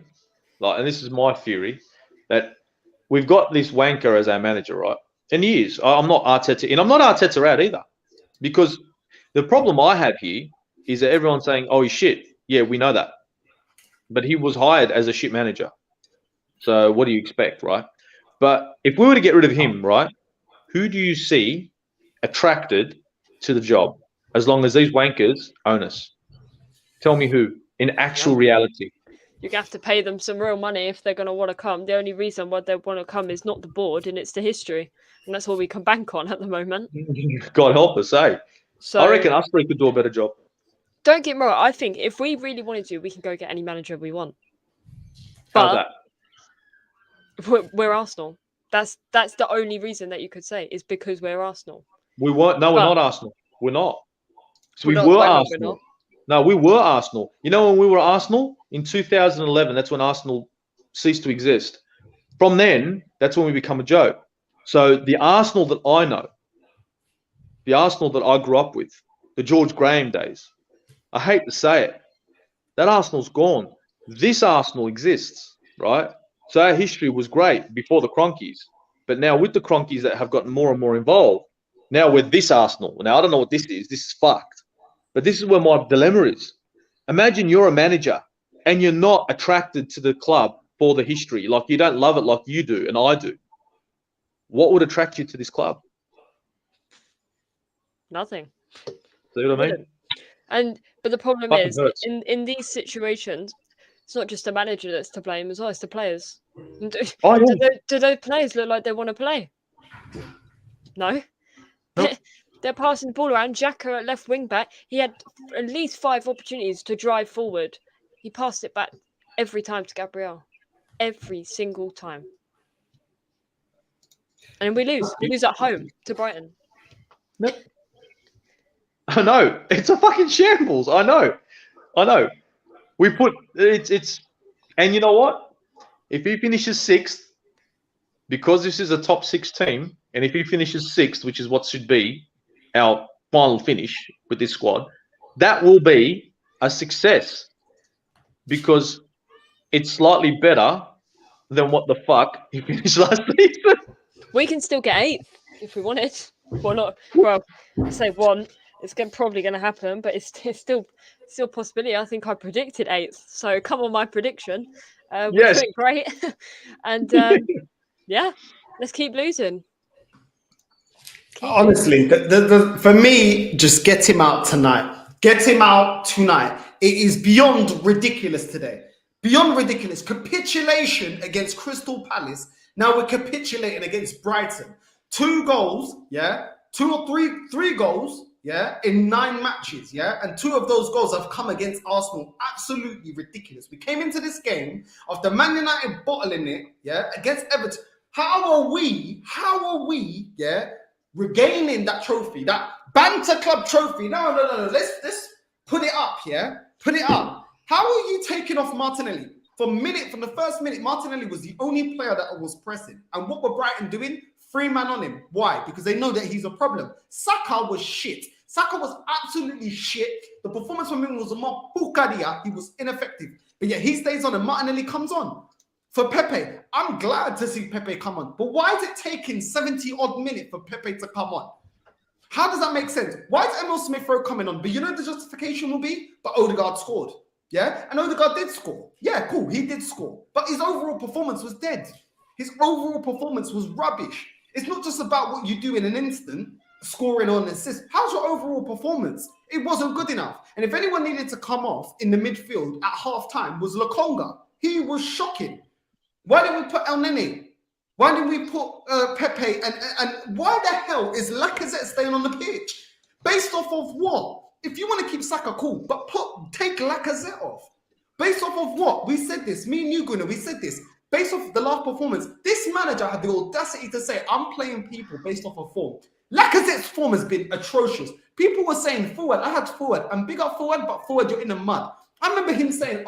like, and this is my theory, that we've got this wanker as our manager, right? And he is. I'm not Arteta in. I'm not Arteta out either. Because the problem I have here is that everyone's saying, oh, he's shit. Yeah, we know that. But he was hired as a shit manager. So what do you expect, right? But if we were to get rid of him, right, who do you see attracted to the job as long as these wankers own us? Tell me who, in actual reality. You're going to have to pay them some real money if they're going to want to come. The only reason why they want to come is not the board, and it's the history. And that's all we can bank on at the moment. God help us, eh? So, I reckon us three could do a better job. Don't get me wrong. I think if we really wanted to, we can go get any manager we want. How's But that? we're Arsenal. That's the only reason that you could say is because we're Arsenal. We weren't. No, we're not Arsenal. We're not. So we We're not- were why not, Arsenal. we're not? No, we were Arsenal. You know when we were Arsenal? In 2011, that's when Arsenal ceased to exist. From then, that's when we become a joke. So the Arsenal that I know, the Arsenal that I grew up with, the George Graham days, I hate to say it, that Arsenal's gone. This Arsenal exists, right? So our history was great before the Cronkies. But now with the Cronkies that have gotten more and more involved, now we're this Arsenal. Now, I don't know what this is. This is fucked. But this is where my dilemma is. Imagine you're a manager and you're not attracted to the club for the history. Like, you don't love it like you do and I do. What would attract you to this club? Nothing. See what I mean? But the problem Fucking is, hurts. in these situations, it's not just the manager that's to blame as well. It's the players. Oh, yeah. Do those players look like they want to play? No. Nope. They're passing the ball around. Xhaka at left wing back. He had at least 5 opportunities to drive forward. He passed it back every time to Gabriel. Every single time. And we lose. We lose at home to Brighton. Nope. I know. It's a fucking shambles. I know. We put it's and you know what? If he finishes 6th, because this is a top 6 team, and if he finishes 6th, which is what should be our final finish with this squad, that will be a success because it's slightly better than what the fuck he finished last season. We can still get 8th if we want it. Well, not. Well, I say want. It's probably going to happen, but it's still a possibility. I think I predicted 8th, so come on my prediction. We're Yes. doing great, and yeah, let's keep losing. Honestly, for me, just get him out tonight. Get him out tonight. It is beyond ridiculous today. Beyond ridiculous. Capitulation against Crystal Palace. Now we're capitulating against Brighton. 2 goals, yeah? 2 or 3 goals, yeah? In 9 matches, yeah? And 2 of those goals have come against Arsenal. Absolutely ridiculous. We came into this game after Man United bottling it, yeah? Against Everton. How are we, yeah? Regaining that trophy, that Banter Club trophy. No. Let's put it up, yeah? Put it up. How are you taking off Martinelli? From the first minute, Martinelli was the only player that was pressing. And what were Brighton doing? 3 man on him. Why? Because they know that he's a problem. Saka was shit. Saka was absolutely shit. The performance from him was a more pukadia. He was ineffective. But yet he stays on and Martinelli comes on. For Pepe, I'm glad to see Pepe come on. But why is it taking 70 odd minutes for Pepe to come on? How does that make sense? Why is Emil Smith-Rowe coming on? But you know the justification will be? But Odegaard scored. Yeah? And Odegaard did score. Yeah, cool. He did score. But his overall performance was dead. His overall performance was rubbish. It's not just about what you do in an instant, scoring on an assist. How's your overall performance? It wasn't good enough. And if anyone needed to come off in the midfield at half-time was Lokonga. He was shocking. Why didn't we put El Nene? Why didn't we put Pepe? And why the hell is Lacazette staying on the pitch? Based off of what? If you want to keep Saka, cool, but take Lacazette off. Based off of what? We said this. Me and you, Gunnar, we said this. Based off the last performance, this manager had the audacity to say, I'm playing people based off of form. Lacazette's form has been atrocious. People were saying, forward, I had forward. I'm big up forward, but forward, you're in the mud. I remember him saying,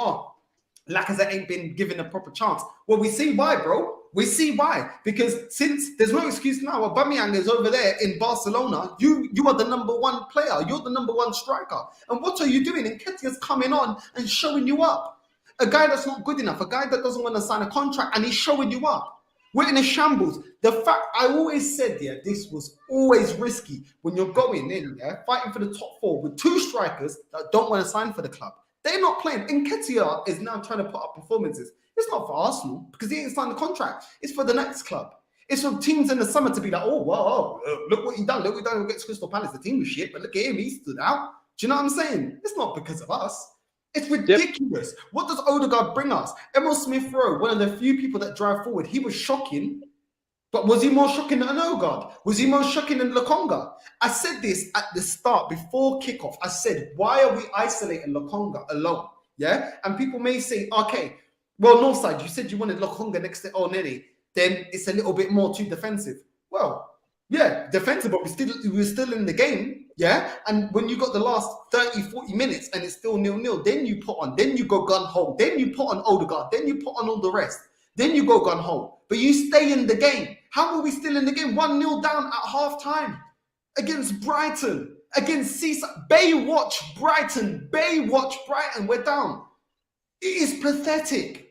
Lacazette ain't been given a proper chance. Well, we see why, bro. We see why. Because since there's no excuse now, Aubameyang is over there in Barcelona. You are the number 1 player. You're the number 1 striker. And what are you doing? Nketiah's coming on and showing you up. A guy that's not good enough. A guy that doesn't want to sign a contract and he's showing you up. We're in a shambles. The fact, I always said, yeah, this was always risky when you're going in, yeah, fighting for the top 4 with 2 strikers that don't want to sign for the club. They're not playing. Nketiah is now trying to put up performances. It's not for Arsenal because he ain't signed the contract. It's for the next club. It's for teams in the summer to be like, oh, whoa, look what he done. Look what he done against Crystal Palace. The team was shit, but look at him. He stood out. Do you know what I'm saying? It's not because of us. It's ridiculous. Yep. What does Odegaard bring us? Emil Smith-Rowe, one of the few people that drive forward, he was shocking. But was he more shocking than Odegaard? Was he more shocking than Lokonga? I said this at the start, before kickoff. I said, why are we isolating Lokonga alone? Yeah? And people may say, okay, well, Northside, you said you wanted Lokonga next to Onene. Then it's a little bit more too defensive. Well, yeah, defensive, but we're still in the game. Yeah? And when you got the last 30, 40 minutes and it's still 0-0, then you go gun-ho. Then you put on Odegaard. Then you put on all the rest. Then you go gun-ho. But you stay in the game. How are we still in the game? 1-0 down at half-time against Brighton, against Seaside. Baywatch Brighton. We're down. It is pathetic.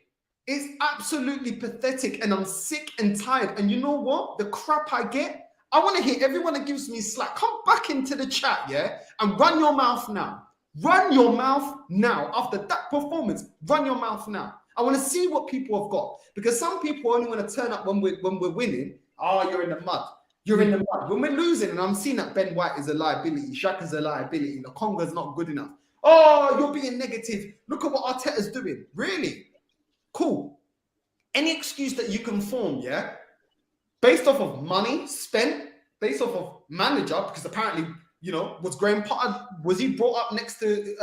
It's absolutely pathetic. And I'm sick and tired. And you know what? The crap I get, I want to hear everyone that gives me slack. Come back into the chat, yeah? And run your mouth now. Run your mouth now. After that performance, run your mouth now. I want to see what people have got. Because some people only want to turn up when we're winning. Oh, you're in the mud. You're in the mud. When we're losing, and I'm seeing that Ben White is a liability, Xhaka's a liability, Lokonga's not good enough. Oh, you're being negative. Look at what Arteta's doing. Really? Cool. Any excuse that you can form, yeah? Based off of money spent, based off of manager, because apparently, you know, was Graham Potter, was he brought up next to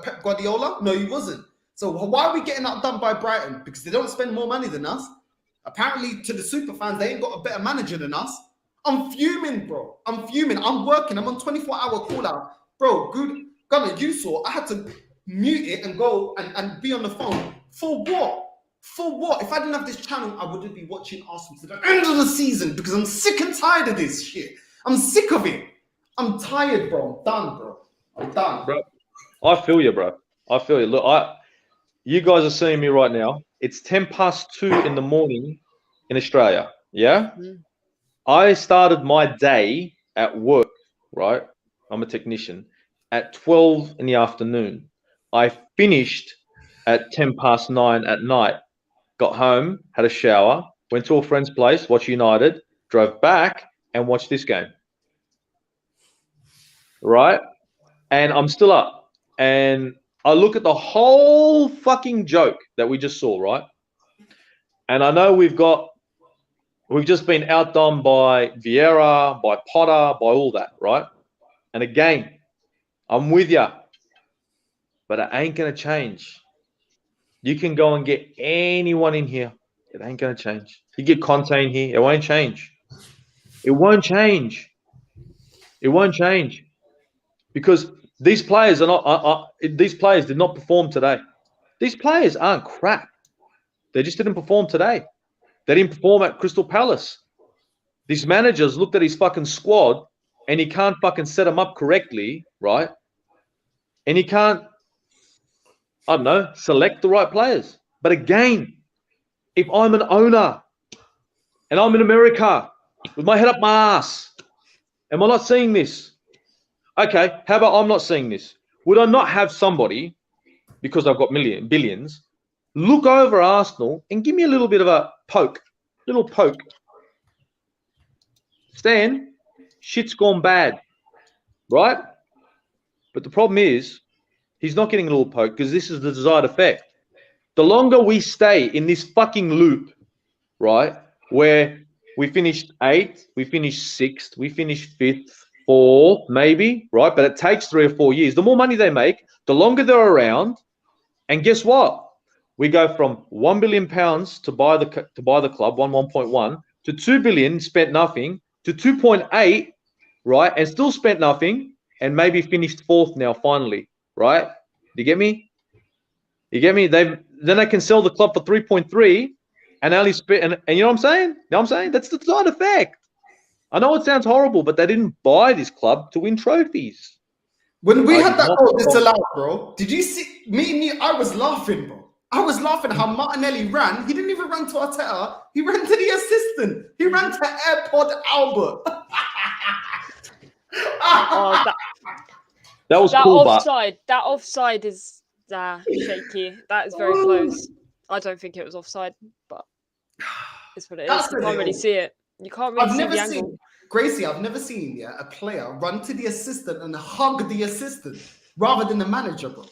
Pep Guardiola? No, he wasn't. So why are we getting outdone by Brighton? Because they don't spend more money than us. Apparently, to the super fans, they ain't got a better manager than us. I'm fuming, bro. I'm fuming. I'm working. I'm on 24-hour call out. Bro, good. Gunnar, you saw I had to mute it and go and be on the phone. For what? For what? If I didn't have this channel, I wouldn't be watching Arsenal to the end of the season because I'm sick and tired of this shit. I'm sick of it. I'm tired, bro. I'm done, bro. I'm done. Bro, I feel you, bro. I feel you. Look, you guys are seeing me right now. It's 2:10 in the morning in Australia. Yeah? I started my day at work, right? I'm a technician, at 12 in the afternoon. I finished at 9:10 at night. Got home, had a shower, went to a friend's place, watched United, drove back and watched this game. Right? And I'm still up. And I look at the whole fucking joke that we just saw, right? And I know we've just been outdone by Vieira, by Potter, by all that, right? And again, I'm with you, but it ain't going to change. You can go and get anyone in here. It ain't going to change. You get Conte in here. It won't change. It won't change. It won't change. Because these players are not. These players did not perform today. These players aren't crap. They just didn't perform today. They didn't perform at Crystal Palace. These managers looked at his fucking squad and he can't fucking set them up correctly, right? And he can't, I don't know, select the right players. But again, if I'm an owner and I'm in America with my head up my ass, am I not seeing this? Okay, how about I'm not seeing this? Would I not have somebody, because I've got billions, look over Arsenal and give me a little bit of a poke, little poke. Stan, shit's gone bad, right? But the problem is, he's not getting a little poke because this is the desired effect. The longer we stay in this fucking loop, right, where we finished 8th, we finished 6th, we finished 5th, 4th, maybe, right? But it takes 3 or 4 years. The more money they make, the longer they're around. And guess what? We go from £1 billion to buy the club, 1.1, to 2 billion, spent nothing, to 2.8, right, and still spent nothing, and maybe finished 4th now, finally, right? Do you get me? You get me? Then they can sell the club for 3.3, and only spent, and you know what I'm saying? You know what I'm saying? That's the side effect. I know it sounds horrible, but they didn't buy this club to win trophies. When we had that goal disallowed, bro, did you see me and you? I was laughing, bro. I was laughing how Martinelli ran. He didn't even run to Arteta. He ran to the assistant. He ran to AirPod Albert. Oh, that was that cool, offside. That offside is shaky. That is very close. I don't think it was offside, but it's what it is. You can't really see it. You can't really see the angle. Gracie, I've never seen a player run to the assistant and hug the assistant rather than the manager, bro.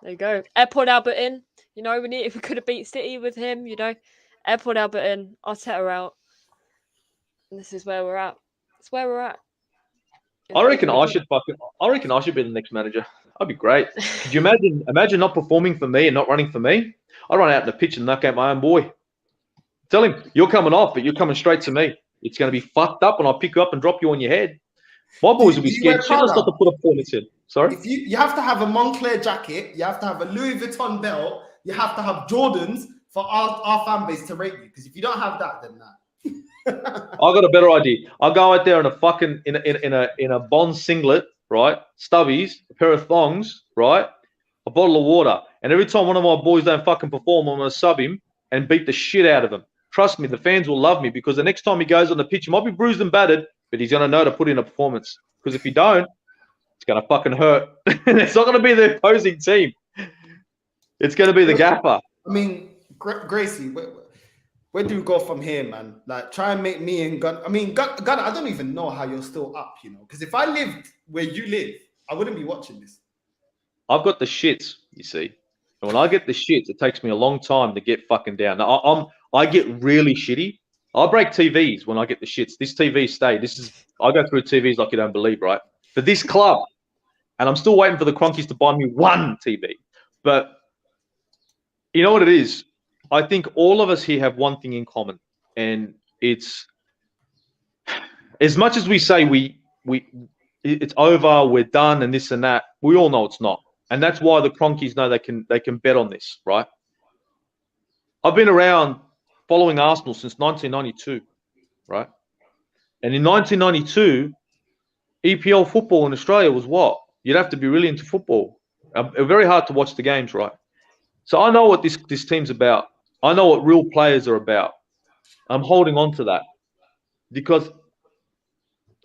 There you go. AirPod Albert in. You know, if we could have beat City with him, you know, AirPod Albert in, Arteta out. And this is where we're at. It's where we're at. I reckon I should be the next manager. That'd be great. Could you imagine not performing for me and not running for me? I run out in the pitch and knock out my own boy. Tell him, you're coming off, but you're coming straight to me. It's going to be fucked up, and I'll pick you up and drop you on your head. My boys will be scared shitless not to put a performance in. Sorry? If you have to have a Moncler jacket, you have to have a Louis Vuitton belt, you have to have Jordans for our fan base to rate you. Because if you don't have that, then that. I got a better idea. I'll go out there in a fucking in a Bond singlet, right? Stubbies, a pair of thongs, right? A bottle of water. And every time one of my boys don't fucking perform, I'm gonna sub him and beat the shit out of him. Trust me, the fans will love me because the next time he goes on the pitch, he might be bruised and battered, but he's gonna know to put in a performance. Because if you don't, it's gonna fucking hurt. And it's not gonna be the opposing team. It's gonna be the gaffer. I mean, Gracie, where do we go from here, man? Like, try and make me and Gunn. I mean, Gunn, I don't even know how you're still up, you know? Because if I lived where you live, I wouldn't be watching this. I've got the shits, you see. And when I get the shits, it takes me a long time to get fucking down. Now, I get really shitty. I break TVs when I get the shits. This TV stay. I go through TVs like you don't believe, right? For this club. And I'm still waiting for the Cronkies to buy me one TV. But you know what it is? I think all of us here have one thing in common. And it's, as much as we say it's over, we're done, and this and that, we all know it's not. And that's why the Cronkies know they can bet on this, right? I've been around following Arsenal since 1992, right? And in 1992, EPL football in Australia was what? You'd have to be really into football. Very hard to watch the games, right? So I know what this team's about. I know what real players are about. I'm holding on to that because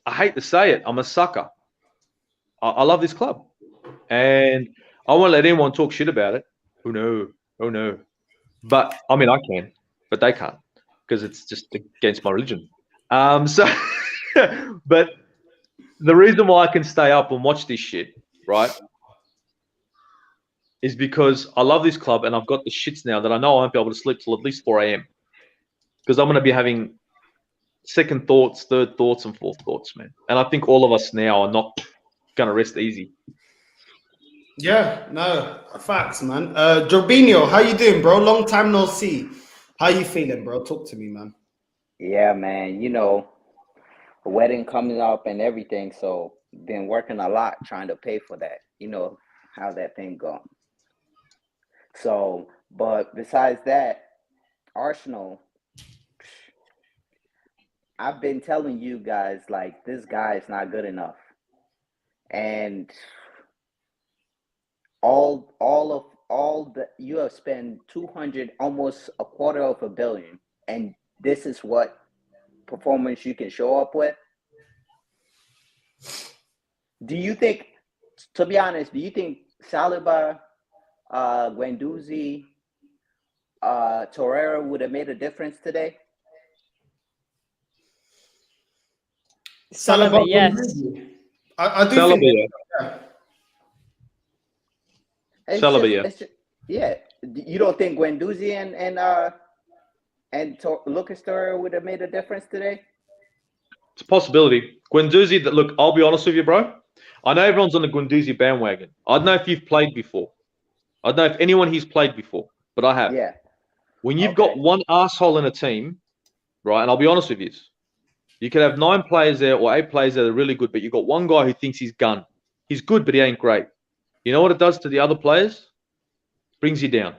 I hate to say it, I'm a sucker. I love this club, and I won't let anyone talk shit about it. Oh no. But I mean, I can, but they can't because it's just against my religion. So, but the reason why I can stay up and watch this shit, right, is because I love this club and I've got the shits now that I know I won't be able to sleep till at least 4 a.m. because I'm going to be having second thoughts, third thoughts, and fourth thoughts, man. And I think all of us now are not going to rest easy. Yeah, no, facts, man. Jorginho, how you doing, bro? Long time no see. How you feeling, bro? Talk to me, man. Yeah, man. You know, a wedding coming up and everything. So been working a lot trying to pay for that. You know how that thing going. So, but besides that, Arsenal, I've been telling you guys like this guy is not good enough. And all the you have spent 200, almost $250 million, and this is what performance you can show up with. Do you think, to be honest, do you think Saliba, Guendouzi, Torreira would have made a difference today? Saliba, yes. I do Saliba, think. yeah. Saliba, yeah. It's just, yeah. You don't think Guendouzi and Lucas Torreira would have made a difference today? It's a possibility. Guendouzi, look, I'll be honest with you, bro. I know everyone's on the Guendouzi bandwagon. I don't know if you've played before. I don't know if anyone here's played before, but I have. Yeah. When you've got one asshole in a team, right, and I'll be honest with you, you could have 9 players there or 8 players that are really good, but you've got one guy who thinks he's gun. He's good, but he ain't great. You know what it does to the other players? Brings you down.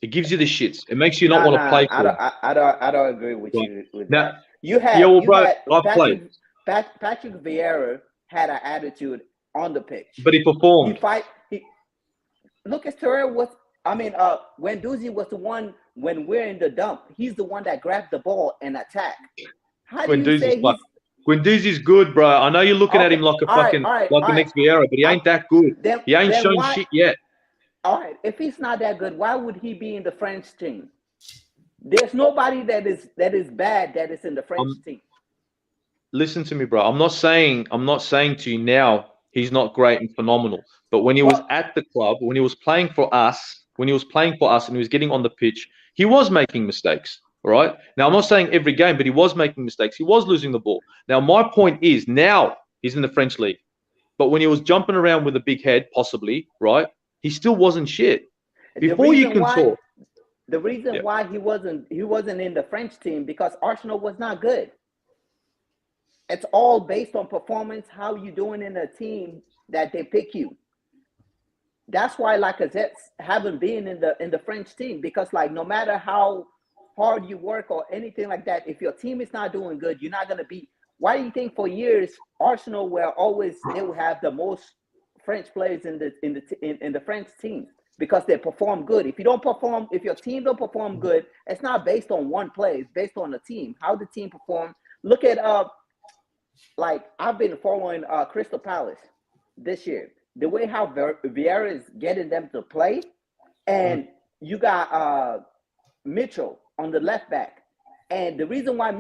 It gives you the shits. It makes you not want to play for him. I don't agree with you with Now, that. You had Patrick Vieira had an attitude on the pitch, but he performed. Lucas Torreira was. I mean, Guendouzi was the one when we're in the dump. He's the one that grabbed the ball and attacked. How do you say he's? Guendouzi's good, bro. I know you're looking at him like a fucking the next Vieira, but he ain't that good. He ain't shown shit yet. All right, if he's not that good, why would he be in the French team? There's nobody that is bad that is in the French team. Listen to me, bro. I'm not saying to you now he's not great and phenomenal. But when he was at the club, when he was playing for us, and he was getting on the pitch, he was making mistakes. All right. Now I'm not saying every game, but he was making mistakes. He was losing the ball. Now my point is, now he's in the French league, but when he was jumping around with a big head, possibly, right? He still wasn't shit. Before you can talk. The reason why he wasn't in the French team because Arsenal was not good. It's all based on performance, how you doing in a team that they pick you. That's why Lacazette haven't been in the French team because like no matter how hard you work or anything like that, if your team is not doing good, you're not gonna be. Why do you think for years Arsenal they will have the most French players in the French team because they perform good. If your team don't perform good, it's not based on one play. It's based on the team. How the team perform. Look at like I've been following Crystal Palace this year. The way how Vieira is getting them to play, and you got Mitchell on the left back. And the reason why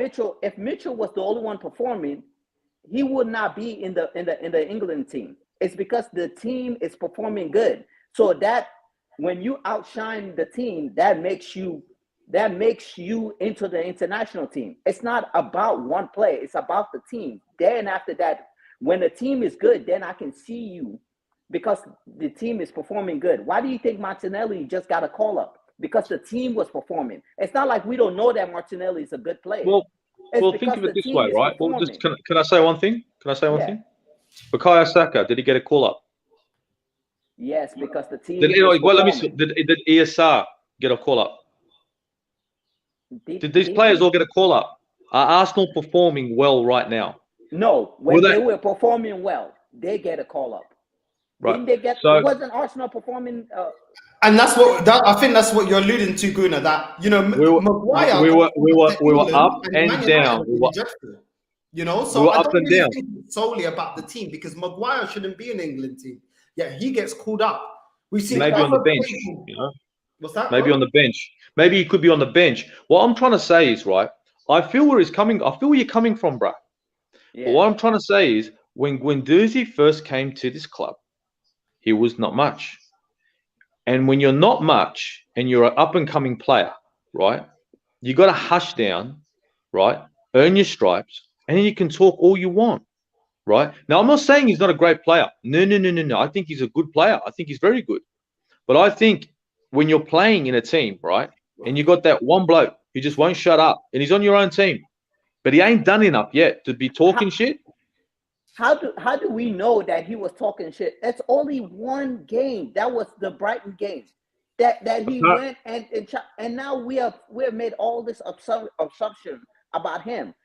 if Mitchell was the only one performing, he would not be in the England team. It's because the team is performing good. So that when you outshine the team, that makes you into the international team. It's not about one play. It's about the team. Then after that, when the team is good, then I can see you because the team is performing good. Why do you think Martinelli just got a call up? Because the team was performing. It's not like we don't know that Martinelli is a good player. Well, think of it this way, right? Well, can I say one thing? Thing? Bukayo Saka, did he get a call up? Yes, because the team. Did ESR get a call up? Did these players all get a call up? Are Arsenal performing well right now? No, when they were performing well, they get a call up. Right. Didn't they get? So, wasn't Arsenal performing? And that's what I think that's what you're alluding to, Guna. That Maguire, we were up and down. You know, so we were I up don't and really down. think it's solely about the team because Maguire shouldn't be an England team. Yeah, he gets called up. We've seen maybe on the bench. people. You know, What's that? maybe bro? on the bench. Maybe he could be on the bench. What I'm trying to say is, right, I feel where he's coming. I feel where you're coming from, bro. Yeah. But what I'm trying to say is, when Guendouzi first came to this club, he was not much. And when you're not much and you're an up-and-coming player, right, you got to hush down, right, earn your stripes, and then you can talk all you want, right? Now, I'm not saying he's not a great player. No. I think he's a good player. I think he's very good. But I think when you're playing in a team, right, and you got that one bloke who just won't shut up, and he's on your own team, but he ain't done enough yet to be talking shit. How do we know that he was talking shit? That's only one game. That was the Brighton game. That he went and now we have made all this assumption about him.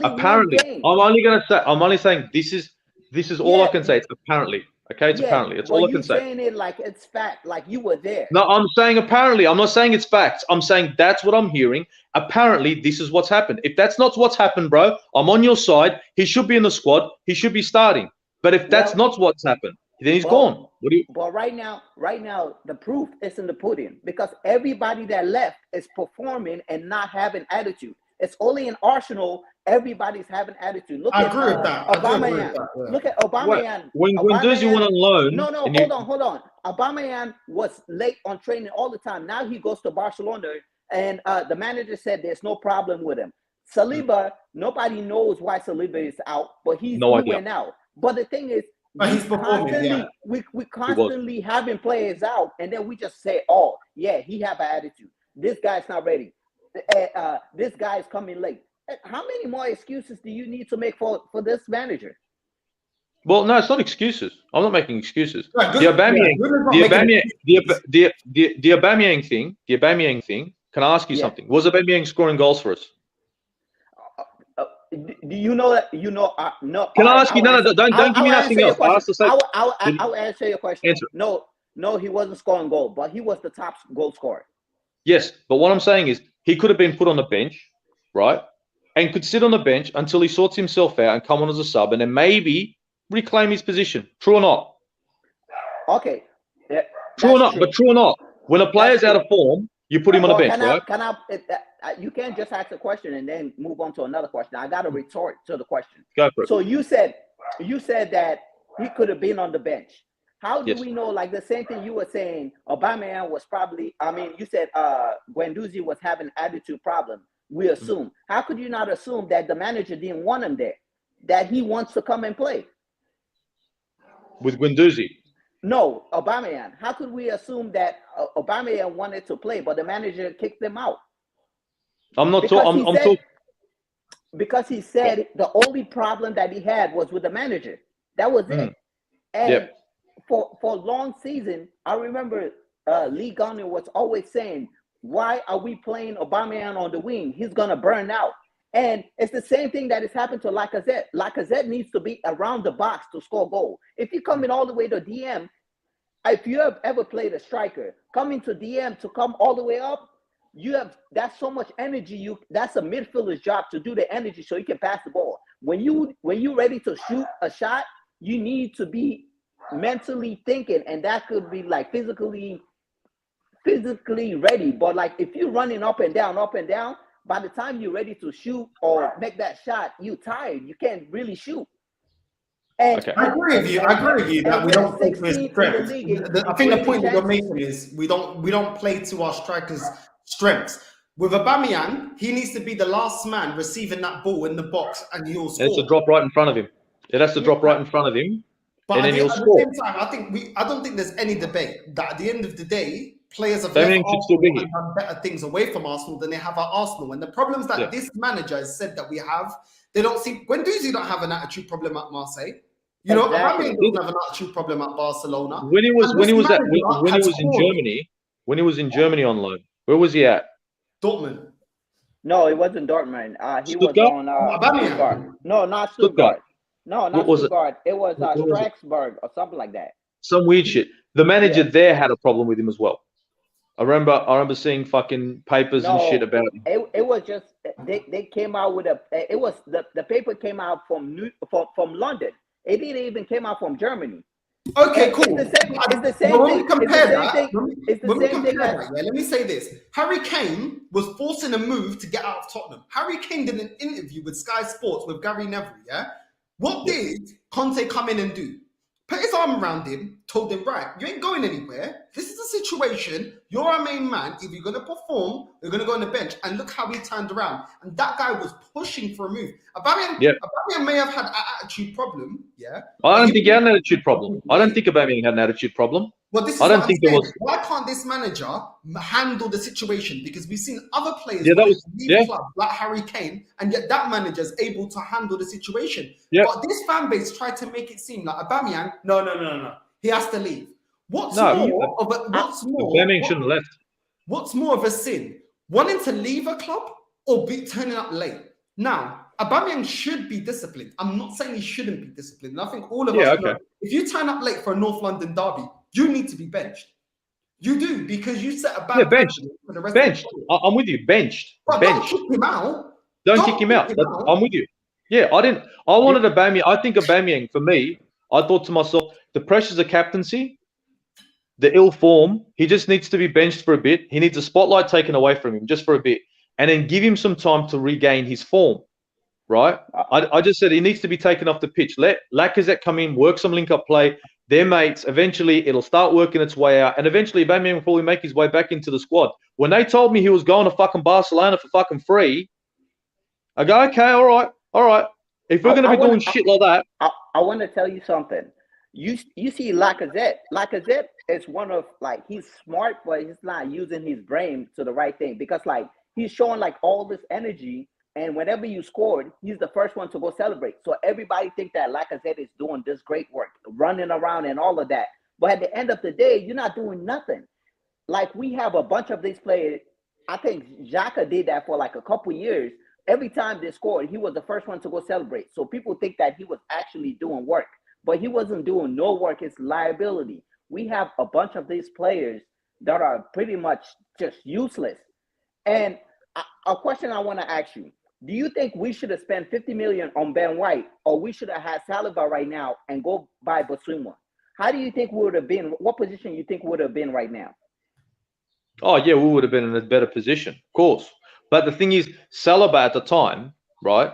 Apparently, one game. I'm only saying this is all I can say. It's apparently. Okay, it's apparently. It's all I can say. You're saying it like it's fact, like you were there. No, I'm saying apparently. I'm not saying it's facts. I'm saying that's what I'm hearing. Apparently, this is what's happened. If that's not what's happened, bro, I'm on your side. He should be in the squad. He should be starting. But if that's not what's happened, then he's gone. But right now, the proof is in the pudding because everybody that left is performing and not having attitude. It's only in Arsenal everybody's having attitude. I agree with that. Look at Aubameyang. When Guendouzi went on loan, hold on. Aubameyang was late on training all the time. Now he goes to Barcelona, and the manager said there's no problem with him. Saliba, nobody knows why Saliba is out, but he went out. But the thing is, he's performing. We constantly having players out, and then we just say, "Oh, yeah, he have an attitude. This guy's not ready. This guy's coming late." How many more excuses do you need to make for this manager? Well, no, it's not excuses. I'm not making excuses. Right, the Aubameyang thing. Can I ask you something? Was Aubameyang scoring goals for us? Do you know that? No. Can I ask you? No, don't give me nothing else. I'll answer your question. No, he wasn't scoring goals, but he was the top goal scorer. Yes, but what I'm saying is he could have been put on the bench, right? And could sit on the bench until he sorts himself out and come on as a sub and then maybe reclaim his position. True or not? Okay. Yeah, true or not? True. But true or not? When a player's out of form, you put him on the bench, right? You can't just ask a question and then move on to another question. I got to retort to the question. Go for it. So you said that he could have been on the bench. How do we know? Like the same thing you were saying, Aubameyang was probably. I mean, you said Guendouzi was having an attitude problem. We assume. How could you not assume that the manager didn't want him there? That he wants to come and play with Guendouzi? No, Aubameyang. How could we assume that Aubameyang wanted to play, but the manager kicked him out? I'm not talking. I'm talking because he said the only problem that he had was with the manager. That was it. And for a long season, I remember Lee Gunner was always saying, "Why are we playing Aubameyang on the wing? He's gonna burn out." And it's the same thing that has happened to Lacazette. Lacazette needs to be around the box to score goal. If you're coming all the way to DM, if you have ever played a striker, coming to DM to come all the way up, that's so much energy. That's a midfielder's job to do the energy so you can pass the ball. When you're ready to shoot a shot, you need to be mentally thinking, and that could be like physically ready. But like if you're running up and down, by the time you're ready to shoot or make that shot, you're tired. You can't really shoot. And I agree with you that we don't play to his strengths. I think the point that you're making is we don't play to our strikers' strengths. With Aubameyang, he needs to be the last man receiving that ball in the box, and he'll score. It's a drop right in front of him. It has to drop right in front of him, but and then he'll score. At the same time, I don't think there's any debate that at the end of the day, players have left Arsenal and done better things away from Arsenal than they have at Arsenal. And the problems that this manager has said that we have, they don't seem. Guendouzi don't have an attitude problem at Marseille. You know, Aubameyang doesn't have an attitude problem at Barcelona. When he was in Germany on loan, where was he at? Dortmund. No, it wasn't Dortmund. He was Stuttgart? on Aubameyang. Stuttgart. No, not Stuttgart. Stuttgart. No, What not was it? Stuttgart. It was What was it? Strasbourg or something like that. Some weird shit. The manager Yeah. there had a problem with him as well. I remember seeing fucking papers and shit No, about him. it was just they came out with it was the paper came out from from London. It didn't even came out from Germany. Okay, And cool. It's the same But when thing. we compare that, It's the when we same thing. compare that, yeah, let me say this. Harry Kane was forcing a move to get out of Tottenham. Harry Kane did an interview with Sky Sports with Gary Neville, yeah? What did Conte come in and do? Put his arm around him, told him, right, you ain't going anywhere. This is a situation. You're our main man. If you're going to perform, you're going to go on the bench. And look how he turned around. And that guy was pushing for a move. Aubameyang may have had an attitude problem, yeah? I don't think he had an attitude problem. I don't think Aubameyang had an attitude problem. Well, this is I don't what think I'm there saying. was. Why can't this manager handle the situation? Because we've seen other players leave club like Harry Kane, and yet that manager is able to handle the situation. Yeah. But this fan base tried to make it seem like Aubameyang, no. He has to leave. Aubameyang shouldn't have left. What's more of a sin? Wanting to leave a club or turning up late? Now, Aubameyang should be disciplined. I'm not saying he shouldn't be disciplined. I think all of us know if you turn up late for a North London derby, you need to be benched. You do, because you set a bad benched. For the rest Benched. of the I'm with you. Benched. But benched. don't kick him out. Don't kick him out. I'm with you. Yeah, I wanted Aubameyang. I think Aubameyang, for me, I thought to myself, the pressures of captaincy, the ill form, he just needs to be benched for a bit. He needs a spotlight taken away from him just for a bit, and then give him some time to regain his form, right? I just said he needs to be taken off the pitch. Let Lacazette come in, work some link-up play. They're mates. Eventually, it'll start working its way out, and eventually, Aubameyang will probably make his way back into the squad. When they told me he was going to fucking Barcelona for fucking free, I go, okay, all right. If we're going to be doing shit like that, I want to tell you something. You see Lacazette. Lacazette is one of, like, he's smart, but he's not using his brain to the right thing, because, like, he's showing like all this energy, and whenever you scored, he's the first one to go celebrate. So everybody think that Lacazette is doing this great work, running around and all of that. But at the end of the day, you're not doing nothing. Like, we have a bunch of these players. I think Xhaka did that for like a couple years. Every time they scored, he was the first one to go celebrate. So people think that he was actually doing work, but he wasn't doing no work. It's liability. We have a bunch of these players that are pretty much just useless. And a question I want to ask you, do you think we should have spent 50 million on Ben White, or we should have had Saliba right now and go buy Basuma? How do you think we would have been? What position you think would have been right now? Oh, yeah, we would have been in a better position, of course. But the thing is, Saliba at the time, right?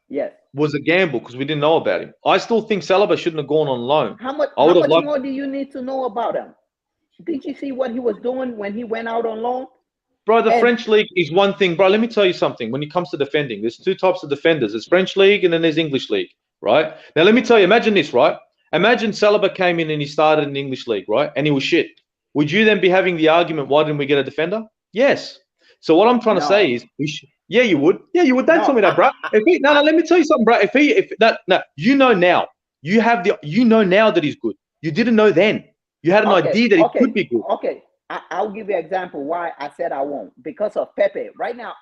Yes. Was a gamble because we didn't know about him. I still think Saliba shouldn't have gone on loan. How much more do you need to know about him? Did you see what he was doing when he went out on loan? Bro, the French league is one thing. Bro, let me tell you something. When it comes to defending, there's two types of defenders. There's French league and then there's English league, right? Now, let me tell you, imagine this, right? Imagine Saliba came in and he started in the English league, right? And he was shit. Would you then be having the argument, why didn't we get a defender? Yes. So what I'm trying to say is, yeah, you would. Yeah, you would. Don't tell me that, bro. Let me tell you something, bro. You know now. You know now that he's good. You didn't know then. You had an idea that he could be good. Okay. I'll give you an example why I said I won't. Because of Pepe. Right now,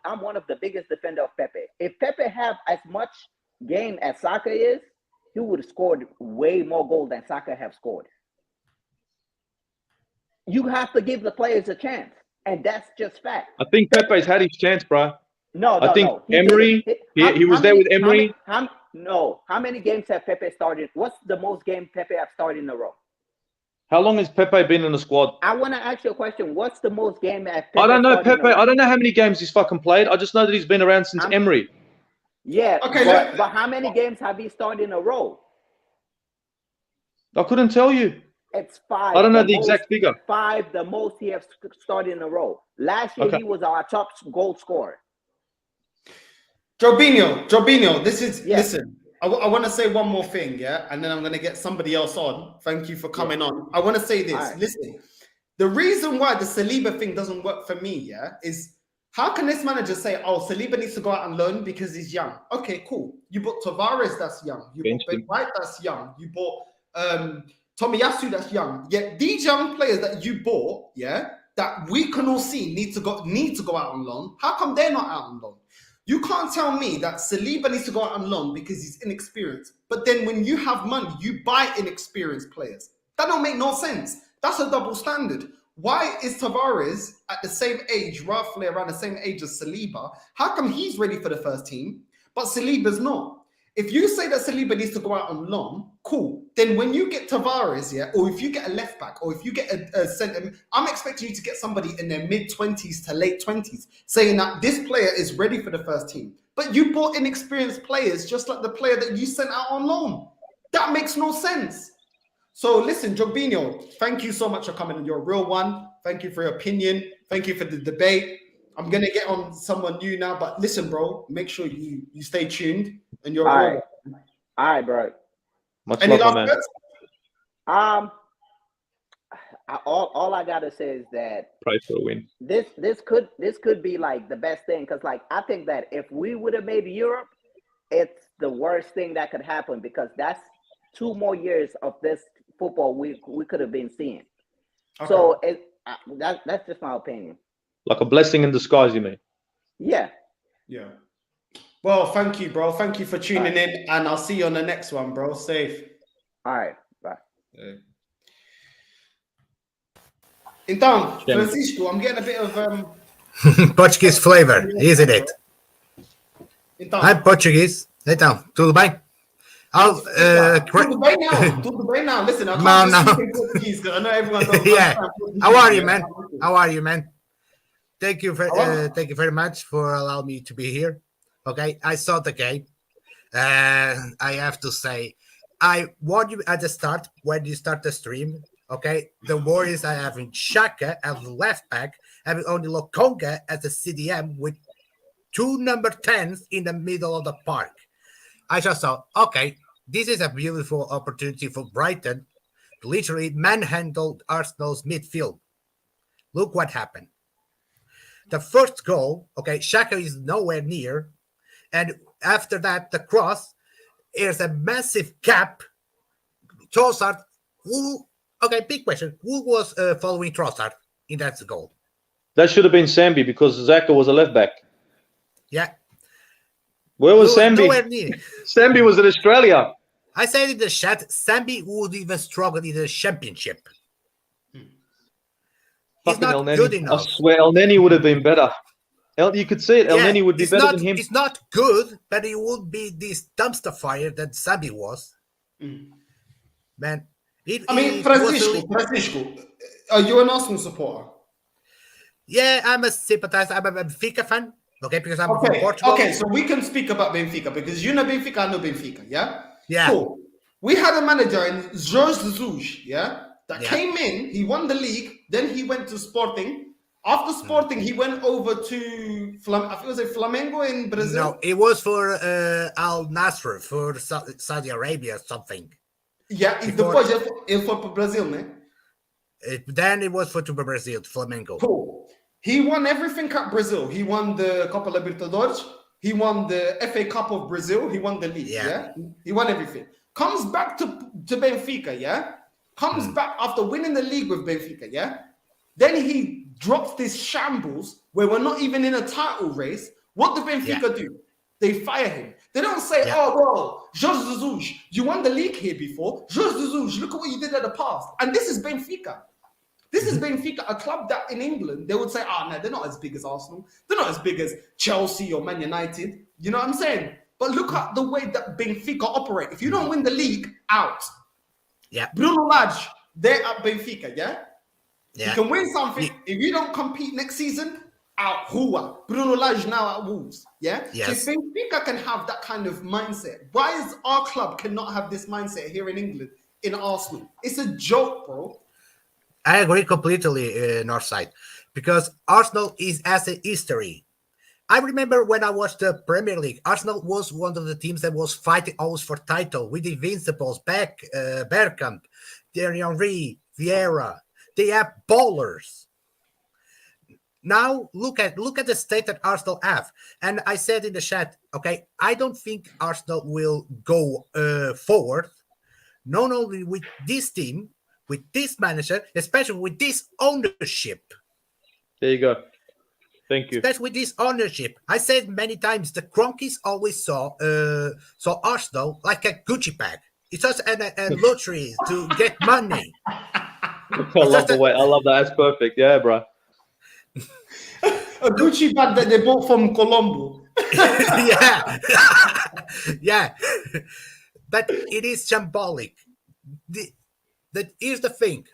I'm one of the biggest defender of Pepe. If Pepe have as much game as Saka is, he would have scored way more goals than Saka have scored. You have to give the players a chance, and that's just fact. I think Pepe's had his chance, bro. I think Emery, he was there with Emery. How many games have Pepe started? What's the most game Pepe have started in a row? How long has Pepe been in the squad? I want to ask you a question. What's the most game at Pepe? I don't know Pepe. I don't know how many games he's fucking played. I just know that he's been around since Emery. Yeah, okay, but how many games have he started in a row? I couldn't tell you. It's 5. I don't know the exact figure. 5, the most he has started in a row. Last year, he was our top goal scorer. Jobinho, listen, I want to say one more thing, yeah? And then I'm going to get somebody else on. Thank you for coming on. I want to say this. Right. Listen, the reason why the Saliba thing doesn't work for me, yeah, is how can this manager say, oh, Saliba needs to go out on loan because he's young? Okay, cool. You bought Tavares, that's young. You bought Ben White, that's young. You bought Tomiyasu, that's young. Yet these young players that you bought, yeah, that we can all see need to go out on loan, how come they're not out on loan? You can't tell me that Saliba needs to go out on loan because he's inexperienced. But then when you have money, you buy inexperienced players. That don't make no sense. That's a double standard. Why is Tavares at the same age, roughly around the same age as Saliba? How come he's ready for the first team, but Saliba's not? If you say that Saliba needs to go out on loan, cool. Then when you get Tavares, or if you get a left back, or if you get a centre, I'm expecting you to get somebody in their mid-20s to late 20s, saying that this player is ready for the first team. But you bought inexperienced players, just like the player that you sent out on loan. That makes no sense. So listen, Jogbinho, thank you so much for coming. You're a real one. Thank you for your opinion. Thank you for the debate. I'm going to get on someone new now, but listen, bro, make sure you stay tuned and you're all right, bro. Much Any love, last man. words? All I gotta say is that Pray for a win. this could be like the best thing, because like I think that if we would have made Europe, it's the worst thing that could happen, because that's 2 more years of this football we could have been seeing. Okay. So that's just my opinion. Like a blessing in disguise, you mean? Yeah. Yeah. Well, thank you, bro. Thank you for tuning in, and I'll see you on the next one, bro. Safe. All right. Bye. Então, Francisco, I'm getting a bit of Portuguese flavor, isn't it? Então, I'm Portuguese. Então, tudo bem? tudo bem now. Tudo bem now. Listen, I can't speak in Portuguese because I know everyone doesn't Yeah. understand. How are you, man? How are you, man? Thank you very much for allowing me to be here. Okay, I saw the game. I have to say, I warned you at the start when you start the stream. Okay, the worries I have in Xhaka as the left back, having only Lokonga as the CDM with 2 number 10s in the middle of the park. I just thought, okay, this is a beautiful opportunity for Brighton to literally manhandle Arsenal's midfield. Look what happened. The first goal, okay, Xhaka is nowhere near. And after that, the cross, there's a massive gap. Trossard, big question. Who was following Trossard in that goal? That should have been Sambi because Xhaka was a left back. Yeah. Where was Sambi? Nowhere near. Sambi was in Australia. I said in the chat, Sambi would even struggle in the championship. He's not good enough. I swear, El Neni would have been better. You could see it. El Neni would be better than him. He's not good, but he would be this dumpster fire that Sambi was. Man. Francisco, are you an Arsenal supporter? Yeah, I'm a sympathizer. I'm a Benfica fan. Okay, because I'm from Portugal. Okay, so we can speak about Benfica because you know Benfica, I know Benfica, yeah? Yeah. Cool. We had a manager in Jorge Jesus, that came in, he won the league, then he went to Sporting. After Sporting, he went over to, I think it was Flamengo in Brazil. No, it was for Al Nasser, for Saudi Arabia or something. Yeah, depois ele foi para Brazil, né? Then it was for Brazil, Flamengo. Cool. He won everything at Brazil. He won the Copa Libertadores. He won the FA Cup of Brazil. He won the league. Yeah. He won everything. Comes back to Benfica. Yeah. Comes back after winning the league with Benfica. Yeah. Then he drops this shambles where we're not even in a title race. What do Benfica do? They fire him. They don't say, oh, well, Jorge Jesus, you won the league here before. Jorge Jesus, look at what you did in the past. And this is Benfica. This is Benfica, a club that in England, they would say, no, they're not as big as Arsenal. They're not as big as Chelsea or Man United. You know what I'm saying? But look at the way that Benfica operate. If you don't win the league, out. Yeah. Bruno Lage, they're at Benfica, yeah? Yeah. You can win something. If you don't compete next season, out. Hua. Bruno Lage now at Wolves, yeah? Yes. So if Benfica can have that kind of mindset, why is our club cannot have this mindset here in England, in Arsenal? It's a joke, bro. I agree completely, Northside, because Arsenal has a history. I remember when I watched the Premier League, Arsenal was one of the teams that was fighting always for title with Invincibles, Bergkamp, Thierry Henry, Vieira. They have ballers. Now look at the state that Arsenal have. And I said in the chat, okay, I don't think Arsenal will go forward, not only with this team, with this manager, especially with this ownership. There you go. Thank you. Especially with this ownership. I said many times the Cronkies always saw Arsenal like a Gucci bag. It's just a lottery to get money. I love the way. I love that. That's perfect. Yeah, bro. A Gucci bag that they bought from Colombo. Yeah. Yeah. But it is symbolic. Here's the thing.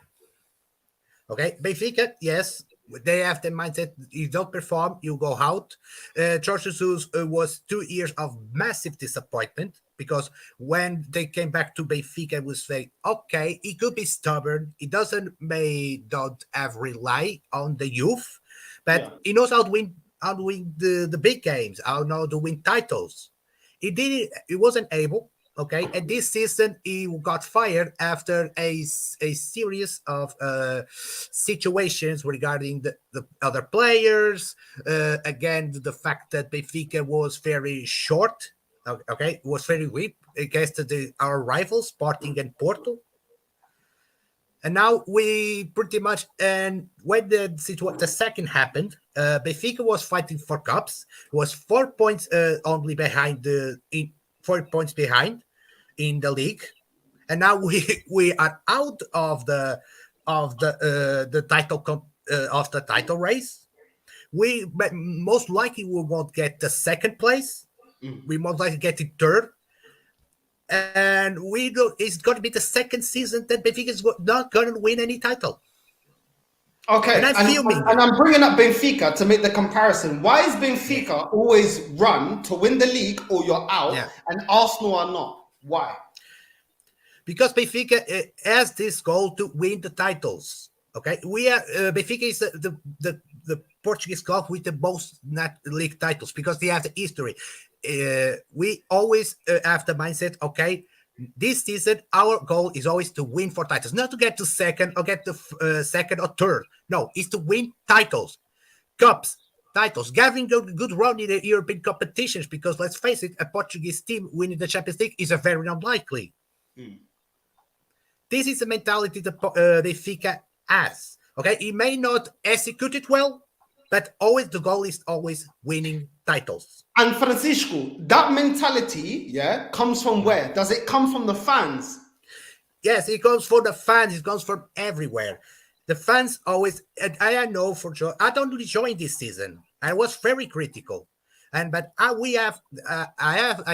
Okay, Benfica, yes, they have the mindset. You don't perform, you go out. Jorge Jesus was 2 years of massive disappointment because when they came back to Benfica, we say, okay, he could be stubborn. He don't have rely on the youth, but he knows how to win the big games, how to win titles. He wasn't able. Okay, and this season he got fired after a series of situations regarding the other players. Again, the fact that Benfica was very short, okay, was very weak against our rivals, Sporting and Porto. And now we pretty much, and when the second happened, Benfica was fighting for cups. It was 4 points only behind 4 points behind in the league, and now we are out of the title race. We most likely we won't get the second place. We most likely get it third, and it's going to be the second season that Benfica is not going to win any title. Okay, and I'm bringing up Benfica to make the comparison. Why is Benfica always run to win the league or you're out, and Arsenal are not? Why? Because Benfica has this goal to win the titles. Okay, we are Benfica is the Portuguese club with the most league titles because they have the history. We always have the mindset. Okay, this season our goal is always to win for titles, not to get to second or get to second or third. No, it's to win titles, cups. Titles, gathering a good run in the European competitions, because let's face it, a Portuguese team winning the Champions League is a very unlikely. This is the mentality that Benfica has. Okay, he may not execute it well, but always the goal is always winning titles. And Francisco, that mentality, comes from where? Does it come from the fans? Yes, it comes from the fans. It comes from everywhere. The fans always, and I know for sure, I don't really join this season. I was very critical, but I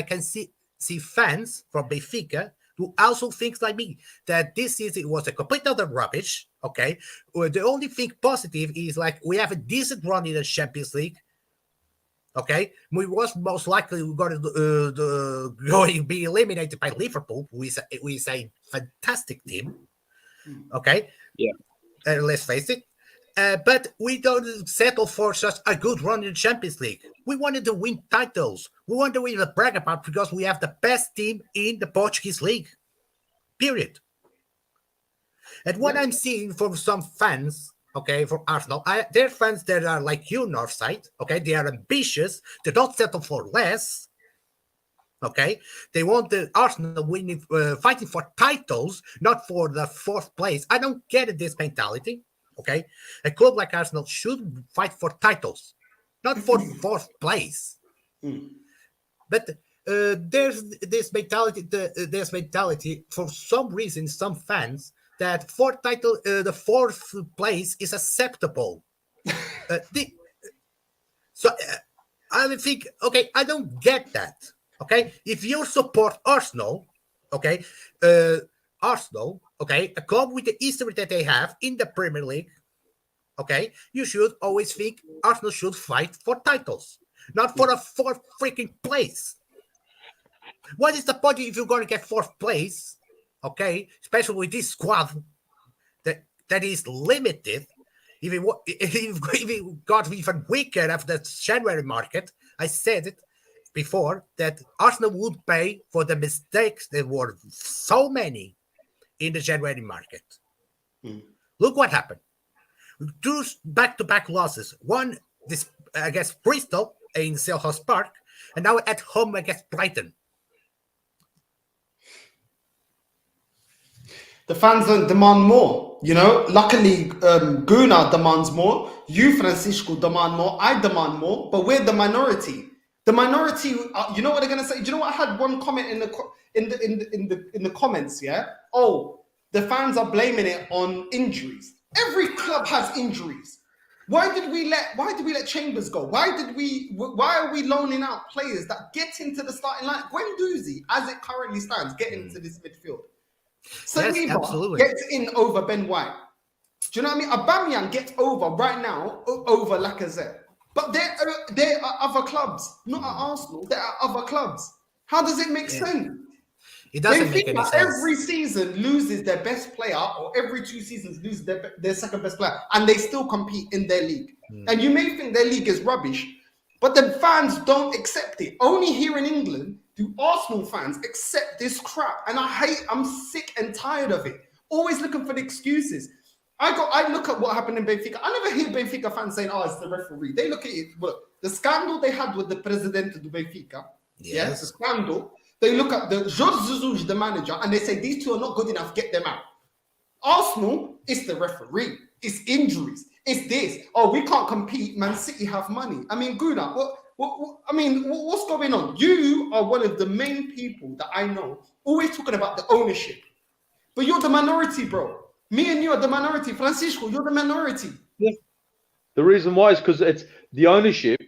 can see fans from Benfica who also thinks like me that this season was a complete other rubbish. Okay, the only thing positive is like we have a decent run in the Champions League. Okay, we was most likely going to be eliminated by Liverpool, who is a fantastic team. Okay, let's face it. But we don't settle for such a good run in the Champions League. We wanted to win titles. We wanted to win the brag about because we have the best team in the Portuguese league. Period. And what I'm seeing from some fans, okay, from Arsenal, they're fans that are like you, Northside. Okay, they are ambitious. They don't settle for less. Okay, they want the Arsenal winning, fighting for titles, not for the fourth place. I don't get this mentality. Okay, a club like Arsenal should fight for titles, not for fourth place. But there's this mentality. There's mentality for some reason. Some fans that the fourth place is acceptable. So I think, okay, I don't get that. Okay, if you support Arsenal, okay, Arsenal, okay, a club with the history that they have in the Premier League, okay, you should always think Arsenal should fight for titles, not for a fourth freaking place. What is the point if you're going to get fourth place, okay, especially with this squad that is limited? If it got even weaker after the January market, I said it before that Arsenal would pay for the mistakes that were so many in the January market. Look what happened. 2 back-to-back losses. One against Bristol in Selhurst Park, and now at home against Brighton. The fans don't demand more. You know, luckily, Guna demands more. You, Francisco, demand more. I demand more. But we're the minority. The minority. You know what they're gonna say? Do you know what? I had one comment in the comments. Yeah. Oh, the fans are blaming it on injuries. Every club has injuries. Why did we let Chambers go? Why are we loaning out players that get into the starting line? Guendouzi, as it currently stands, get into this midfield. Saliba gets in over Ben White. Do you know what I mean? Aubameyang gets over right now over Lacazette. But there are other clubs, not at Arsenal. There are other clubs. How does it make sense? It doesn't make any sense. Every season loses their best player, or every 2 seasons loses their second best player, and they still compete in their league. And you may think their league is rubbish, but the fans don't accept it. Only here in England do Arsenal fans accept this crap, and I'm sick and tired of it. Always looking for the excuses. I look at what happened in Benfica. I never hear Benfica fans saying, "Oh, it's the referee." They look at it. Look, the scandal they had with the president of Benfica. Yes, the scandal. They look at the Jorge Jesus, the manager, and they say these two are not good enough. Get them out. Arsenal, it's the referee. It's injuries. It's this. Oh, we can't compete. Man City have money. I mean, Guna, what's going on? You are one of the main people that I know always talking about the ownership, but you're the minority, bro. Me and you are the minority. Francisco, you're the minority. Yeah. The reason why is because it's the ownership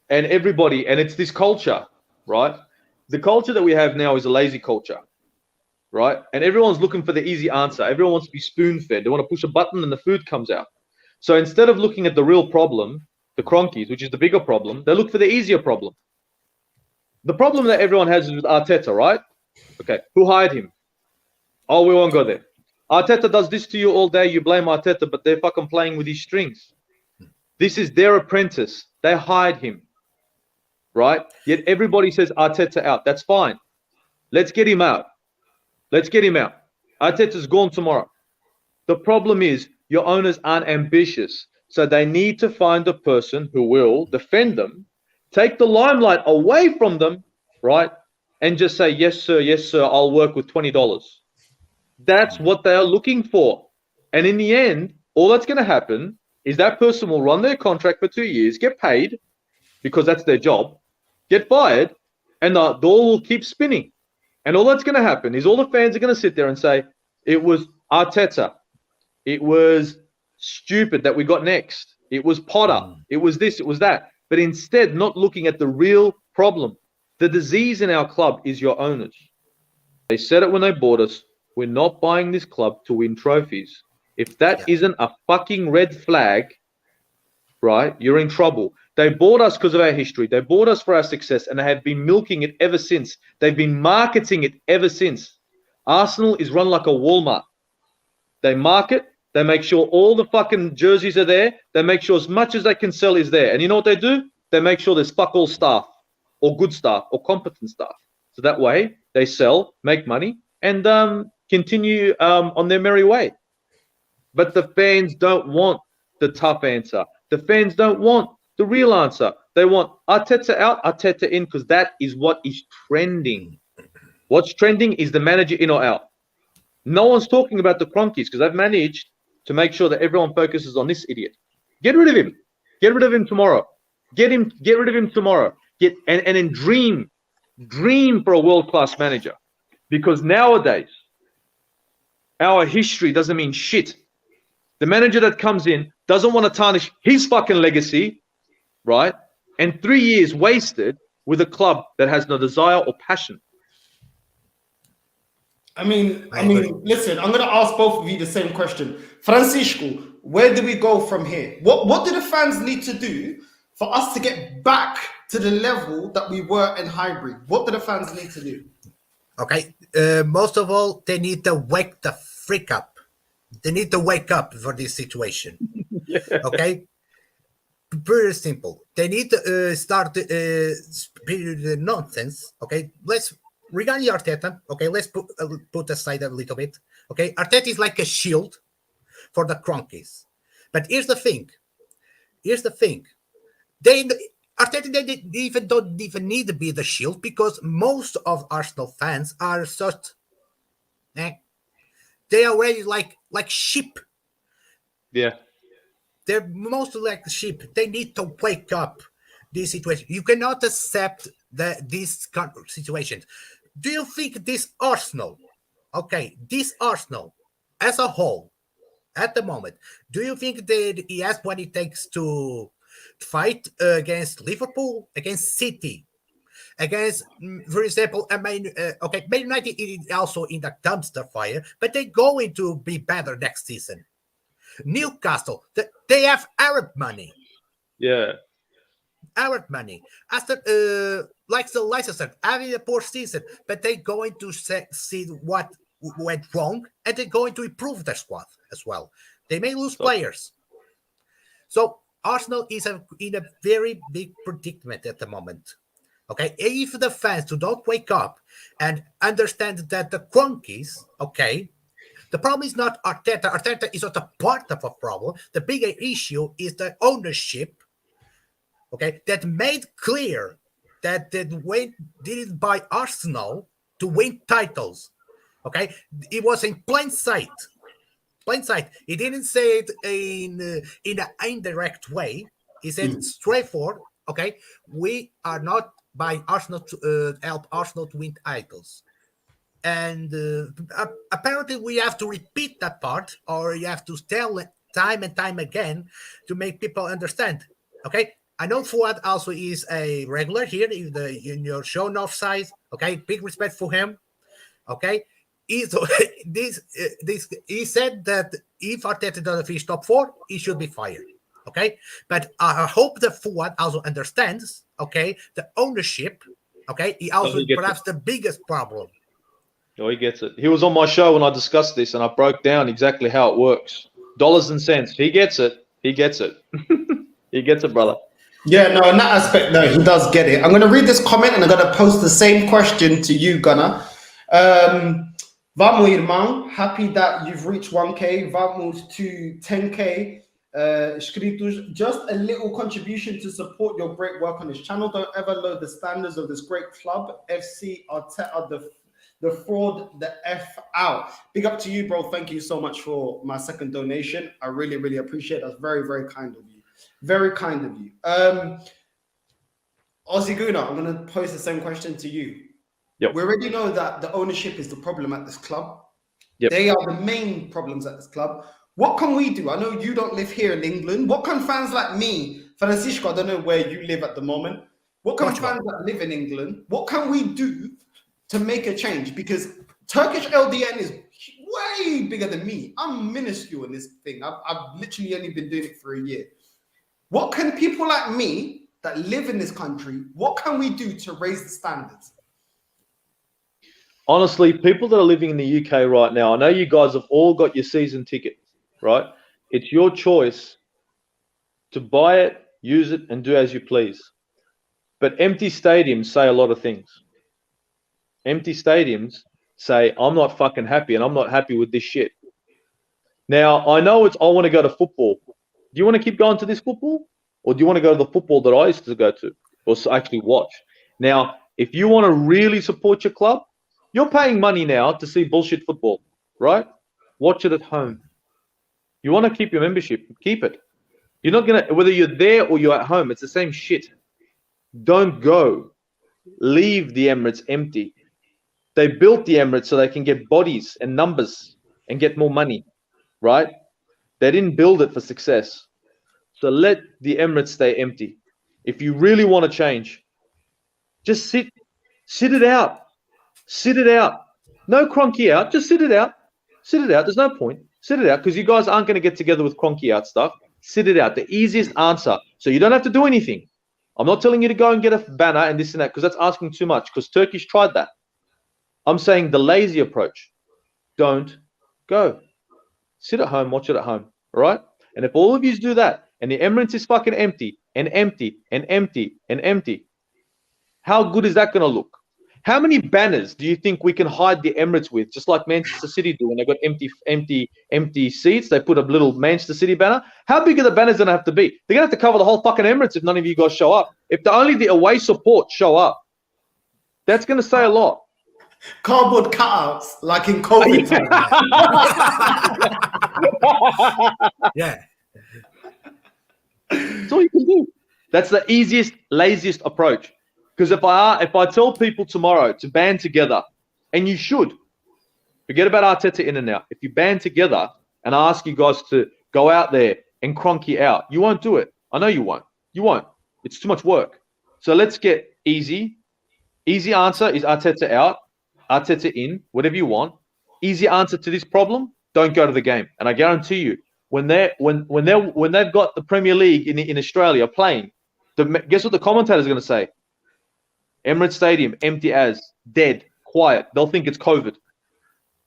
and everybody, and it's this culture, right? The culture that we have now is a lazy culture, right? And everyone's looking for the easy answer. Everyone wants to be spoon-fed. They want to push a button and the food comes out. So instead of looking at the real problem, the Cronkies, which is the bigger problem, they look for the easier problem. The problem that everyone has is with Arteta, right? Okay, who hired him? Oh, we won't go there. Arteta does this to you all day. You blame Arteta, but they're fucking playing with his strings. This is their apprentice. They hired him. Right? Yet everybody says Arteta out. That's fine. Let's get him out. Let's get him out. Arteta's gone tomorrow. The problem is your owners aren't ambitious. So they need to find a person who will defend them, take the limelight away from them, right? And just say, yes, sir, I'll work with $20. That's what they are looking for. And in the end, all that's going to happen is that person will run their contract for 2 years, get paid, because that's their job, get fired, and the door will keep spinning. And all that's going to happen is all the fans are going to sit there and say, it was Arteta. It was stupid that we got next. It was Potter. It was this, it was that. But instead, not looking at the real problem. The disease in our club is your owners. They said it when they bought us. We're not buying this club to win trophies. If that isn't a fucking red flag, right, you're in trouble. They bought us because of our history. They bought us for our success, and they have been milking it ever since. They've been marketing it ever since. Arsenal is run like a Walmart. They market. They make sure all the fucking jerseys are there. They make sure as much as they can sell is there. And you know what they do? They make sure there's fuck all staff or good staff or competent staff. So that way they sell, make money, and continue on their merry way. But the fans don't want the tough answer. The fans don't want the real answer. They want Arteta out, Arteta in, because that is what is trending. What's trending is the manager in or out. No one's talking about the Cronkies because they've managed to make sure that everyone focuses on this idiot. Get rid of him. Get rid of him tomorrow. Get rid of him tomorrow. And then dream for a world-class manager. Because nowadays, our history doesn't mean shit. The manager that comes in doesn't want to tarnish his fucking legacy, right? And 3 years wasted with a club that has no desire or passion. I mean, listen, I'm going to ask both of you the same question. Francisco, where do we go from here? What do the fans need to do for us to get back to the level that we were in Highbury? What do the fans need to do? Okay, most of all, they need to wake the freak up. They need to wake up for this situation. Yeah. Okay, very simple. They need to start the nonsense. Okay, regarding Arteta. Okay, let's put aside a little bit. Okay, Arteta is like a shield for the Cronkies. But here's the thing. Arteta don't even need to be the shield because most of Arsenal fans are such. they are already like sheep. Yeah. They're mostly like sheep. They need to wake up this situation. You cannot accept this kind of situation. Do you think this Arsenal, as a whole, at the moment, do you think that he has what it takes to fight against Liverpool, against City, against, for example, Man United is also in the dumpster fire, but they're going to be better next season. Newcastle, they have Arab money. Yeah. Arab money. Like the Leicester, having a poor season, but they're going to see what went wrong, and they're going to improve their squad as well. They may lose players. So Arsenal is in a very big predicament at the moment. Okay, if the fans do not wake up and understand that the Cronkies, okay, the problem is not Arteta. Arteta is not a part of a problem. The bigger issue is the ownership, okay, that made clear that they didn't buy Arsenal to win titles. Okay, it was in plain sight. Plain sight. He didn't say it in an indirect way. He said straightforward. Okay, we are not buying Arsenal to help Arsenal to win titles. And apparently we have to repeat that part, or you have to tell it time and time again to make people understand. Okay, I know Fuad also is a regular here in your show, Northside. Okay, big respect for him. Okay, he said that if Arteta doesn't finish top 4, he should be fired. Okay, but I hope that Fuad also understands. Okay, the ownership. Okay, he also perhaps the biggest problem. Oh, he gets it. He was on my show when I discussed this, and I broke down exactly how it works. Dollars and cents. He gets it. He gets it. He gets it, brother. Yeah, no, in that aspect, no, he does get it. I'm going to read this comment, and I'm going to post the same question to you, Gunnar. Vamos, irmão. Happy that you've reached 1K. Vamos to 10K. Escritos, just a little contribution to support your great work on this channel. Don't ever lower the standards of this great club. FC Arteta, the fraud, the F out. Big up to you, bro. Thank you so much for my second donation. I really, really appreciate it. That's very, very kind of you. Very kind of you. Ozzy I'm going to pose the same question to you. Yep. We already know that the ownership is the problem at this club. Yep. They are the main problems at this club. What can we do? I know you don't live here in England. What can fans like me, Francisco, I don't know where you live at the moment. What can fans that live in England, what can we do to make a change? Because Turkish LDN is way bigger than me. I'm minuscule in this thing. I've literally only been doing it for a year. What can people like me that live in this country, what can we do to raise the standards? Honestly, people that are living in the UK right now, I know you guys have all got your season ticket, right? It's your choice to buy it, use it, and do as you please. But empty stadiums say a lot of things. Empty stadiums say, I'm not fucking happy, and I'm not happy with this shit. Now, I know I want to go to football. Do you want to keep going to this football? Or do you want to go to the football that I used to go to or actually watch? Now, if you want to really support your club, you're paying money now to see bullshit football, right? Watch it at home. You want to keep your membership, keep it. You're not going to, whether you're there or you're at home, it's the same shit. Don't go. Leave the Emirates empty. They built the Emirates so they can get bodies and numbers and get more money, right? They didn't build it for success. So let the Emirates stay empty. If you really want to change, just sit it out. Sit it out. No Cronky out. Just sit it out. Sit it out. There's no point. Sit it out because you guys aren't going to get together with Cronky out stuff. Sit it out. The easiest answer. So you don't have to do anything. I'm not telling you to go and get a banner and this and that because that's asking too much because Turkish tried that. I'm saying the lazy approach. Don't go. Sit at home. Watch it at home. All right? And if all of you do that and the Emirates is fucking empty and empty and empty and empty, how good is that going to look? How many banners do you think we can hide the Emirates with? Just like Manchester City do when they got empty seats, they put a little Manchester City banner. How big are the banners going to have to be? They're going to have to cover the whole fucking Emirates if none of you guys show up. If only the away support show up, that's going to say a lot. Cardboard cutouts, like in COVID time. Yeah. That's all you can do. That's the easiest, laziest approach. Because if I tell people tomorrow to band together, and you should, forget about Arteta in and out. If you band together and I ask you guys to go out there and Kroenke out, you won't do it. I know you won't. You won't. It's too much work. So let's get easy. Easy answer is Arteta out, Arteta in, whatever you want. Easy answer to this problem: don't go to the game. And I guarantee you, when they've got the Premier League in Australia playing, guess what the commentator's going to say? Emirates Stadium empty as, dead, quiet. They'll think it's COVID.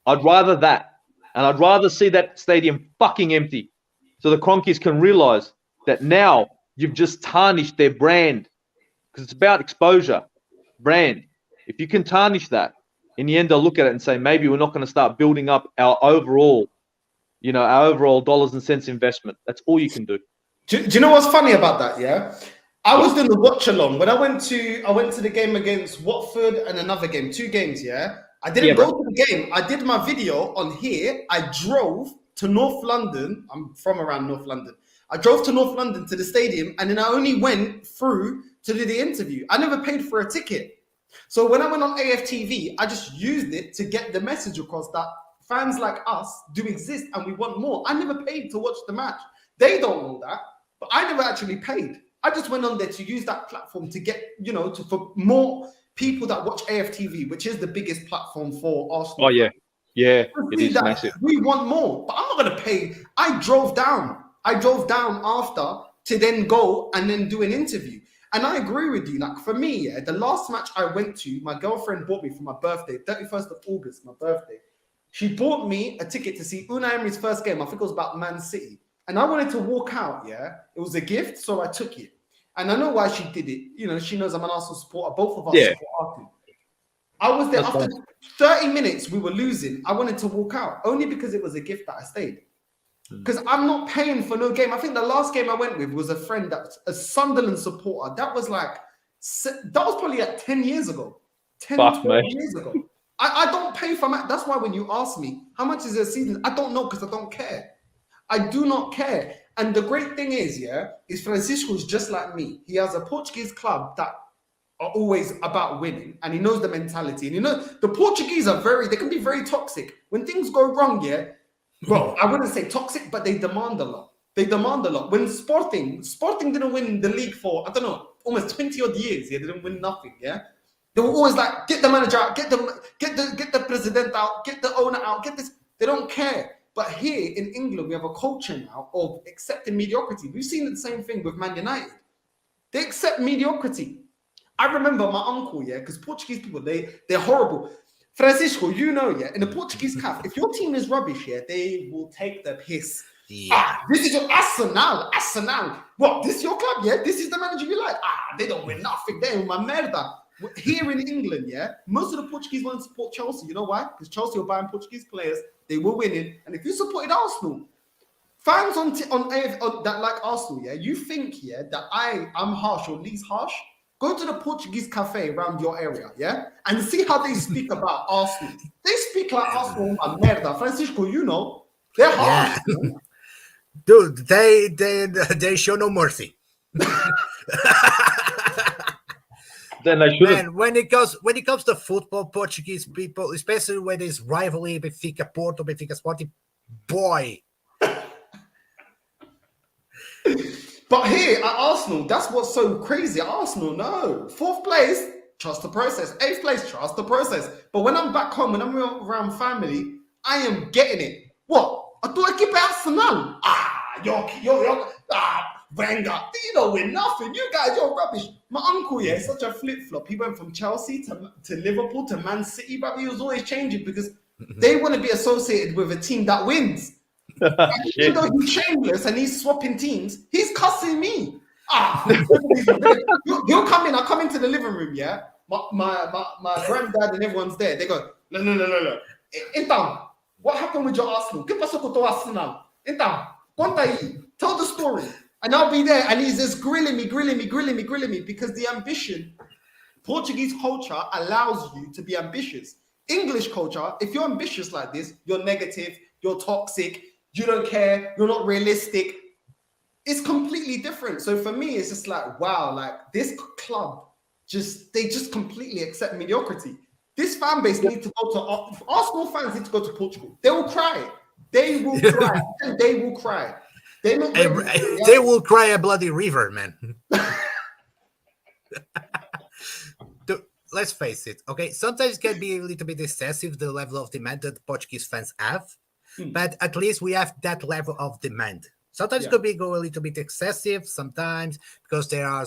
I'd rather that, and I'd rather see that stadium fucking empty, so the Kroenkes can realize that now you've just tarnished their brand, because it's about exposure, brand. If you can tarnish that, in the end they'll look at it and say, maybe we're not going to start building up our overall dollars and cents investment. That's all you can do. Do you know what's funny about that? Yeah, I was doing the Watchalong when I went to the game against Watford and another game, 2 games. Yeah, I didn't go to the game. I did my video on here. I drove to North London. I'm from around North London. I drove to North London to the stadium, and then I only went through to do the interview. I never paid for a ticket. So when I went on AFTV, I just used it to get the message across that fans like us do exist and we want more. I never paid to watch the match. They don't know that, but I never actually paid. I just went on there to use that platform to get, for more people that watch AFTV, which is the biggest platform for Arsenal. Oh, yeah. Yeah, it is massive. We want more, but I'm not going to pay. I drove down after to then go and then do an interview. And I agree with you. Like, for me, yeah, the last match I went to, my girlfriend bought me for my birthday, 31st of August, my birthday. She bought me a ticket to see Unai Emery's first game. I think it was about Man City. And I wanted to walk out, yeah. It was a gift, so I took it. And I know why she did it. She knows I'm an Arsenal supporter. Both of us support Arsenal. I was there after 30 minutes, we were losing. I wanted to walk out, only because it was a gift that I stayed. Because I'm not paying for no game. I think the last game I went with was a friend that's a Sunderland supporter. That was probably like 10 years ago. 12 years ago. I don't pay for match. That's why when you ask me, how much is a season? I don't know, because I don't care. I do not care. And the great thing is Francisco's just like me. He has a Portuguese club that are always about winning, and he knows the mentality. And the Portuguese they can be very toxic. When things go wrong, well, I wouldn't say toxic, but they demand a lot. When Sporting didn't win the league for, I don't know, almost 20 odd years, they didn't win nothing, They were always like, get the manager out, get the president out, get the owner out, get this. They don't care. But here in England, we have a culture now of accepting mediocrity. We've seen the same thing with Man United. They accept mediocrity. I remember my uncle, because Portuguese people, they're horrible. Francisco, in the Portuguese CAF, if your team is rubbish, they will take the piss. Yeah. This is your Arsenal. What? This is your club, This is the manager you like. They don't win nothing. They're uma merda. Here in England, most of the Portuguese want to support Chelsea. You know why? Because Chelsea are buying Portuguese players. They were winning. And if you supported Arsenal, fans on that like Arsenal, you think, that I'm harsh or least harsh? Go to the Portuguese cafe around your area, and see how they speak about Arsenal. They speak like Arsenal are merda. Francisco, they're harsh. Yeah. Dude, they show no mercy. Then they shouldn't. Man, when it comes to football, Portuguese people, especially when it's rivalry, Benfica Porto, Benfica Sporting, boy. But here at Arsenal, that's what's so crazy. At Arsenal, no. 4th place, trust the process. 8th place, trust the process. But when I'm back home, when I'm around family, I am getting it. What? I thought I keep Arsenal. Wenger. You don't win nothing. You guys, you're rubbish. My uncle, is such a flip-flop. He went from Chelsea to Liverpool to Man City, but he was always changing because they want to be associated with a team that wins. Even though he's shameless and he's swapping teams, he's cussing me. He'll come in. I'll come into the living room, My granddad and everyone's there. They go, no. Então, what happened with your Arsenal? ¿Qué pasó con tu Arsenal? Então, conta aí. Tell the story. And I'll be there, and he's just grilling me, because the ambition, Portuguese culture allows you to be ambitious. English culture, if you're ambitious like this, you're negative, you're toxic, you don't care, you're not realistic. It's completely different. So for me, it's just like, wow, like this club they just completely accept mediocrity. This fan base needs to go to Arsenal fans need to go to Portugal. They will cry. They will cry. They will cry. They will cry a bloody river, man. Let's face it, okay? Sometimes it can be a little bit excessive, the level of demand that Portuguese fans have, but at least we have that level of demand. Sometimes it could be go a little bit excessive, sometimes because there are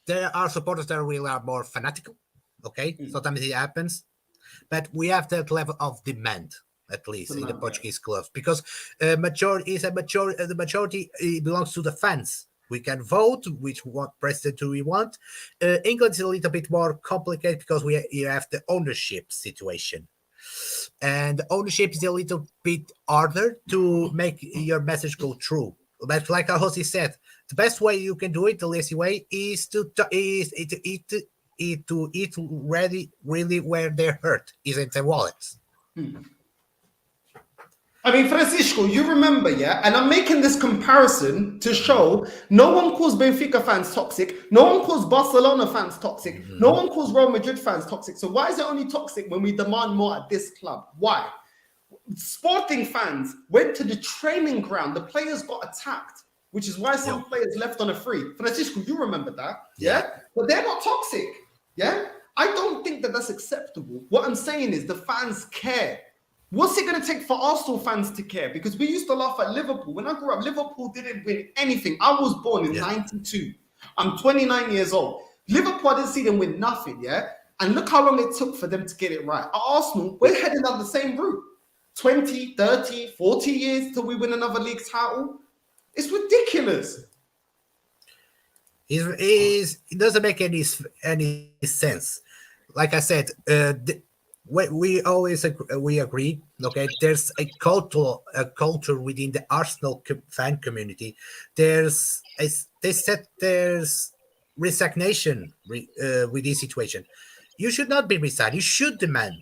there are supporters that really are more fanatical, okay? Sometimes it happens, but we have that level of demand. At least in the Portuguese clubs, because the majority belongs to the fans. We can vote what president do we want. England is a little bit more complicated because you have the ownership situation, and the ownership is a little bit harder to make your message go through. But like Jose said, the best way you can do it, the lazy way, is to eat really where they're hurt, is in their wallets. I mean, Francisco, you remember, yeah? And I'm making this comparison to show no one calls Benfica fans toxic. No one calls Barcelona fans toxic. No one calls Real Madrid fans toxic. So why is it only toxic when we demand more at this club? Why? Sporting fans went to the training ground. The players got attacked, which is why some players left on a free. Francisco, you remember that, yeah? But they're not toxic, yeah? I don't think that that's acceptable. What I'm saying is the fans care. What's it going to take for Arsenal fans to care? Because we used to laugh at Liverpool. When I grew up, Liverpool didn't win anything. I was born in 92. I'm 29 years old. Liverpool, I didn't see them win nothing, yeah? And look how long it took for them to get it right. At Arsenal, we're heading down the same route. 20, 30, 40 years till we win another league title. It's ridiculous. It doesn't make any sense. Like I said, we agree. Okay, there's a culture within the Arsenal fan community. They said there's resignation with this situation. You should not be resigned. You should demand.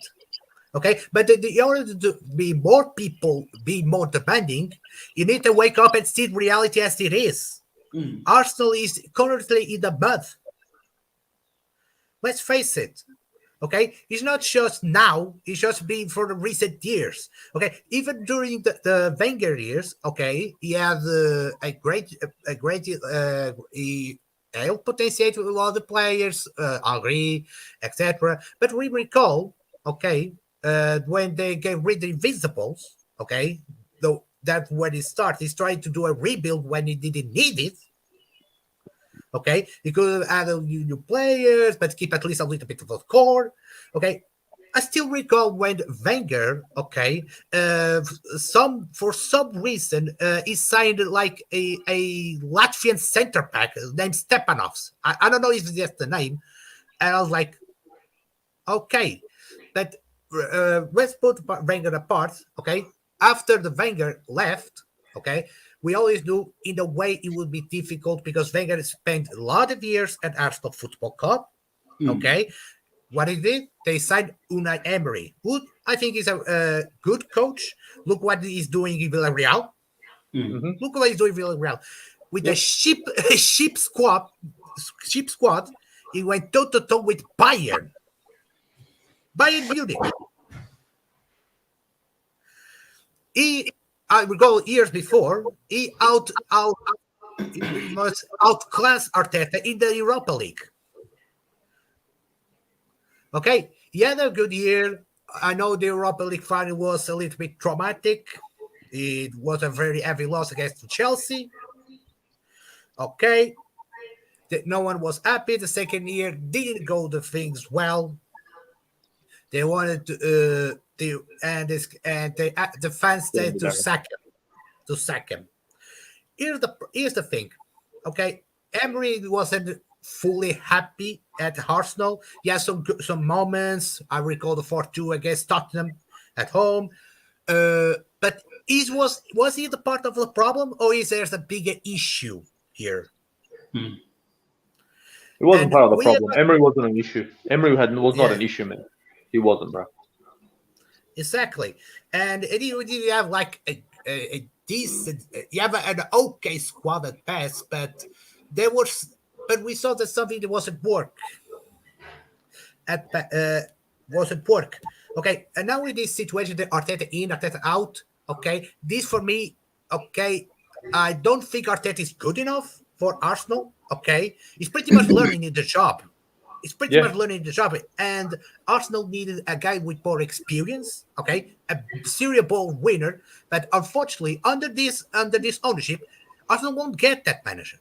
Okay, but in order to be more people, be more demanding, you need to wake up and see reality as it is. Arsenal is currently in the mud. Let's face it. Okay, it's not just now; it's just been for the recent years. Okay, even during the Wenger years, okay, he had a great he helped potentiate a lot of the players, Henry, etc. But we recall, okay, when they get rid of Invincibles, okay, though that when it started, he's trying to do a rebuild when he didn't need it. Okay, you could add new players, but keep at least a little bit of the core. Okay, I still recall when Wenger, okay, for some reason, he signed like a Latvian center back named Stepanovs. I don't know if that's the name, and I was like, okay, but let's put Wenger apart. Okay, after the Wenger left, okay. We always knew in a way it would be difficult because Wenger spent a lot of years at Arsenal Football Club. Okay. What he did, they signed Unai Emery, who I think is a good coach. Look what he's doing in Villarreal. Look what he's doing in Villarreal. With the sheep squad, he went toe-to-toe with Bayern Munich. I recall years before, he must outclass Arteta in the Europa League. Okay, he had a good year. I know the Europa League final was a little bit traumatic. It was a very heavy loss against Chelsea. Okay, no one was happy. The second year didn't go the things well. They wanted to. The fans said to sack him. Here's the thing, okay? Emery wasn't fully happy at Arsenal. He had some moments. I recall the 4-2 against Tottenham at home. But was he the part of the problem, or is there a bigger issue here? He wasn't And part of the we problem. have- Emery wasn't an issue. Emery was not Yeah. an issue, man. He wasn't, bro. Exactly. And you have like a decent, you have an okay squad at best, but we saw that something that wasn't work. Wasn't work. Okay, and now in this situation, the Arteta in, Arteta out. Okay, this for me. Okay, I don't think Arteta is good enough for Arsenal. Okay, he's pretty much learning in the job. It's pretty much learning the job, and Arsenal needed a guy with more experience. Okay, a serial ball winner. But unfortunately, under this ownership, Arsenal won't get that manager.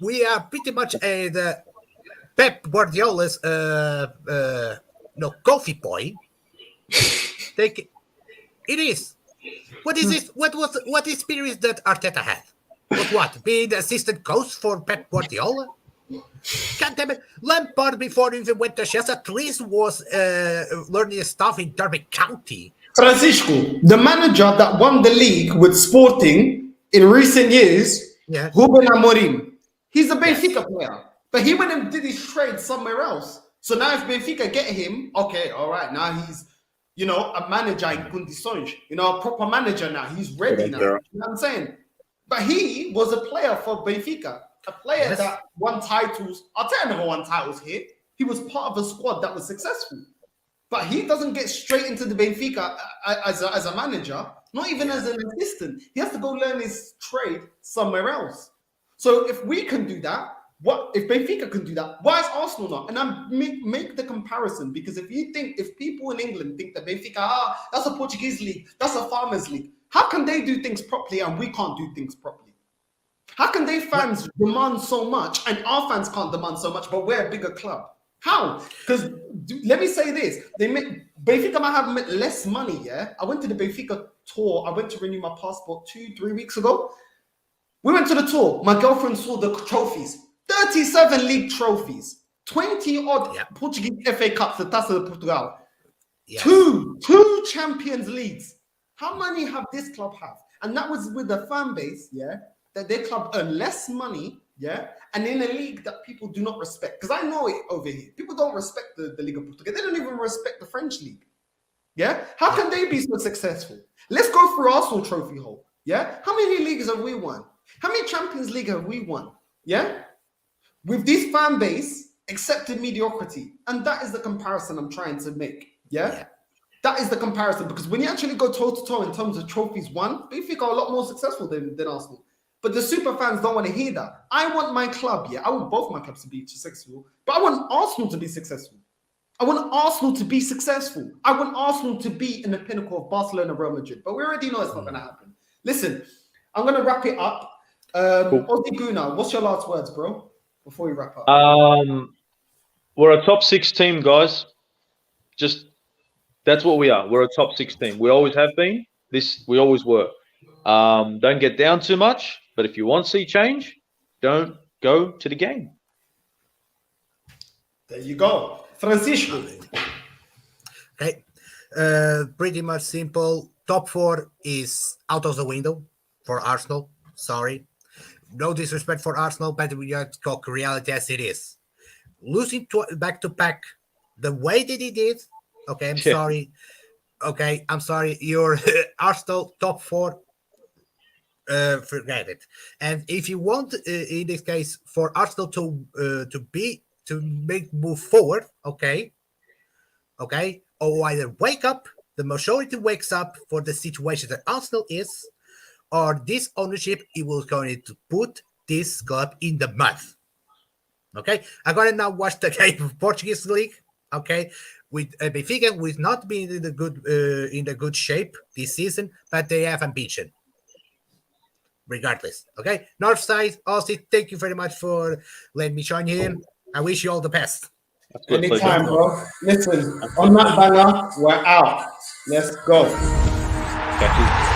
We are pretty much the Pep Guardiola's coffee boy. It is. What is this? What experience that Arteta had? What? Being the assistant coach for Pep Guardiola? God damn it. Lampard, before he even went to Chelsea, at least was learning stuff in Derby County. Francisco, the manager that won the league with Sporting in recent years, Ruben Amorim, he's a Benfica player. But he went and did his trade somewhere else. So now if Benfica get him, okay, all right, now he's, a manager in condições, a proper manager now. He's ready now. You know what I'm saying? But he was a player for Benfica, a player that won titles. Arteta never won titles here. He was part of a squad that was successful. But he doesn't get straight into the Benfica as a manager, not even as an assistant. He has to go learn his trade somewhere else. So if we can do that, if Benfica can do that, why is Arsenal not? And I make the comparison, because if people in England think that Benfica, that's a Portuguese league, that's a farmers league, how can they do things properly and we can't do things properly? How can their fans demand so much and our fans can't demand so much, but we're a bigger club? How? Because let me say this: Benfica might have less money. Yeah, I went to the Benfica tour. I went to renew my passport 2-3 weeks ago. We went to the tour. My girlfriend saw the trophies: 37 league trophies, 20 odd Portuguese FA Cups, the Taça de Portugal, two Champions Leagues. How many have this club have? And that was with a fan base, that their club earn less money, and in a league that people do not respect. Because I know it over here. People don't respect the Liga Portuguesa. They don't even respect the French league. How can they be so successful? Let's go through Arsenal trophy hole. How many leagues have we won? How many Champions League have we won? With this fan base, accepted mediocrity. And that is the comparison I'm trying to make. That is the comparison, because when you actually go toe-to-toe in terms of trophies won, Benfica are a lot more successful than Arsenal. But the super fans don't want to hear that. I want my club, I want both my clubs to be successful, but I want Arsenal to be successful. I want Arsenal to be successful. I want Arsenal to be in the pinnacle of Barcelona, Real Madrid. But we already know it's not going to happen. Listen, I'm going to wrap it up. Ozzy Guna, what's your last words, bro, before we wrap up? We're a top 6 team, guys. That's what we are. We're a top 6 team. We always have been. We always were. Don't get down too much. But if you want to see change, don't go to the game. There you go. Francisco. Okay. Pretty much simple. Top 4 is out of the window for Arsenal. Sorry. No disrespect for Arsenal, but we have to talk reality as it is. Losing back-to-back the way that he did, okay, I'm sorry. Okay, I'm sorry. Your Arsenal top 4, forget it. And if you want, in this case, for Arsenal to make move forward, okay, or either wake up, the majority wakes up for the situation that Arsenal is, or this ownership, it was going to put this club in the mud. Okay, I'm gonna now watch the game of Portuguese league. Okay, with Benfica, with not being in the good shape this season, but they have ambition. Regardless, okay. Northside, Aussie, thank you very much for letting me join you in. I wish you all the best. Anytime, bro. Listen, on that banger, we're out. Let's go. Catch you.